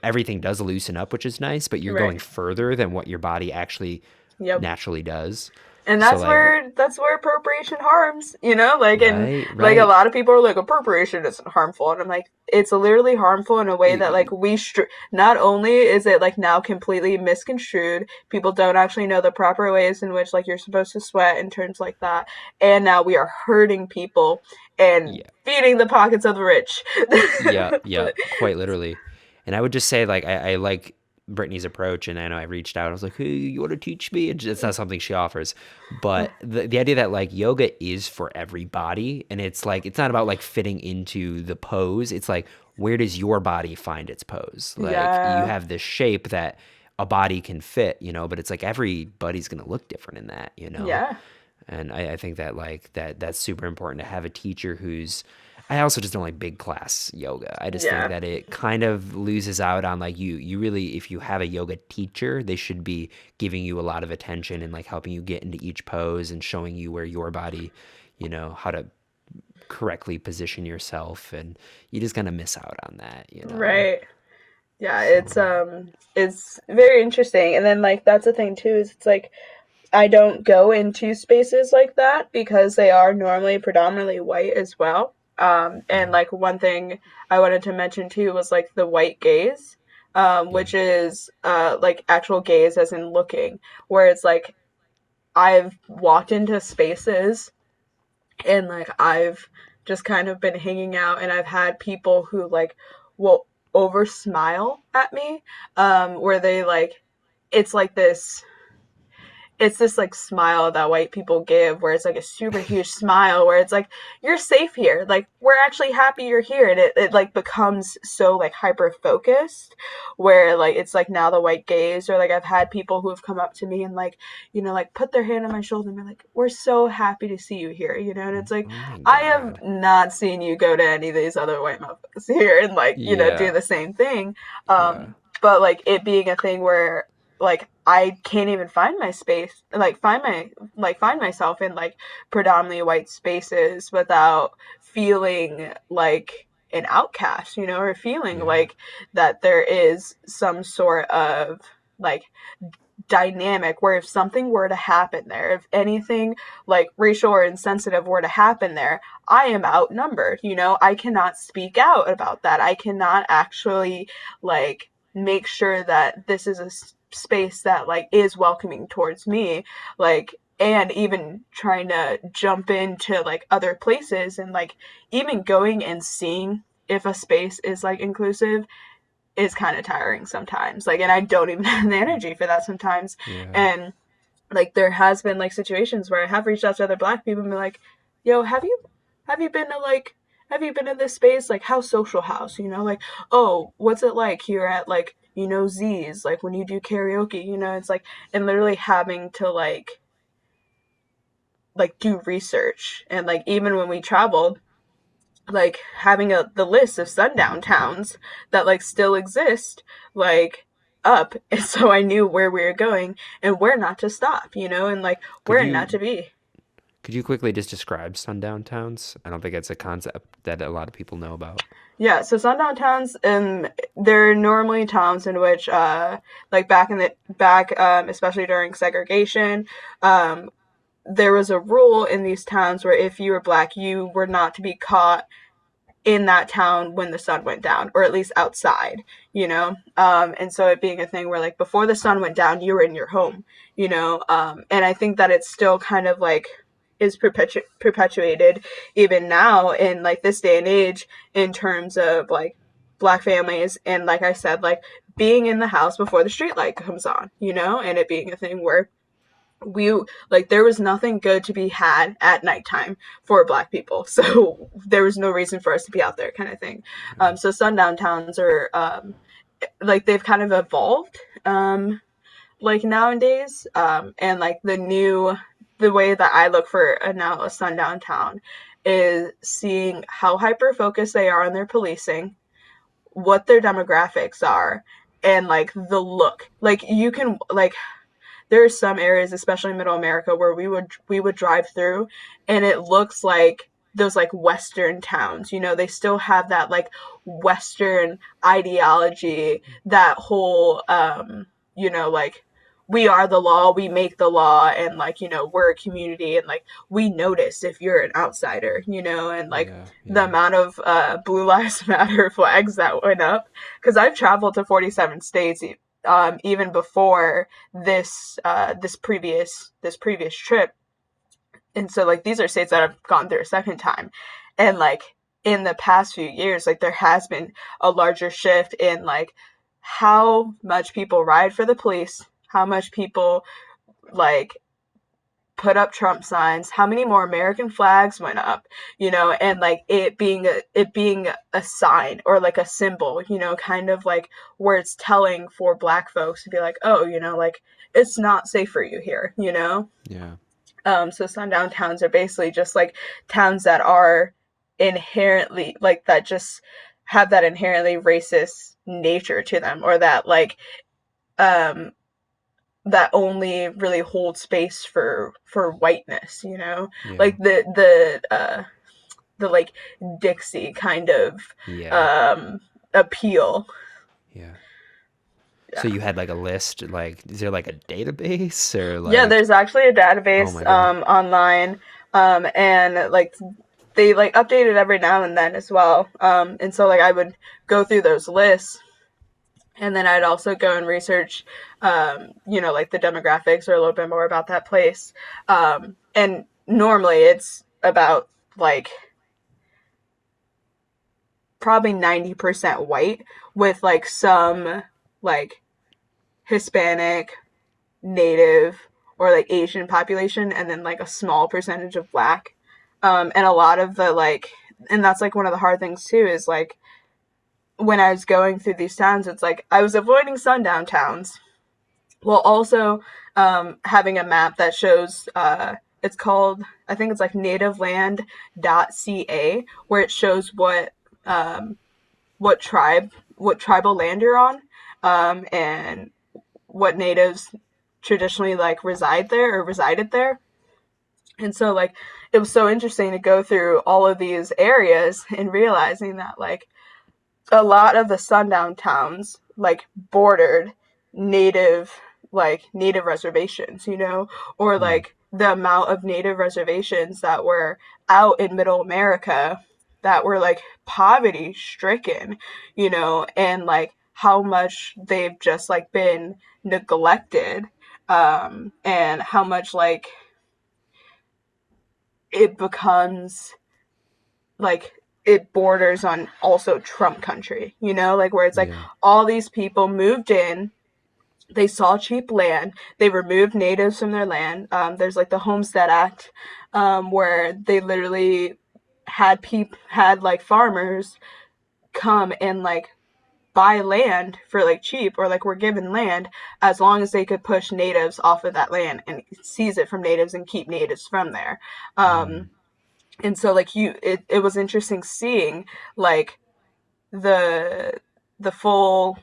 [SPEAKER 1] everything does loosen up, which is nice, but you're going
[SPEAKER 2] Right.
[SPEAKER 1] further than what your body actually
[SPEAKER 2] Yep.
[SPEAKER 1] naturally does.
[SPEAKER 2] And
[SPEAKER 1] So like,
[SPEAKER 2] that's where appropriation harms, like, and
[SPEAKER 1] right,
[SPEAKER 2] like a
[SPEAKER 1] right.
[SPEAKER 2] lot of people are like, appropriation isn't harmful, and I'm like, it's literally harmful in a way that like not only is it like now completely misconstrued, people don't actually know the proper ways in which like you're supposed to sweat and terms like that, and now we are hurting people and
[SPEAKER 1] Yeah.
[SPEAKER 2] feeding the pockets of the rich.
[SPEAKER 1] Yeah, yeah,
[SPEAKER 2] But
[SPEAKER 1] quite literally. And I would just say, like, I like Brittany's approach, and I know I reached out. I was like, "Hey, you want to teach me?" And it's not something she offers, but the idea that like yoga is for everybody, and it's like it's not about like fitting into the pose. It's like, where does your body find its pose? Like, you
[SPEAKER 2] yeah,
[SPEAKER 1] have this shape that a body can fit, but it's like everybody's gonna look different in that.
[SPEAKER 2] yeah,
[SPEAKER 1] And I think that like that's super important to have a teacher who's. I also just don't like big class yoga. I just think
[SPEAKER 2] yeah.
[SPEAKER 1] that it kind of loses out on like you really, if you have a yoga teacher, they should be giving you a lot of attention and like helping you get into each pose and showing you where your body, how to correctly position yourself, and you just kind of miss out on that.
[SPEAKER 2] Right. Yeah,
[SPEAKER 1] So
[SPEAKER 2] it's very interesting. And then like that's the thing too, is it's like I don't go into spaces like that because they are normally predominantly white as well. And
[SPEAKER 1] yeah,
[SPEAKER 2] like one thing I wanted to mention too was like the white gaze,
[SPEAKER 1] yeah,
[SPEAKER 2] which is like actual gaze as in looking, where it's like I've walked into spaces and like I've just kind of been hanging out and I've had people who like will over smile at me, where they like it's like this it's this like smile that white people give where it's like a super huge smile where it's like you're safe here, like we're actually happy you're here, and it like becomes so like hyper focused where like it's like now the white gaze, or like I've had people who have come up to me and like like put their hand on my shoulder and be like, we're so happy to see you here, and it's like
[SPEAKER 1] oh my
[SPEAKER 2] I have
[SPEAKER 1] god,
[SPEAKER 2] not seen you go to any of these other white motherfuckers here and like do
[SPEAKER 1] yeah,
[SPEAKER 2] the same thing.
[SPEAKER 1] yeah,
[SPEAKER 2] But like it being a thing where like I can't even find my space, like find myself in like predominantly white spaces without feeling like an outcast, or feeling
[SPEAKER 1] yeah,
[SPEAKER 2] like that there is some sort of like dynamic where if something were to happen there, if anything like racial or insensitive were to happen there, I am outnumbered. I cannot speak out about that. I cannot actually like make sure that this is a space that like is welcoming towards me, like, and even trying to jump into like other places and like even going and seeing if a space is like inclusive is kind of tiring sometimes. Like, and I don't even have the energy for that sometimes.
[SPEAKER 1] yeah.
[SPEAKER 2] And like, there has been like situations where I have reached out to other Black people and been like, "Yo, have you been to like have you been to this space? Like, how social house? Like, oh, what's it like here at like Z's? Like when you do karaoke? It's like, and literally having to like do research, and like even when we traveled, like having the list of sundown towns that like still exist like up and so I knew where we were going and where not to stop, and like
[SPEAKER 1] Could
[SPEAKER 2] where not
[SPEAKER 1] you
[SPEAKER 2] to be.
[SPEAKER 1] Could you quickly just describe Sundown Towns? I don't think it's a concept that a lot of people know about.
[SPEAKER 2] Yeah, so sundown towns, they're normally towns in which like back especially during segregation, um there was a rule in these towns where if you were Black you were not to be caught in that town when the sun went down, or at least outside, and so it being a thing where like before the sun went down you were in your home, and I think that it's still kind of like is perpetuated even now in like this day and age in terms of like Black families, and like I said, like being in the house before the street light comes on, and it being a thing where we like there was nothing good to be had at nighttime for Black people, so there was no reason for us to be out there, kind of thing. So sundown towns are like they've kind of evolved, like nowadays, and like the way that I look for now a sundown town is seeing how hyper focused they are on their policing, what their demographics are, and like the look, like you can like there are some areas, especially in Middle America, where we would drive through, and it looks like those like Western towns. You know, they still have that like Western ideology, that whole, you know, like we are the law, we make the law, and like, you know, we're a community, and like we notice if you're an outsider, you know, and like
[SPEAKER 1] Yeah,
[SPEAKER 2] the
[SPEAKER 1] yeah,
[SPEAKER 2] amount of Blue Lives Matter flags that went up. Because I've traveled to 47 states, even before this previous trip, and so like these are states that I've gone through a second time, and like in the past few years, like there has been a larger shift in like how much people ride for the police, how much people like put up Trump signs, how many more American flags went up, you know, and like it being a sign or like a symbol, you know, kind of like where it's telling for Black folks to be like, oh, you know, like it's not safe for you here, you know.
[SPEAKER 1] yeah,
[SPEAKER 2] So sundown towns are basically just like towns that are inherently like that just have that inherently racist nature to them, or that like um that only really hold space for whiteness, you know,
[SPEAKER 1] yeah,
[SPEAKER 2] like the like Dixie kind of
[SPEAKER 1] yeah,
[SPEAKER 2] um appeal.
[SPEAKER 1] yeah. So
[SPEAKER 2] Yeah.
[SPEAKER 1] you had like a list, like is there like a database or
[SPEAKER 2] Yeah,
[SPEAKER 1] like,
[SPEAKER 2] there's actually a
[SPEAKER 1] oh
[SPEAKER 2] database
[SPEAKER 1] my God.
[SPEAKER 2] online, and like they like update it every now and then as well. And so like I would go through those lists, and then I'd also go and research, you know, like the demographics or a little bit more about that place. And normally it's about like probably 90% white, with like some like Hispanic, Native, or like Asian population, and then like a small percentage of Black. And a lot of the like, and that's like one of the hard things too, is like when I was going through these towns, it's like I was avoiding sundown towns while also having a map that shows, it's called, I think it's like nativeland.ca, where it shows what tribe, what tribal land you're on, and what natives traditionally like reside there or resided there. And so like it was so interesting to go through all of these areas and realizing that like a lot of the sundown towns like bordered native native reservations, you know, or
[SPEAKER 1] Hmm.
[SPEAKER 2] like the amount of native reservations that were out in middle America that were like poverty stricken, you know, and like how much they've just like been neglected, and how much like it becomes like it borders on also Trump country, you know, like where it's like
[SPEAKER 1] Yeah,
[SPEAKER 2] all these people moved in, they saw cheap land, they removed natives from their land. There's like the Homestead Act, where they literally had like farmers come and like buy land for like cheap, or like were given land as long as they could push natives off of that land and seize it from natives and keep natives from there.
[SPEAKER 1] mm,
[SPEAKER 2] And so like it was interesting seeing like the the full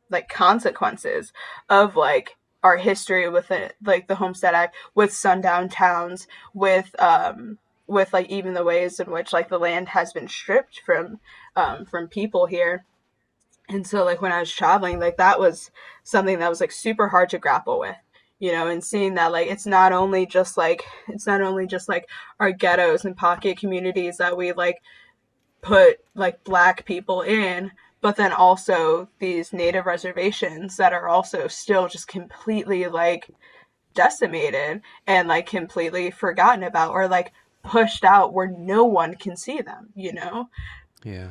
[SPEAKER 2] like consequences of like our history with it, like the Homestead Act, with sundown towns, with like even the ways in which like the land has been stripped from people here. And so like when I was traveling, like that was something that was like super hard to grapple with, you know, and seeing that like it's not only just like our ghettos and pocket communities that we like put like Black people in, but then also these native reservations that are also still just completely like decimated and like completely forgotten about, or like pushed out where no one can see them, you know.
[SPEAKER 1] yeah.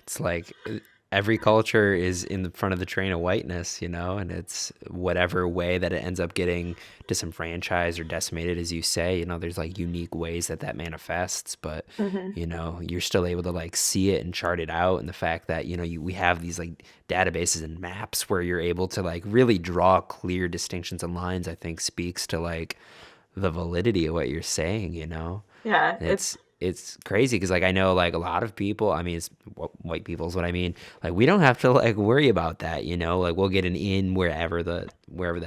[SPEAKER 1] It's like every culture is in the front of the train of whiteness, you know, and it's whatever way that it ends up getting disenfranchised or decimated, as you say, you know, there's like unique ways that that manifests, but
[SPEAKER 2] Mm-hmm.
[SPEAKER 1] you know, you're still able to like see it and chart it out. And the fact that, you know, we have these like databases and maps where you're able to like really draw clear distinctions and lines, I think speaks to like the validity of what you're saying, you know?
[SPEAKER 2] Yeah,
[SPEAKER 1] And it's crazy because like I know like a lot of people, I mean it's white people is what I mean, like we don't have to like worry about that, you know, like we'll get an in wherever the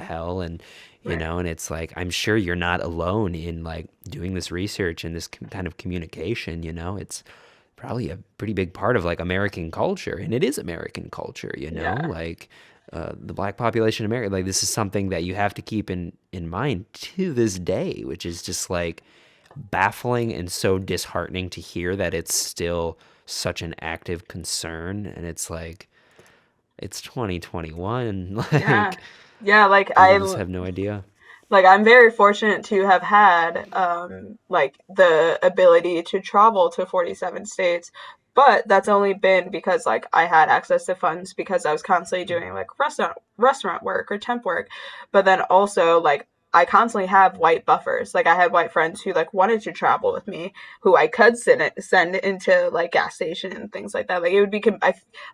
[SPEAKER 1] hell, and
[SPEAKER 2] Right.
[SPEAKER 1] And it's like, I'm sure you're not alone in like doing this research and this kind of communication. It's probably a pretty big part of like American culture, and it is American culture,
[SPEAKER 2] Yeah.
[SPEAKER 1] like the black population in America. Like this is something that you have to keep in mind to this day, which is just like baffling and so disheartening to hear that it's still such an active concern. And it's like it's 2021.
[SPEAKER 2] Yeah.
[SPEAKER 1] Like
[SPEAKER 2] Yeah,
[SPEAKER 1] people just have no idea.
[SPEAKER 2] I'm very fortunate to have had like the ability to travel to 47 states, but that's only been because like I had access to funds because I was constantly doing like restaurant work or temp work. But then also like I constantly have white buffers. Like I had white friends who like wanted to travel with me, who I could send into like gas station and things like that. Like it would be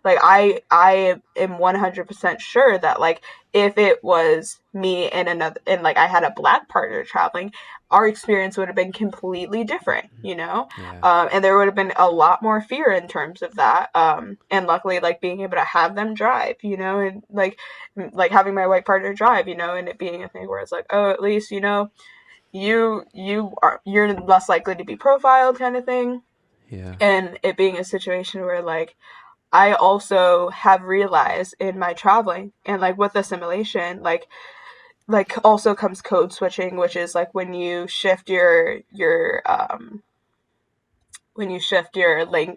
[SPEAKER 2] I am 100% sure that like if it was me and another and like I had a black partner traveling, our experience would have been completely different, you know.
[SPEAKER 1] Yeah.
[SPEAKER 2] And there would have been a lot more fear in terms of that. And luckily, like being able to have them drive, you know, and like having my white partner drive, you know, and it being a thing where it's like, oh, at least you know, you're less likely to be profiled, kind of thing.
[SPEAKER 1] Yeah.
[SPEAKER 2] And it being a situation where like I also have realized in my traveling and like with assimilation, like also comes code switching, which is like when you shift your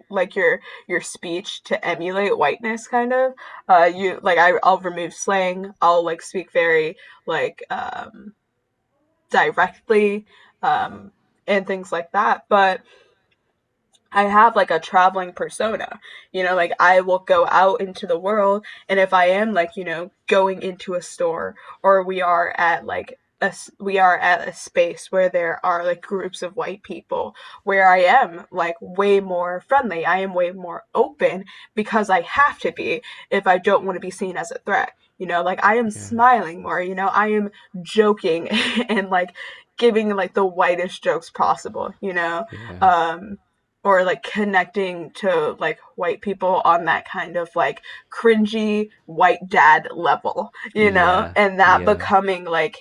[SPEAKER 2] like your speech to emulate whiteness kind of you like I'll remove slang, I'll like speak very like directly um and things like that, but I have like a traveling persona, you know, like I will go out into the world. And if I am like, you know, going into a store or we are at a space where there are like groups of white people where I am like way more friendly. I am way more open because I have to be if I don't want to be seen as a threat. You know, like I am
[SPEAKER 1] Yeah.
[SPEAKER 2] smiling more, you know, I am joking and like giving like the whitest jokes possible, you know.
[SPEAKER 1] Yeah.
[SPEAKER 2] Um or like connecting to like white people on that kind of like cringy white dad level, you know,
[SPEAKER 1] Yeah.
[SPEAKER 2] and that
[SPEAKER 1] Yeah.
[SPEAKER 2] becoming like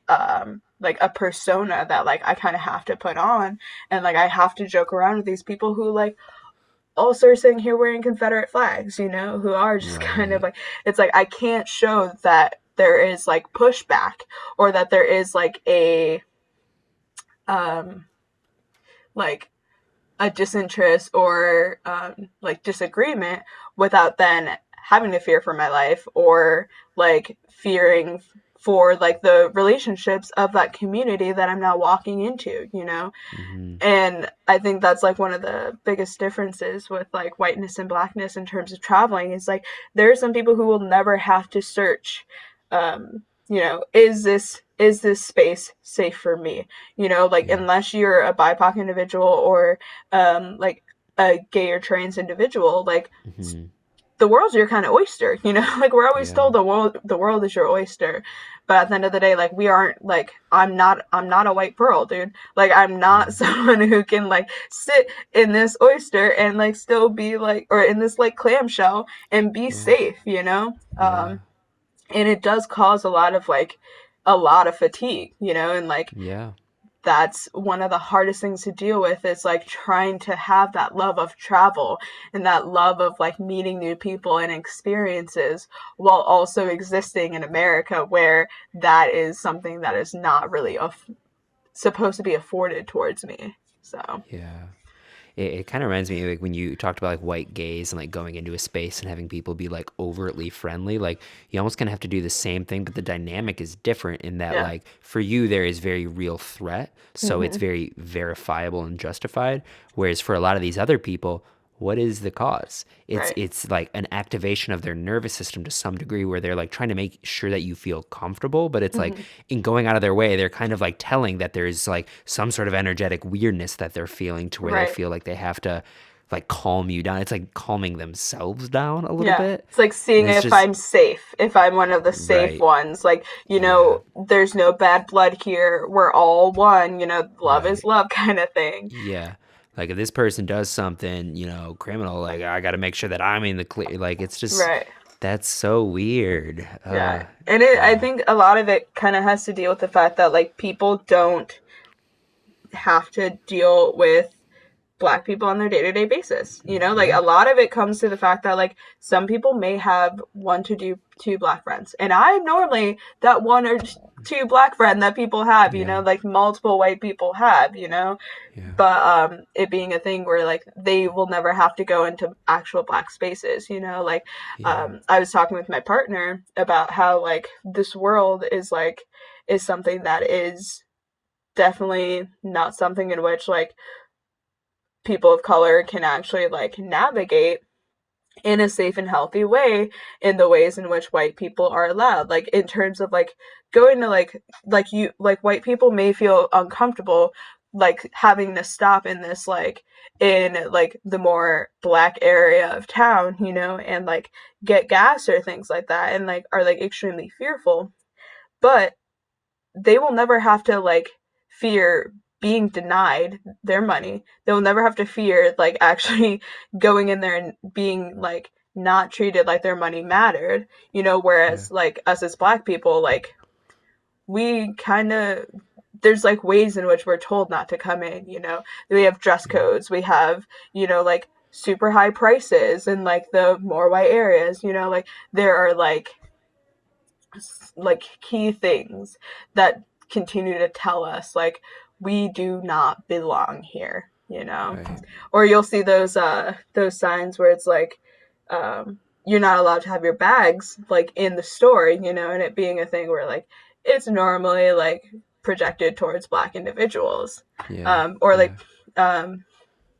[SPEAKER 2] a persona that like I kind of have to put on, and like I have to joke around with these people who like also are sitting here wearing Confederate flags, you know, who are just kind of
[SPEAKER 1] Right.
[SPEAKER 2] like it's like I can't show that there is like pushback or that there is a um like a disinterest or like disagreement without then having to fear for my life or like fearing for like the relationships of that community that I'm now walking into, you know?
[SPEAKER 1] Mm-hmm.
[SPEAKER 2] And I think that's like one of the biggest differences with like whiteness and blackness in terms of traveling is like there are some people who will never have to search you know, is this space safe for me, you know, like
[SPEAKER 1] Yeah.
[SPEAKER 2] unless you're a BIPOC individual or like a gay or trans individual, like
[SPEAKER 1] Mm-hmm.
[SPEAKER 2] the world's your kind of oyster, you know. Like we're always
[SPEAKER 1] Yeah.
[SPEAKER 2] told the world is your oyster, but at the end of the day, like we aren't like I'm not a white pearl, dude. Like I'm not
[SPEAKER 1] Yeah.
[SPEAKER 2] someone who can like sit in this oyster and like still be like or in this like clamshell and be
[SPEAKER 1] Yeah.
[SPEAKER 2] safe, you know.
[SPEAKER 1] Yeah.
[SPEAKER 2] And it does cause a lot of fatigue, you know, and like
[SPEAKER 1] Yeah.
[SPEAKER 2] that's one of the hardest things to deal with is like trying to have that love of travel and that love of like meeting new people and experiences while also existing in America where that is something that is not really supposed to be afforded towards me. So,
[SPEAKER 1] Yeah. It kind of reminds me like when you talked about like white gaze and like going into a space and having people be like overtly friendly, like you almost kind of have to do the same thing, but the dynamic is different in that
[SPEAKER 2] yeah.
[SPEAKER 1] like for you there is very real threat, so it's
[SPEAKER 2] Hmm.
[SPEAKER 1] very verifiable and justified, whereas for a lot of these other people, what is the cause? it's
[SPEAKER 2] Right.
[SPEAKER 1] it's like an activation of their nervous system to some degree where they're like trying to make sure that you feel comfortable, but it's like
[SPEAKER 2] Hmm.
[SPEAKER 1] in going out of their way they're kind of like telling that there's like some sort of energetic weirdness that they're feeling to where they
[SPEAKER 2] Right.
[SPEAKER 1] feel like they have to like calm you down. It's like calming themselves down a little
[SPEAKER 2] Yeah.
[SPEAKER 1] bit.
[SPEAKER 2] It's like
[SPEAKER 1] And
[SPEAKER 2] seeing
[SPEAKER 1] it's
[SPEAKER 2] if
[SPEAKER 1] just
[SPEAKER 2] I'm safe, if I'm one of the safe
[SPEAKER 1] right.
[SPEAKER 2] ones. Like, you
[SPEAKER 1] Yeah.
[SPEAKER 2] know, there's no bad blood here. We're all one, you know, love is
[SPEAKER 1] Right.
[SPEAKER 2] love kind of thing.
[SPEAKER 1] Yeah. Like if this person does something, criminal, like I got to make sure that I'm in the clear. Like it's just
[SPEAKER 2] Right.
[SPEAKER 1] That's so weird.
[SPEAKER 2] Yeah. And I
[SPEAKER 1] Wow.
[SPEAKER 2] think a lot of it kind of has to deal with the fact that like people don't have to deal with black people on their day-to-day basis. Like
[SPEAKER 1] Yeah.
[SPEAKER 2] a lot of it comes to the fact that like some people may have one to do two black friends, and I'm normally that one or two black friend that people have,
[SPEAKER 1] Yeah.
[SPEAKER 2] like multiple white people have,
[SPEAKER 1] Yeah.
[SPEAKER 2] but it being a thing where like they will never have to go into actual black spaces, like
[SPEAKER 1] Yeah.
[SPEAKER 2] I was talking with my partner about how like this world is something that is definitely not something in which like people of color can actually like navigate in a safe and healthy way in the ways in which white people are allowed, like in terms of like going to like you like white people may feel uncomfortable like having to stop in this like in like the more black area of town, and like get gas or things like that, and like are like extremely fearful, but they will never have to like fear being denied their money. They will never have to fear like actually going in there and being like not treated like their money mattered,
[SPEAKER 1] Yeah.
[SPEAKER 2] whereas like us as black people, like we kind of there's like ways in which we're told not to come in, we have dress
[SPEAKER 1] Yeah.
[SPEAKER 2] codes, we have, like super high prices in like the more white areas, like there are like key things that continue to tell us like we do not belong here,
[SPEAKER 1] Right.
[SPEAKER 2] or you'll see those signs where it's like you're not allowed to have your bags like in the store, and it being a thing where like it's normally like projected towards black individuals,
[SPEAKER 1] Yeah.
[SPEAKER 2] or like
[SPEAKER 1] Yeah.
[SPEAKER 2] um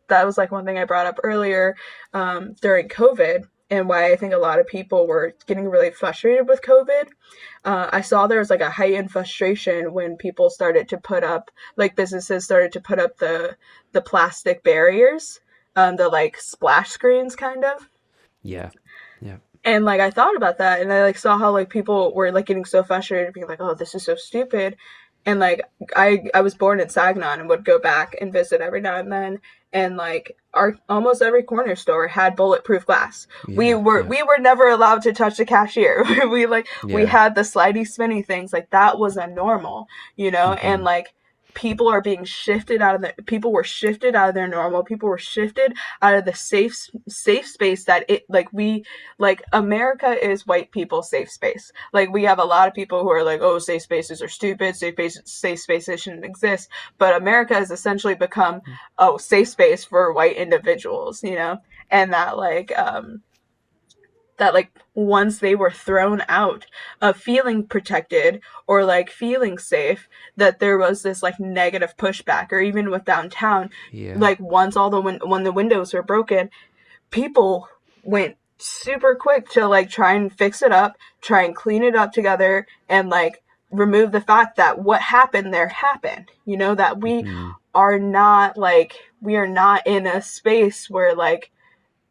[SPEAKER 2] that was like one thing I brought up earlier during COVID, and why I think a lot of people were getting really frustrated with COVID. I saw there was like a heightened frustration when people started to put up, like businesses started to put up the plastic barriers, the like splash screens kind of.
[SPEAKER 1] Yeah. Yeah.
[SPEAKER 2] And like I thought about that, and I like saw how like people were like getting so frustrated, being like, "Oh, this is so stupid." And like I was born in Saginaw and would go back and visit every now and then, and like our almost every corner store had bulletproof glass. We
[SPEAKER 1] Yeah.
[SPEAKER 2] were
[SPEAKER 1] Yeah.
[SPEAKER 2] we were never allowed to touch the cashier. We
[SPEAKER 1] Yeah.
[SPEAKER 2] had the slidey spinny things, like that was a normal, and
[SPEAKER 1] Mm-hmm.
[SPEAKER 2] like people were shifted out of their normal, people were shifted out of the safe space that it like we like America is white people's safe space. Like we have a lot of people who are like, oh, safe spaces are stupid, safe spaces shouldn't exist. But America has essentially become safe space for white individuals, and that like once they were thrown out of feeling protected or like feeling safe, that there was this like negative pushback. Or even with downtown,
[SPEAKER 1] Yeah.
[SPEAKER 2] like once when the windows were broken, people went super quick to like try and fix it up, try and clean it up together, and like remove the fact that what happened there happened. That
[SPEAKER 1] Mm-hmm.
[SPEAKER 2] we are not in a space where like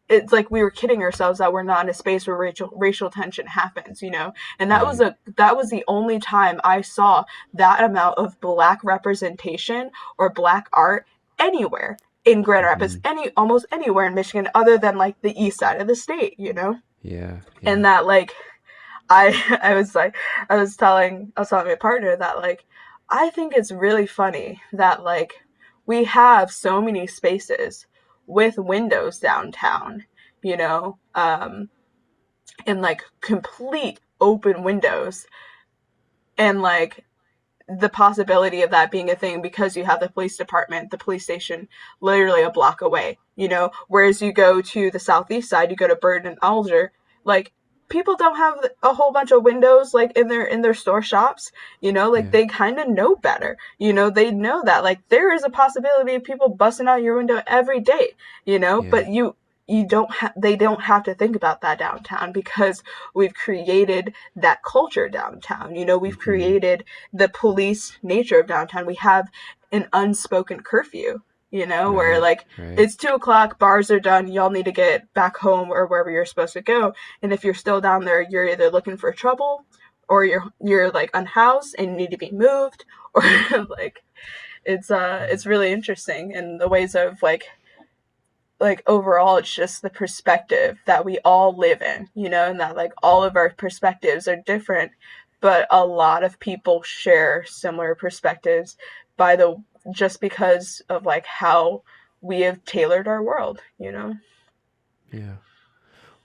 [SPEAKER 2] it's like we were kidding ourselves that we're not in a space where racial tension happens, and
[SPEAKER 1] Right.
[SPEAKER 2] that was the only time I saw that amount of black representation or black art anywhere in Grand
[SPEAKER 1] Mm-hmm.
[SPEAKER 2] Rapids, almost anywhere in Michigan other than like the east side of the state,
[SPEAKER 1] Yeah.
[SPEAKER 2] and
[SPEAKER 1] Yeah.
[SPEAKER 2] that like I was like I was telling my partner that like I think it's really funny that like we have so many spaces with windows downtown, and like complete open windows, and like the possibility of that being a thing because you have the police department, the police station literally a block away, whereas you go to the southeast side, you go to Burton and Alger, like people don't have a whole bunch of windows like in their store shops, like
[SPEAKER 1] Yeah.
[SPEAKER 2] they kind of know better, they know that like there is a possibility of people busting out your window every day,
[SPEAKER 1] Yeah.
[SPEAKER 2] but you don't they don't have to think about that downtown because we've created that culture downtown, we've
[SPEAKER 1] Mm-hmm.
[SPEAKER 2] created the police nature of downtown. We have an unspoken curfew, where
[SPEAKER 1] Right.
[SPEAKER 2] like
[SPEAKER 1] Right.
[SPEAKER 2] it's 2 o'clock, bars are done, y'all need to get back home or wherever you're supposed to go. And if you're still down there, you're either looking for trouble or you're like unhoused and you need to be moved, or like it's
[SPEAKER 1] Yeah.
[SPEAKER 2] really interesting in the ways of like like overall it's just the perspective that we all live in, you know, and that like all of our perspectives are different, but a lot of people share similar perspectives by the just because of like how we have tailored our world, you know.
[SPEAKER 1] Yeah.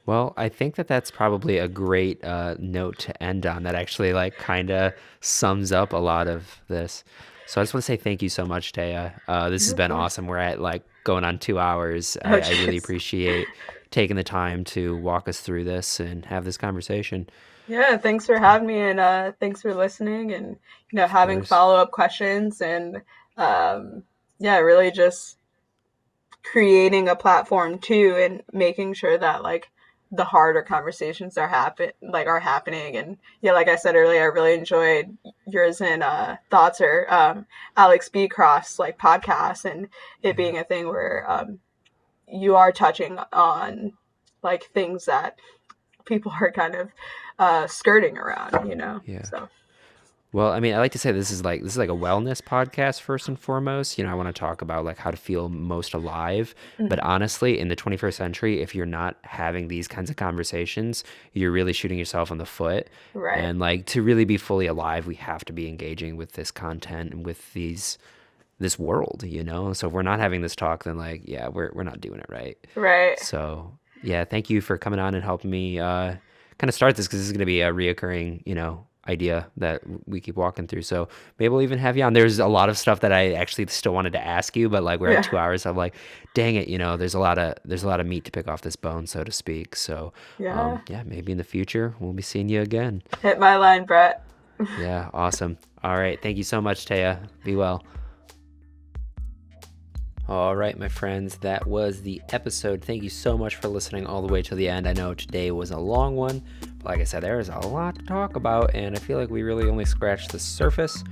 [SPEAKER 1] Well, I think that that's probably a great note to end on. That actually like kind of sums up a lot of this. So I just want to say thank you so much, Taya. This
[SPEAKER 2] Yeah,
[SPEAKER 1] has
[SPEAKER 2] of
[SPEAKER 1] been
[SPEAKER 2] course.
[SPEAKER 1] awesome. We're at like going on 2 hours.
[SPEAKER 2] Oh
[SPEAKER 1] I really
[SPEAKER 2] jeez.
[SPEAKER 1] appreciate taking the time to walk us through this and have this conversation.
[SPEAKER 2] Yeah, thanks for
[SPEAKER 1] So,
[SPEAKER 2] having me, and thanks for listening, and
[SPEAKER 1] of
[SPEAKER 2] having
[SPEAKER 1] course.
[SPEAKER 2] follow-up questions, and um, yeah, really just creating a platform too, and making sure that like the harder conversations are happening. And yeah, like I said earlier, I really enjoyed yours and thoughts or Alex B Cross like podcast, and it
[SPEAKER 1] Yeah.
[SPEAKER 2] being a thing where you are touching on like things that people are kind of skirting around, you know.
[SPEAKER 1] Yeah.
[SPEAKER 2] So
[SPEAKER 1] Well, I mean, I like to say this is like a wellness podcast first and foremost. I want to talk about like how to feel most alive. But
[SPEAKER 2] mhm.
[SPEAKER 1] honestly, in the 21st century, if you're not having these kinds of conversations, you're really shooting yourself in the foot.
[SPEAKER 2] Right,
[SPEAKER 1] And like to really be fully alive, we have to be engaging with this content and with this world. So if we're not having this talk, then like, yeah, we're not doing it right.
[SPEAKER 2] right.
[SPEAKER 1] So yeah, thank you for coming on and helping me kind of start this because this is going to be a reoccurring, idea that we keep walking through. So maybe we'll even have you on. There's a lot of stuff that I actually still wanted to ask you, but like we're at
[SPEAKER 2] Yeah,
[SPEAKER 1] 2 hours. I'm like, dang it, there's a lot of meat to pick off this bone, so to speak. So
[SPEAKER 2] yeah.
[SPEAKER 1] yeah, maybe in the future we'll be seeing you again.
[SPEAKER 2] Hit my line, Brett.
[SPEAKER 1] Yeah, awesome. All right, thank you so much, Taya. Be well. All right, my friends, that was the episode. Thank you so much for listening all the way to the end. I know today was a long one, but like I said, there is a lot to talk about, and I feel like we really only scratched the surface.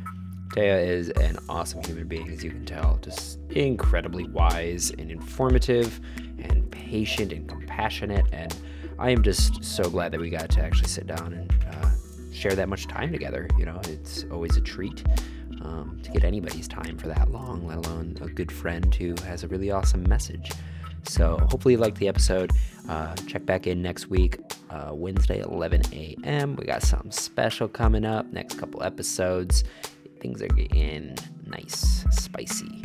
[SPEAKER 1] Taya is an awesome human being, as you can tell, just incredibly wise and informative and patient and compassionate. And I am just so glad that we got to actually sit down and share that much time together. It's always a treat to get anybody's time for that long, let alone a good friend who has a really awesome message. So hopefully you liked the episode. Check back in next week, Wednesday, 11 a.m. We got something special coming up. Next couple episodes, things are getting nice, spicy.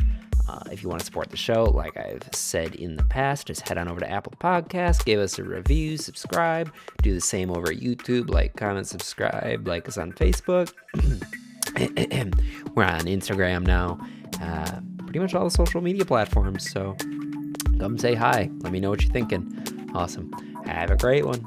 [SPEAKER 1] If you want to support the show, like I've said in the past, just head on over to Apple Podcasts, give us a review, subscribe, do the same over at YouTube, like, comment, subscribe, like us on Facebook. We're on Instagram now, pretty much all the social media platforms, so come say hi. Let me know what you're thinking. Awesome. Have a great one.